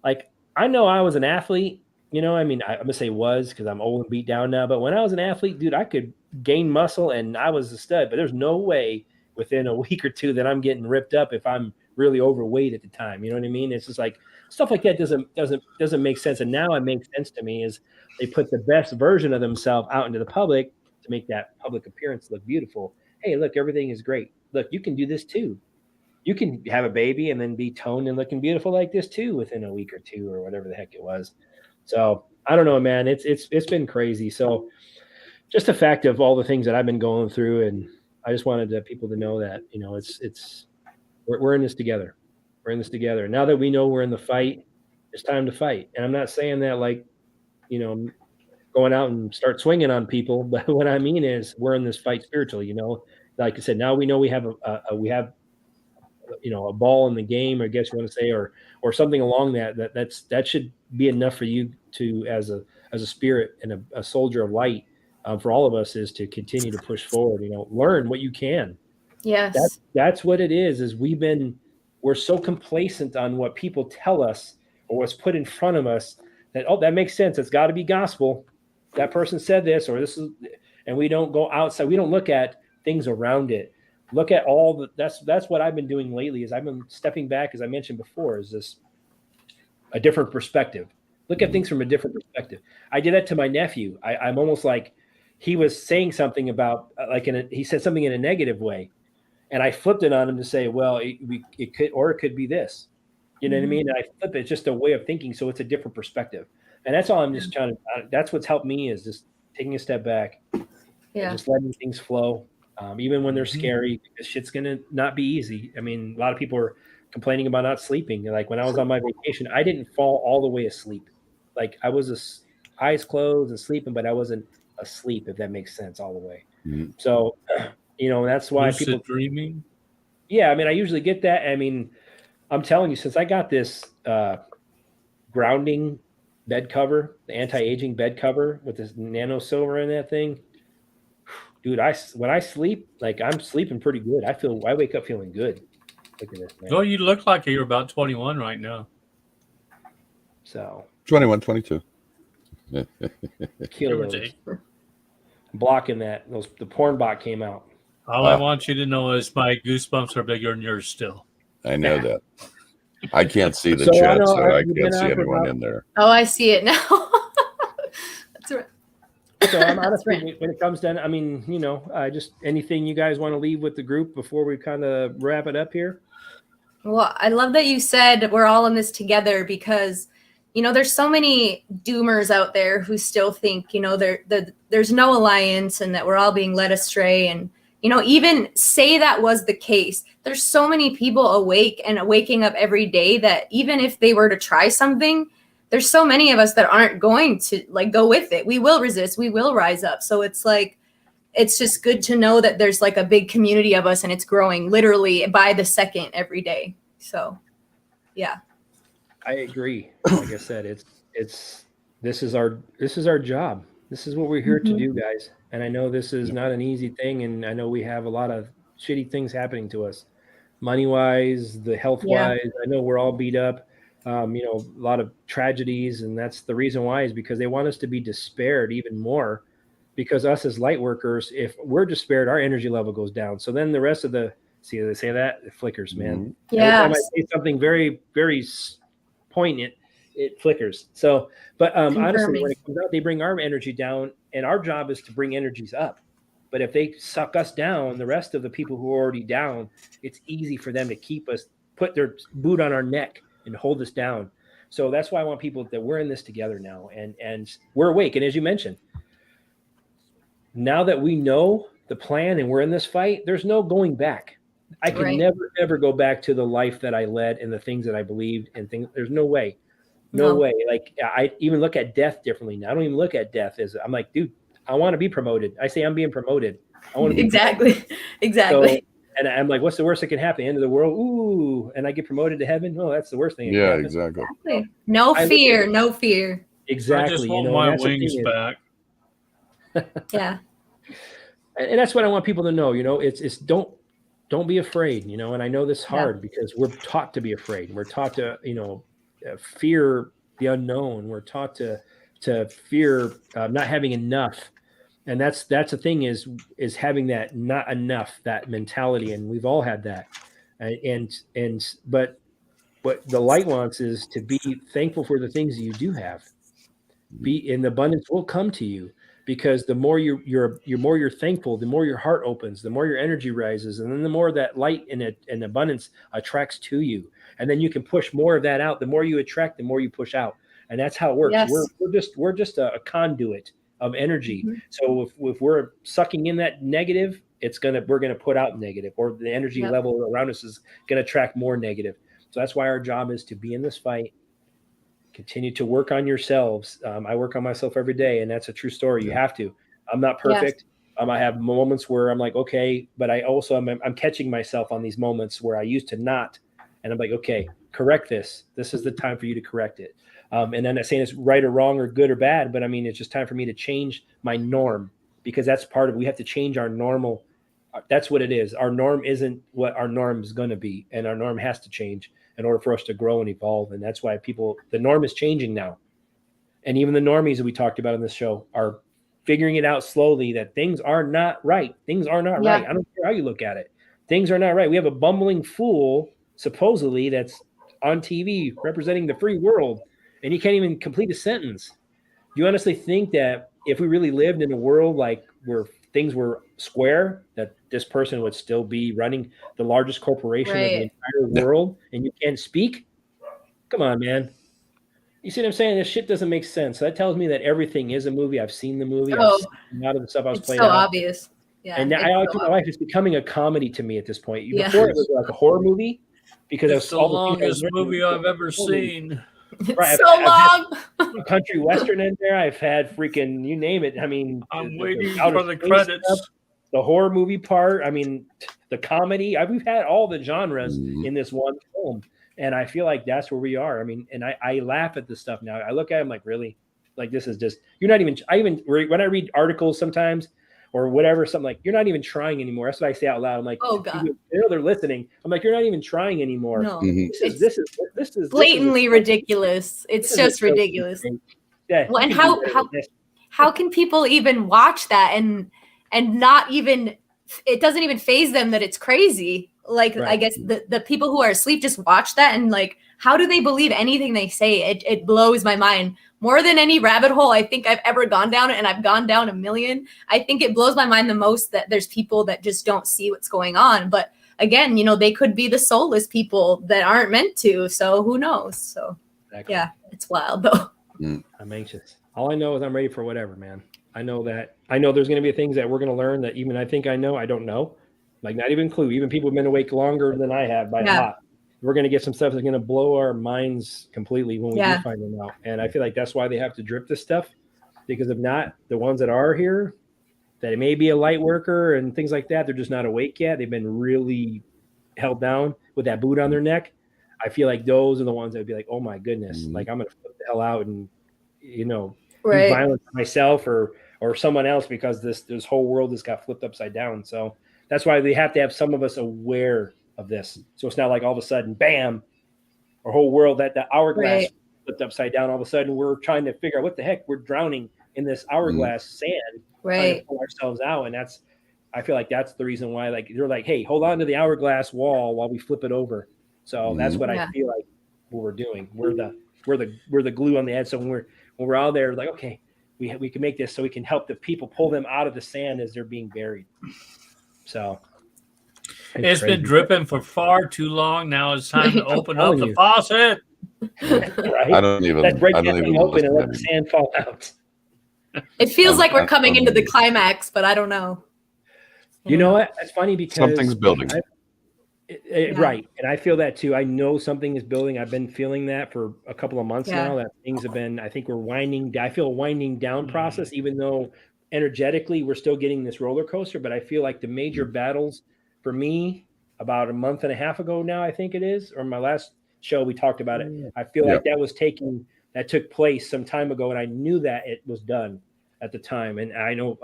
Speaker 1: Like I know I was an athlete, you know, I mean, I'm gonna say was because I'm old and beat down now. But when I was an athlete, dude, I could gain muscle and I was a stud. But there's no way within a week or two that I'm getting ripped up if I'm really overweight at the time. You know what I mean? It's just like stuff like that doesn't make sense. And now it makes sense to me is they put the best version of themselves out into the public to make that public appearance look beautiful. Hey, look, everything is great. Look, you can do this too. You can have a baby and then be toned and looking beautiful like this too within a week or two or whatever the heck it was. So I don't know, man. It's been crazy. So just the fact of all the things that I've been going through, and I just wanted people to know that we're in this together. We're in this together. Now that we know we're in the fight, it's time to fight. And I'm not saying that like going out and start swinging on people, but what I mean is we're in this fight spiritually. Like I said, now we know we have we have a ball in the game, I guess you want to say, or something along that should be enough for you to as a spirit and a soldier of light, for all of us, is to continue to push forward. Learn what you can.
Speaker 4: Yes.
Speaker 1: That's what it is we're so complacent on what people tell us or what's put in front of us that, oh, that makes sense, it's got to be gospel, that person said this or this is, and we don't go outside, we don't look at things around it. Look at that's what I've been doing lately is I've been stepping back, as I mentioned before, is this a different perspective. Look at things from a different perspective. I did that to my nephew. I'm almost like he was saying something about he said something in a negative way, and I flipped it on him to say, well, it could be this. You know what I mean? And I flip it. It's just a way of thinking, so it's a different perspective. And that's all I'm just trying to. That's what's helped me is just taking a step back, and just letting things flow, even when they're scary. Because shit's gonna not be easy. I mean, a lot of people are complaining about not sleeping. Like when I was on my vacation, I didn't fall all the way asleep. Like I was eyes closed and sleeping, but I wasn't asleep. If that makes sense, all the way.
Speaker 3: Mhm.
Speaker 1: So, that's why
Speaker 2: Lucid
Speaker 1: people.
Speaker 2: dreaming.
Speaker 1: Yeah, I mean, I usually get that. I mean, I'm telling you, since I got this grounding bed cover, the anti-aging bed cover with this nano silver in that thing, dude, when I sleep, like I'm sleeping pretty good. I wake up feeling good. Look at this, man.
Speaker 2: Oh, you look like you're about 21 right now.
Speaker 1: So
Speaker 3: 21, 22.
Speaker 2: Give or
Speaker 1: kilos.
Speaker 2: take.
Speaker 1: Blocking that. The porn bot came out.
Speaker 2: All I want you to know is my goosebumps are bigger than yours still.
Speaker 3: I know that. I can't see the
Speaker 1: So I
Speaker 3: chat,
Speaker 1: know,
Speaker 3: so I
Speaker 1: you've been
Speaker 3: can't see
Speaker 1: on for
Speaker 3: anyone
Speaker 1: about-
Speaker 3: in there.
Speaker 4: Oh, I see it now. That's right.
Speaker 1: So I'm honestly, when it comes down, I mean, just anything you guys want to leave with the group before we kind of wrap it up here.
Speaker 4: Well, I love that you said we're all in this together because, there's so many doomers out there who still think, there's no alliance and that we're all being led astray. And, even say that was the case. There's so many people awake and waking up every day that even if they were to try something, there's so many of us that aren't going to go with it. We will resist. We will rise up. So it's like, it's just good to know that there's a big community of us and it's growing literally by the second every day. So, yeah.
Speaker 1: I agree. Like I said, this is our job. This is what we're here to do, guys. And I know this is not an easy thing. And I know we have a lot of shitty things happening to us, money wise, the health wise. I know we're all beat up. A lot of tragedies, and that's the reason why is because they want us to be despaired even more. Because us as light workers, if we're despaired, our energy level goes down. So then the rest of they say that it flickers, man. Every time I say something very, very poignant, it flickers. So, but honestly, when it comes out, they bring our energy down, and our job is to bring energies up. But if they suck us down, the rest of the people who are already down, it's easy for them to keep us put their boot on our neck and hold us down. So that's why I want people that we're in this together now, and we're awake. And as you mentioned, now that we know the plan and we're in this fight, there's no going back. I can never, ever go back to the life that I led and the things that I believed and things. There's no way. No way. Like I even look at death differently now. I don't even look at death as I'm like, dude, I want to be promoted. I say I'm being promoted. I want to be
Speaker 4: exactly.
Speaker 1: So, and I'm like, what's the worst that can happen? End of the world. Ooh, and I get promoted to heaven. Oh, that's the worst thing.
Speaker 3: Yeah, exactly.
Speaker 4: No fear. No fear.
Speaker 1: Exactly.
Speaker 2: I just want my wings back.
Speaker 4: Yeah.
Speaker 1: And that's what I want people to know. It's don't be afraid. And I know this is hard because we're taught to be afraid. We're taught to fear the unknown. We're taught to fear not having enough. And that's the thing is having that not enough, that mentality. And we've all had that. But what the light wants is to be thankful for the things that you do have. Be in the abundance will come to you, because the more you're thankful, the more your heart opens, the more your energy rises, and then the more that light and abundance attracts to you. And then you can push more of that out. The more you attract, the more you push out. And that's how it works. Yes. We're just a conduit of energy. Mm-hmm. So if we're sucking in that negative, we're gonna put out negative, or the energy level around us is gonna attract more negative. So that's why our job is to be in this fight. Continue to work on yourselves. I work on myself every day, and that's a true story. You have to. I'm not perfect. Yes. I have moments where I'm like, okay, but I also I'm catching myself on these moments where I used to not, and I'm like, okay, correct this. This is the time for you to correct it. And I'm not saying it's right or wrong or good or bad, but I mean, it's just time for me to change my norm, because that's part of it. We have to change our normal. That's what it is. Our norm isn't what our norm is going to be, and our norm has to change in order for us to grow and evolve. And that's why the norm is changing now. And even the normies that we talked about in this show are figuring it out slowly that things are not right. Things are not right. I don't care how you look at it. Things are not right. We have a bumbling fool, supposedly, that's on TV representing the free world, and he can't even complete a sentence. Do you honestly think that if we really lived in a world like where things were square, that this person would still be running the largest corporation of the entire world, and you can't speak? Come on, man. You see what I'm saying? This shit doesn't make sense. So that tells me that everything is a movie. I've seen the movie. I've seen a lot of the stuff I was playing.
Speaker 4: It's so obvious. Yeah.
Speaker 1: And now I always tell my wife, it's becoming a comedy to me at this point. Before it was like a horror movie, because
Speaker 2: it's the longest movie I've ever seen.
Speaker 4: Right. So long.
Speaker 1: I've country western in there. I've had freaking, you name it. I mean,
Speaker 2: I'm waiting for the credits.
Speaker 1: Stuff, the horror movie part. I mean, the comedy. We've had all the genres in this one film, and I feel like that's where we are. I mean, and I laugh at this stuff now. I look at it, I'm like, really? Like, this is just, you're not even. When I read articles sometimes or whatever, something like, you're not even trying anymore. That's what I say out loud. I'm like,
Speaker 4: oh God,
Speaker 1: they're listening. I'm like, you're not even trying anymore.
Speaker 4: No,
Speaker 1: this is
Speaker 4: blatantly ridiculous. It's just ridiculous. Yeah. Well, and how can people even watch that and not even, it doesn't even faze them that it's crazy. Like, I guess the people who are asleep just watch that, and like, how do they believe anything they say? It blows my mind. More than any rabbit hole I think I've ever gone down, and I've gone down a million. I think it blows my mind the most that there's people that just don't see what's going on. But again, they could be the soulless people that aren't meant to. So who knows? So yeah, it's wild though.
Speaker 1: I'm anxious. All I know is I'm ready for whatever, man. I know there's going to be things that we're going to learn that even I think I know, I don't know. Like, not even clue. Even people have been awake longer than I have by a lot. We're going to get some stuff that's going to blow our minds completely when we do find them out. And I feel like that's why they have to drip this stuff, because if not, the ones that are here, that it may be a light worker and things like that, they're just not awake yet. They've been really held down with that boot on their neck. I feel like those are the ones that would be like, oh my goodness, like, I'm going to flip the hell out and, be violent to myself or someone else, because this whole world has got flipped upside down. So that's why they have to have some of us aware of this. So it's not like all of a sudden, bam, our whole world, that the hourglass flipped upside down. All of a sudden, we're trying to figure out what the heck, we're drowning in this hourglass sand, trying to pull ourselves out. And I feel like that's the reason why, like, you're like, hey, hold on to the hourglass wall while we flip it over. So that's what I feel like what we're doing. We're the glue on the edge. So when we're out there, like, okay, we can make this so we can help the people, pull them out of the sand as they're being buried. So
Speaker 2: It's been
Speaker 1: crazy.
Speaker 2: dripping for far too long. Now it's time to open up
Speaker 1: telling
Speaker 2: the
Speaker 1: you.
Speaker 2: faucet.
Speaker 1: Right?
Speaker 3: I don't even.
Speaker 1: Let's break
Speaker 3: I
Speaker 1: that
Speaker 3: don't
Speaker 1: thing
Speaker 3: even
Speaker 1: open and let
Speaker 3: listen
Speaker 1: the
Speaker 3: to
Speaker 1: sand fall out.
Speaker 4: It feels like we're
Speaker 3: I
Speaker 4: coming
Speaker 3: don't
Speaker 4: into the
Speaker 3: know.
Speaker 4: climax, but I don't know.
Speaker 1: You know what? That's funny because
Speaker 3: Something's building.
Speaker 4: Yeah.
Speaker 1: Right. And I feel that too. I know something is building. I've been feeling that for a couple of months
Speaker 4: Yeah.
Speaker 1: now, that things have been, I think we're I feel a winding down
Speaker 2: Mhm.
Speaker 1: process, even though energetically we're still getting this roller coaster. But I feel like the major battles for me about a month and a half ago now, I think it is, or my last show, we talked about it. I feel like that took place some time ago. And I knew that it was done at the time. And I know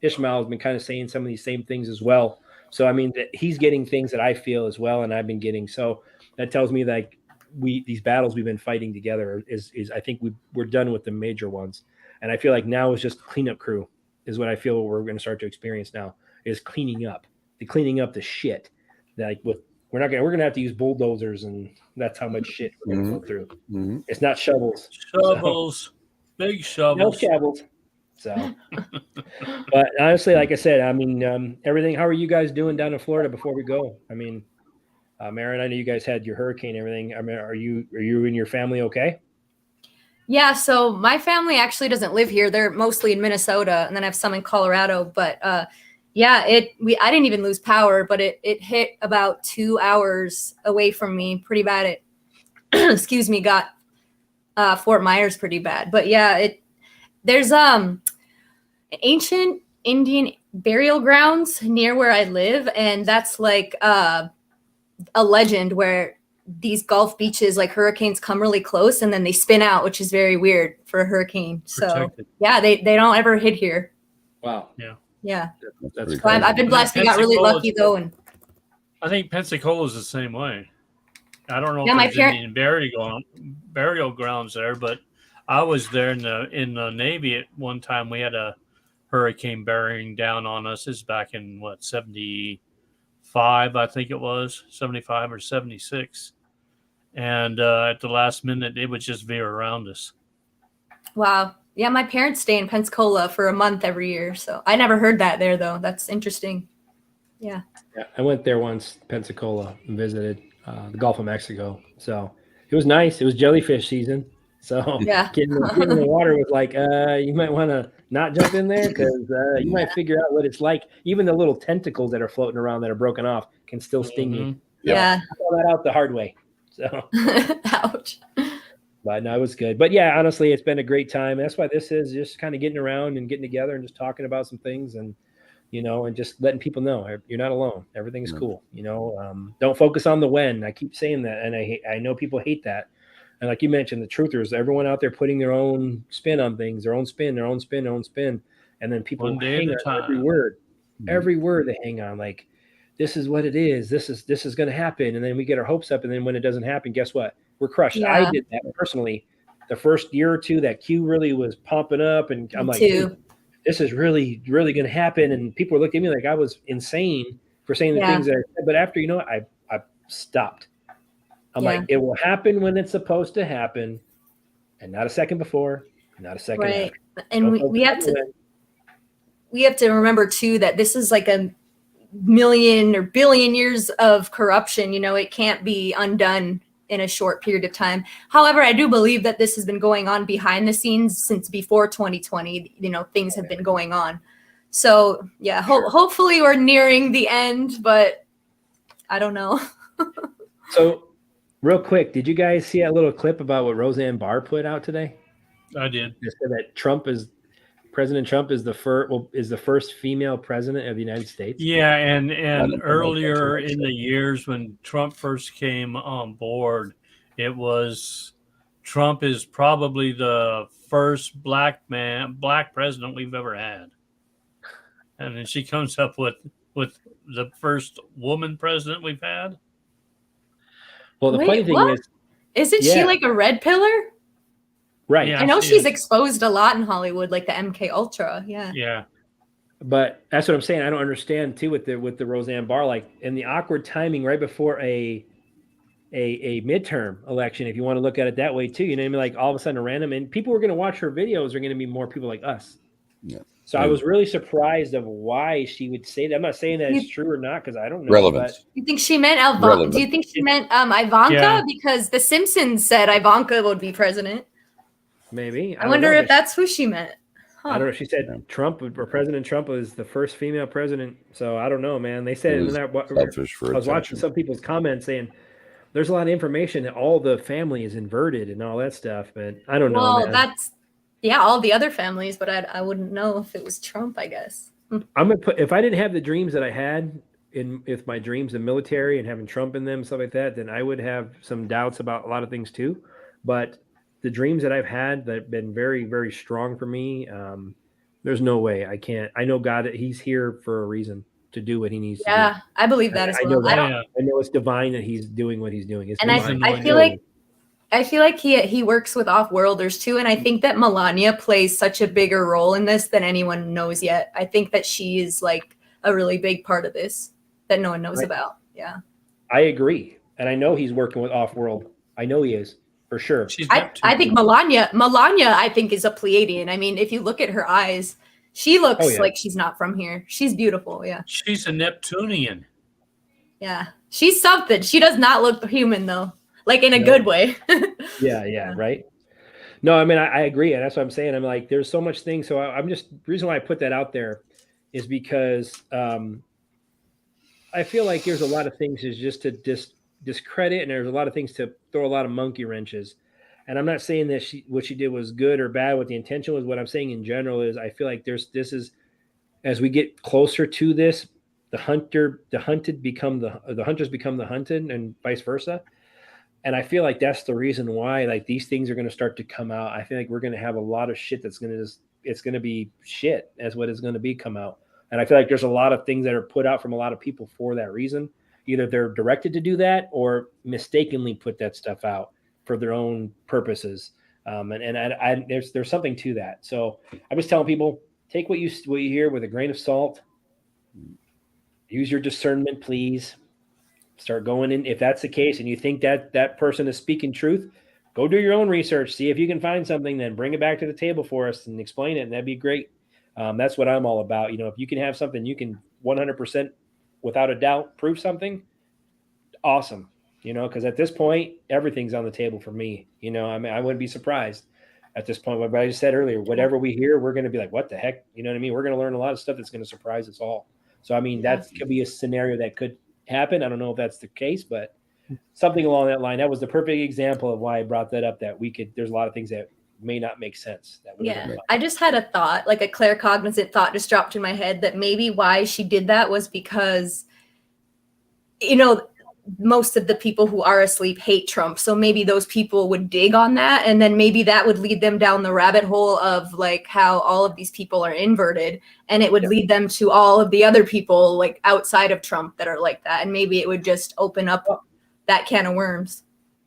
Speaker 1: Ishmael has been kind of saying some of these same things as well. So I mean, that he's getting things that I feel as well, and I've been getting. So that tells me that these battles we've been fighting together is I think we're done with the major ones, and I feel like now is just cleanup crew is what I feel we're going to start to experience now is cleaning up the shit. Like we're gonna have to use bulldozers, and that's how much shit we're going to go through.
Speaker 3: Mhm.
Speaker 1: It's not shovels,
Speaker 2: Shovels, big
Speaker 1: no
Speaker 2: shovels.
Speaker 1: shovels. So, but honestly, like I said, I mean, everything. How are you guys doing down in Florida before we go? I mean, Marin, I know you guys had your hurricane and everything. I mean, are you and your family okay?
Speaker 4: Yeah, so my family actually doesn't live here. They're mostly in Minnesota, and then I have some in Colorado. But yeah, I didn't even lose power, but it hit about 2 hours away from me, pretty bad. It excuse me, got Fort Myers pretty bad. But yeah, there's ancient Indian burial grounds near where I live, and that's like a legend where these Gulf beaches, like hurricanes come really close and then they spin out, which is very weird for a hurricane. So
Speaker 2: Protected.
Speaker 4: yeah, they don't ever hit here.
Speaker 1: Wow.
Speaker 4: Yeah.
Speaker 1: That's
Speaker 3: pretty
Speaker 4: So I've been blessed. We got really lucky though. And
Speaker 2: I think Pensacola is the same way. I don't know
Speaker 4: Yeah,
Speaker 2: if
Speaker 4: my
Speaker 2: there's any burial grounds there, but I was there in the Navy at one time. We had a hurricane bearing down on us. It's back in 75, I think it was 75 or 76, and at the last minute it would just veer around us.
Speaker 4: wow. Yeah, my parents stay in Pensacola for a month every year. So I never heard that there though. That's interesting. Yeah.
Speaker 1: Yeah, I went there once, Pensacola, and visited the Gulf of Mexico. So it was nice. It was jellyfish season. So
Speaker 4: Yeah.
Speaker 1: getting in the water was like, you might want to not jump in there because you might figure out what it's like. Even the little tentacles that are floating around that are broken off can still sting you.
Speaker 4: Yeah.
Speaker 1: I found that out the hard way. So,
Speaker 4: Ouch.
Speaker 1: but no, it was good. But yeah, honestly, it's been a great time. That's why this is just kind of getting around and getting together and just talking about some things and and just letting people know you're not alone. Everything is cool. Don't focus on the when. I keep saying that, and I know people hate that. And like you mentioned, the truth is everyone out there putting their own spin on things, their own spin, and then people
Speaker 2: One day
Speaker 1: hang
Speaker 2: at a
Speaker 1: on
Speaker 2: time.
Speaker 1: every word they hang on. Like this is what it is. This is going to happen, and then we get our hopes up, and then when it doesn't happen, guess what? We're crushed.
Speaker 4: Yeah.
Speaker 1: I did that personally. The first year or two, that Q really was pumping up, and I'm like, dude, this is really, really going to happen. And people were looking at me like I was insane for saying the things that I said. But after, I stopped. I'm like, it will happen when it's supposed to happen, and not a second before, not a second after.
Speaker 4: And we have to remember too that this is like a million or billion years of corruption. It can't be undone in a short period of time. However, I do believe that this has been going on behind the scenes since before 2020. Things have been going on. So yeah, hopefully we're nearing the end, but I don't know.
Speaker 1: So real quick, did you guys see that little clip about what Roseanne Barr put out today?
Speaker 2: I did.
Speaker 1: They said that President Trump is the first female president of the United States.
Speaker 2: Yeah, and earlier in the years when Trump first came on board, it was Trump is probably the first black president we've ever had. And then she comes up with the first woman president we've had.
Speaker 1: Well, the funny thing is,
Speaker 4: isn't she like a red pillar?
Speaker 1: Right.
Speaker 4: Yeah, I know she's exposed a lot in Hollywood, like the MK Ultra. Yeah.
Speaker 2: Yeah.
Speaker 1: But that's what I'm saying. I don't understand too with the Roseanne Barr, like in the awkward timing right before a midterm election, if you want to look at it that way too. Like all of a sudden a random, and people who are going to watch her videos are going to be more people like us.
Speaker 3: Yeah.
Speaker 1: So I was really surprised of why she would say that. I'm not saying that it's true or not because I don't know.
Speaker 3: Relevance.
Speaker 4: You think she meant Ivanka? Do you think she meant Ivanka?
Speaker 2: Yeah.
Speaker 4: Because The Simpsons said Ivanka would be president.
Speaker 1: Maybe.
Speaker 4: I wonder if that's who she meant.
Speaker 1: I don't know. She said Trump or President Trump was the first female president. So I don't know, man. They said
Speaker 3: Selfish for
Speaker 1: I was watching some people's comments saying there's a lot of information that all the family is inverted and all that stuff, but I don't know.
Speaker 4: Well,
Speaker 1: Man.
Speaker 4: that's all the other families, but I wouldn't know if it was Trump, I guess.
Speaker 1: I'm gonna put if I didn't have the dreams that I had with my dreams in military and having Trump in them, stuff like that, then I would have some doubts about a lot of things too. But the dreams that I've had that have been very, very strong for me, there's no way I can't. I know God that He's here for a reason to do what He needs to do.
Speaker 4: Yeah, I believe that as well.
Speaker 1: I know it's divine that He's doing what He's doing. It's
Speaker 4: and
Speaker 1: divine.
Speaker 4: I feel like he works with off-worlders too, and I think that Melania plays such a bigger role in this than anyone knows yet. I think that she is like a really big part of this that no one knows about. Yeah,
Speaker 1: I agree, and I know He's working with off-world. I know He is for sure.
Speaker 4: I think Melania, I think is a Pleiadian. I mean, if you look at her eyes, she looks like she's not from here. She's beautiful. Yeah,
Speaker 2: she's a Neptunian.
Speaker 4: Yeah, she's something. She does not look human though. Like in a good way.
Speaker 1: yeah, right. No, I mean, I agree. And that's what I'm saying. I'm like, there's so much things. So I'm just, the reason why I put that out there is because I feel like there's a lot of things is just to discredit. And there's a lot of things to throw a lot of monkey wrenches. And I'm not saying that what she did was good or bad. What the intention was, what I'm saying in general is I feel like this is, as we get closer to this, the hunters become the hunted and vice versa. And I feel like that's the reason why like these things are going to start to come out. I feel like we're going to have a lot of shit it's going to be shit as what is going to be come out. And I feel like there's a lot of things that are put out from a lot of people for that reason. Either they're directed to do that or mistakenly put that stuff out for their own purposes. And there's something to that. So I'm just telling people, take what you hear with a grain of salt. Use your discernment, please. Start going in. If that's the case and you think that person is speaking truth, go do your own research. See if you can find something, then bring it back to the table for us and explain it. And that'd be great. That's what I'm all about. You know, if you can have something, you can 100% without a doubt prove something. Awesome. You know, because at this point, everything's on the table for me. You know, I mean, I wouldn't be surprised at this point. What I just said earlier, whatever we hear, we're going to be like, what the heck? You know what I mean? We're going to learn a lot of stuff that's going to surprise us all. So, I mean, that could be a scenario that could happen. I don't know if that's the case, but something along that line. That was the perfect example of why I brought that up, that there's a lot of things that may not make sense.
Speaker 4: I just had a thought, like a claircognizant thought just dropped in my head that maybe why she did that was because, you know, most of the people who are asleep hate Trump. So maybe those people would dig on that. And then maybe that would lead them down the rabbit hole of like how all of these people are inverted. And it would lead them to all of the other people like outside of Trump that are like that. And maybe it would just open up that can of worms.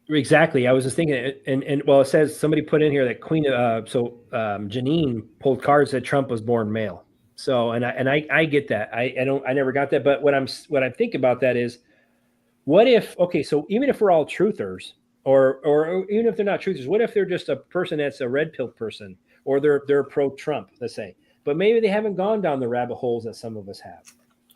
Speaker 1: Exactly. I was just thinking, and well, it says somebody put in here that Janine pulled cards that Trump was born male. So, and I get that. I never got that. But what I think about that is, what if, okay, so even if we're all truthers, or even if they're not truthers, what if they're just a person that's a red pill person, or they're pro-Trump, let's say, but maybe they haven't gone down the rabbit holes that some of us have.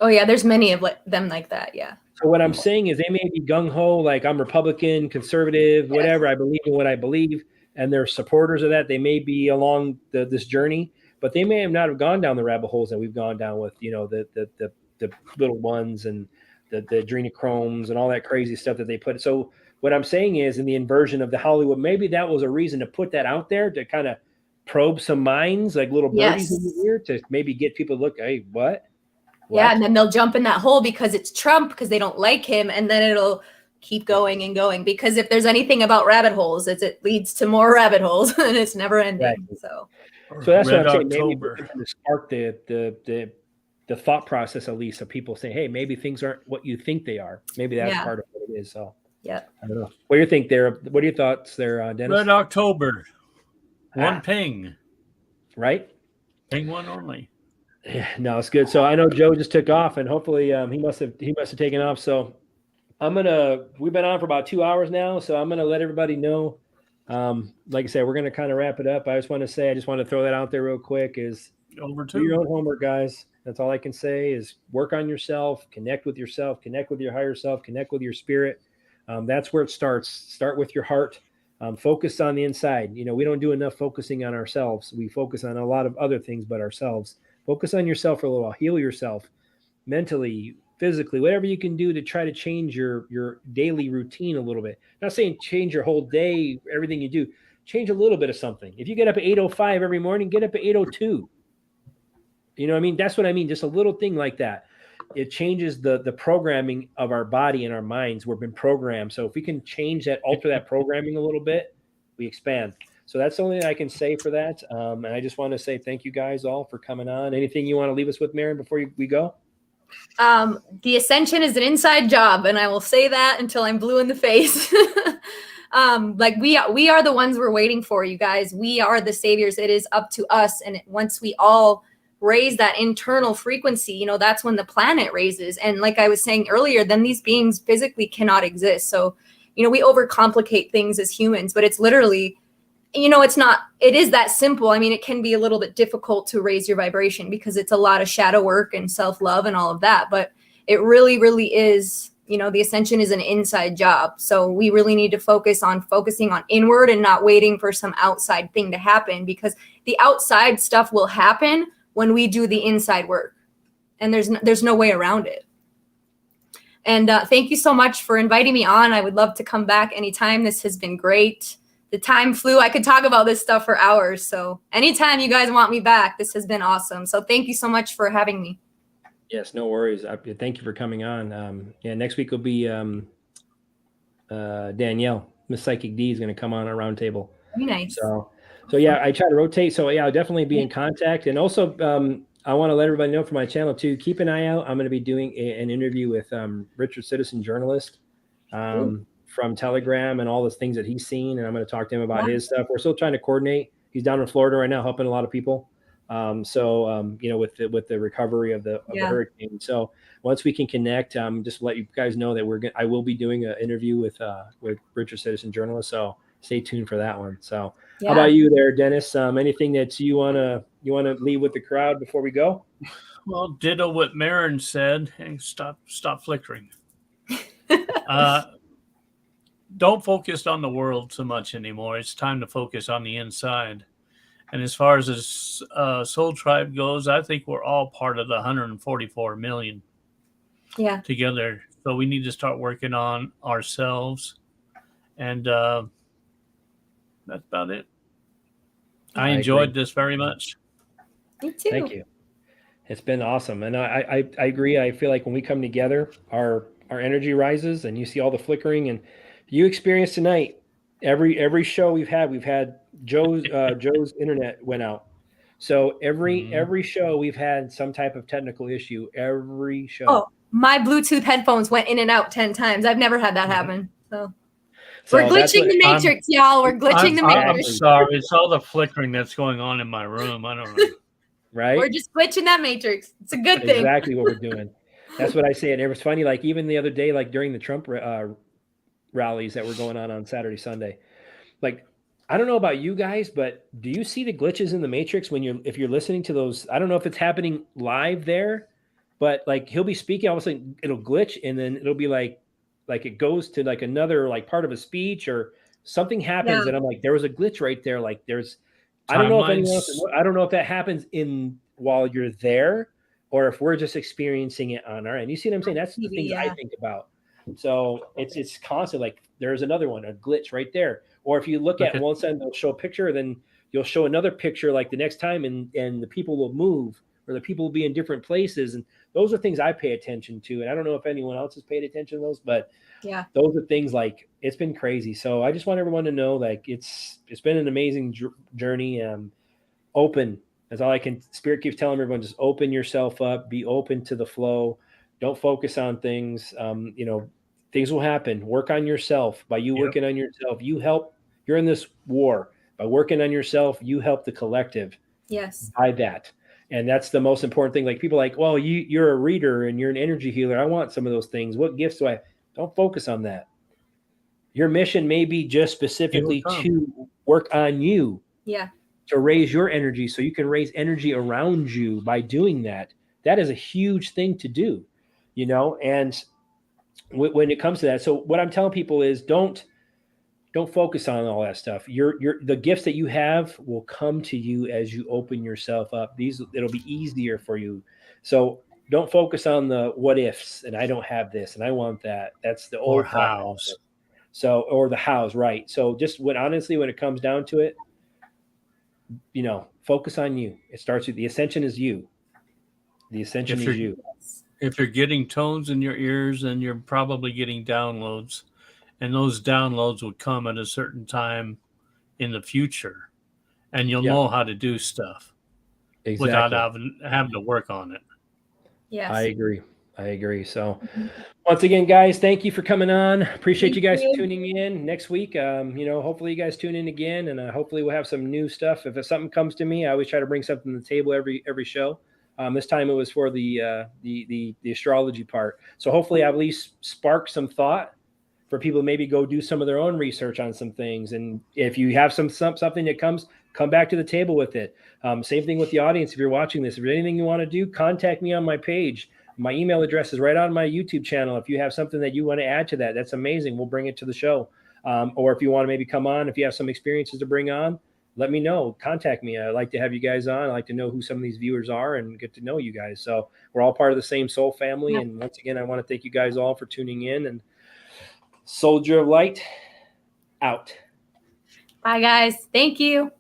Speaker 4: Oh yeah, there's many of them like that. Yeah.
Speaker 1: So what I'm saying is they may be gung-ho, like I'm Republican, conservative, whatever. I believe in what I believe, and they're supporters of that. They may be along this journey, but they may not have gone down the rabbit holes that we've gone down with, you know, the little ones and the adrenochromes and all that crazy stuff that they put. So what I'm saying is, in the inversion of the Hollywood, maybe that was a reason to put that out there to kind of probe some minds, like little birdies in the ear, to maybe get people to look, hey, what?
Speaker 4: Yeah, and then they'll jump in that hole because it's Trump, because they don't like him, and then it'll keep going and going. Because if there's anything about rabbit holes, it leads to more rabbit holes, and it's never ending. Right. So
Speaker 1: that's what I'm saying. Maybe to spark the thought process, at least, of people saying, hey, maybe things aren't what you think they are. Maybe that's part of what it is. So
Speaker 4: yeah,
Speaker 1: I don't know. What do you think there? What are your thoughts there, Dennis?
Speaker 2: Red October, one ping,
Speaker 1: right?
Speaker 2: Ping one only.
Speaker 1: Yeah, no, it's good. So I know Joe just took off, and hopefully he must have taken off. So we've been on for about 2 hours now, so I'm gonna let everybody know Like I said, we're going to kind of wrap it up. I just want to throw that out there real quick is
Speaker 2: Over
Speaker 1: do your
Speaker 2: to
Speaker 1: own homework, guys. That's all I can say is work on yourself, connect with yourself, connect with your higher self, connect with your spirit. That's where it starts. Start with your heart. Focus on the inside. You know, we don't do enough focusing on ourselves. We focus on a lot of other things but ourselves. Focus on yourself for a little while. Heal yourself mentally, physically, whatever you can do to try to change your daily routine a little bit. Not saying change your whole day, everything you do. Change a little bit of something. If you get up at 8:05 every morning, get up at 8:02. You know what I mean? That's what I mean. Just a little thing like that. It changes the programming of our body and our minds. We've been programmed. So if we can change that, alter that programming a little bit, we expand. So that's the only thing I can say for that. And I just want to say thank you guys all for coming on. Anything you want to leave us with, Maren, before we go?
Speaker 4: The Ascension is an inside job, and I will say that until I'm blue in the face. Like we are the ones we're waiting for, you guys. We are the saviors. It is up to us. And once we all raise that internal frequency, you know, that's when the planet raises. And like I was saying earlier, then these beings physically cannot exist. So, you know, we overcomplicate things as humans, but it's literally, you know, it is that simple. I mean, it can be a little bit difficult to raise your vibration because it's a lot of shadow work and self-love and all of that. But it really, really is, you know, the Ascension is an inside job. So we really need to focusing on inward and not waiting for some outside thing to happen, because the outside stuff will happen when we do the inside work, and there's no way around it. And thank you so much for inviting me on. I would love to come back anytime. This has been great. The time flew. I could talk about this stuff for hours. So anytime you guys want me back, this has been awesome. So thank you so much for having me.
Speaker 1: Yes, no worries. Thank you for coming on. Next week will be Danielle. Miss Psychic D is going to come on a roundtable.
Speaker 4: Very nice.
Speaker 1: So yeah, I try to rotate. So yeah, I'll definitely be in contact. And also, I want to let everybody know for my channel too. Keep an eye out. I'm going to be doing an interview with Richard Citizen, journalist from Telegram and all those things that he's seen. And I'm going to talk to him about his stuff. We're still trying to coordinate. He's down in Florida right now, helping a lot of people. You know, with the recovery of the hurricane. So once we can connect, just let you guys know that I will be doing an interview with Richard Citizen, journalist. So stay tuned for that one. So how about you there, Dennis? Anything that you wanna leave with the crowd before we go?
Speaker 2: Well, ditto what Maren said, and stop flickering. Don't focus on the world so much anymore. It's time to focus on the inside. And as far as this soul tribe goes, I think we're all part of the 144 million together. So we need to start working on ourselves. And that's about it. I enjoyed this very much.
Speaker 4: Me too.
Speaker 1: Thank you. It's been awesome. And I agree. I feel like when we come together, our energy rises, and you see all the flickering, and you experience tonight. Every show we've had Joe's internet went out. So every show we've had some type of technical issue. Every show. Oh,
Speaker 4: my Bluetooth headphones went in and out 10 times. I've never had that happen. So we're glitching the matrix, y'all. We're glitching the matrix.
Speaker 2: I'm sorry. It's all the flickering that's going on in my room. I don't know.
Speaker 1: Right?
Speaker 4: We're just glitching that matrix. It's a good thing.
Speaker 1: Exactly what we're doing. That's what I say. And it was funny, like even the other day, like during the Trump rallies that were going on Saturday, Sunday. Like, I don't know about you guys, but do you see the glitches in the matrix if you're listening to those? I don't know if it's happening live there, but like he'll be speaking, all of a sudden it'll glitch, and then it'll be like it goes to like another like part of a speech or something happens, and I'm like, there was a glitch right there. Like I don't know if anyone else, I don't know if that happens while you're there, or if we're just experiencing it on our end. You see what I'm saying? That's the things I think about. So it's constant. Like there's another one, a glitch right there. Or if you look at one side, they'll show a picture, then you'll show another picture like the next time, and the people will move, or the people will be in different places. And those are things I pay attention to. And I don't know if anyone else has paid attention to those, but those are things like it's been crazy. So I just want everyone to know, like it's been an amazing journey. Open. That's all I can. Spirit keeps telling everyone, just open yourself up, be open to the flow. Don't focus on things. You know, things will happen. Work on yourself. By you working on yourself, you help. You're in this war. By working on yourself, you help the collective.
Speaker 4: Yes.
Speaker 1: By that. And that's the most important thing. Like people are like, well, you're a reader and you're an energy healer. I want some of those things. What gifts do I? Don't focus on that. Your mission may be just specifically
Speaker 2: come.
Speaker 1: to work on you,
Speaker 4: Yeah.
Speaker 1: to raise your energy so you can raise energy around you by doing that. That is a huge thing to do, you know, and when it comes to that. So what I'm telling people is don't focus on all that stuff. The gifts that you have will come to you as you open yourself up. It'll be easier for you. So don't focus on the what ifs and I don't have this and I want that. That's the
Speaker 2: Or
Speaker 1: old thought
Speaker 2: hows.
Speaker 1: process. So, or the hows, right? So just honestly, when it comes down to it, you know, focus on you. It starts with the ascension is you. The ascension is you.
Speaker 2: If you're getting tones in your ears, then you're probably getting downloads, and those downloads will come at a certain time in the future, and you'll know how to do stuff without having to work on it.
Speaker 4: Yes.
Speaker 1: I agree. So once again, guys, thank you for coming on. Appreciate you guys tuning in. Next week, you know, hopefully you guys tune in again, and hopefully we'll have some new stuff. If something comes to me, I always try to bring something to the table every show. This time it was for the astrology part. So hopefully I've at least sparked some thought for people to maybe go do some of their own research on some things. And if you have something that come back to the table with it. Same thing with the audience. If you're watching this, if there's anything you want to do, contact me on my page. My email address is right on my YouTube channel. If you have something that you want to add to that, that's amazing. We'll bring it to the show. Or if you want to maybe come on, if you have some experiences to bring on, let me know. Contact me. I'd like to have you guys on. I'd like to know who some of these viewers are and get to know you guys. So we're all part of the same soul family. Yep. And once again, I want to thank you guys all for tuning in. And Soldier of Light, out.
Speaker 4: Bye, guys. Thank you.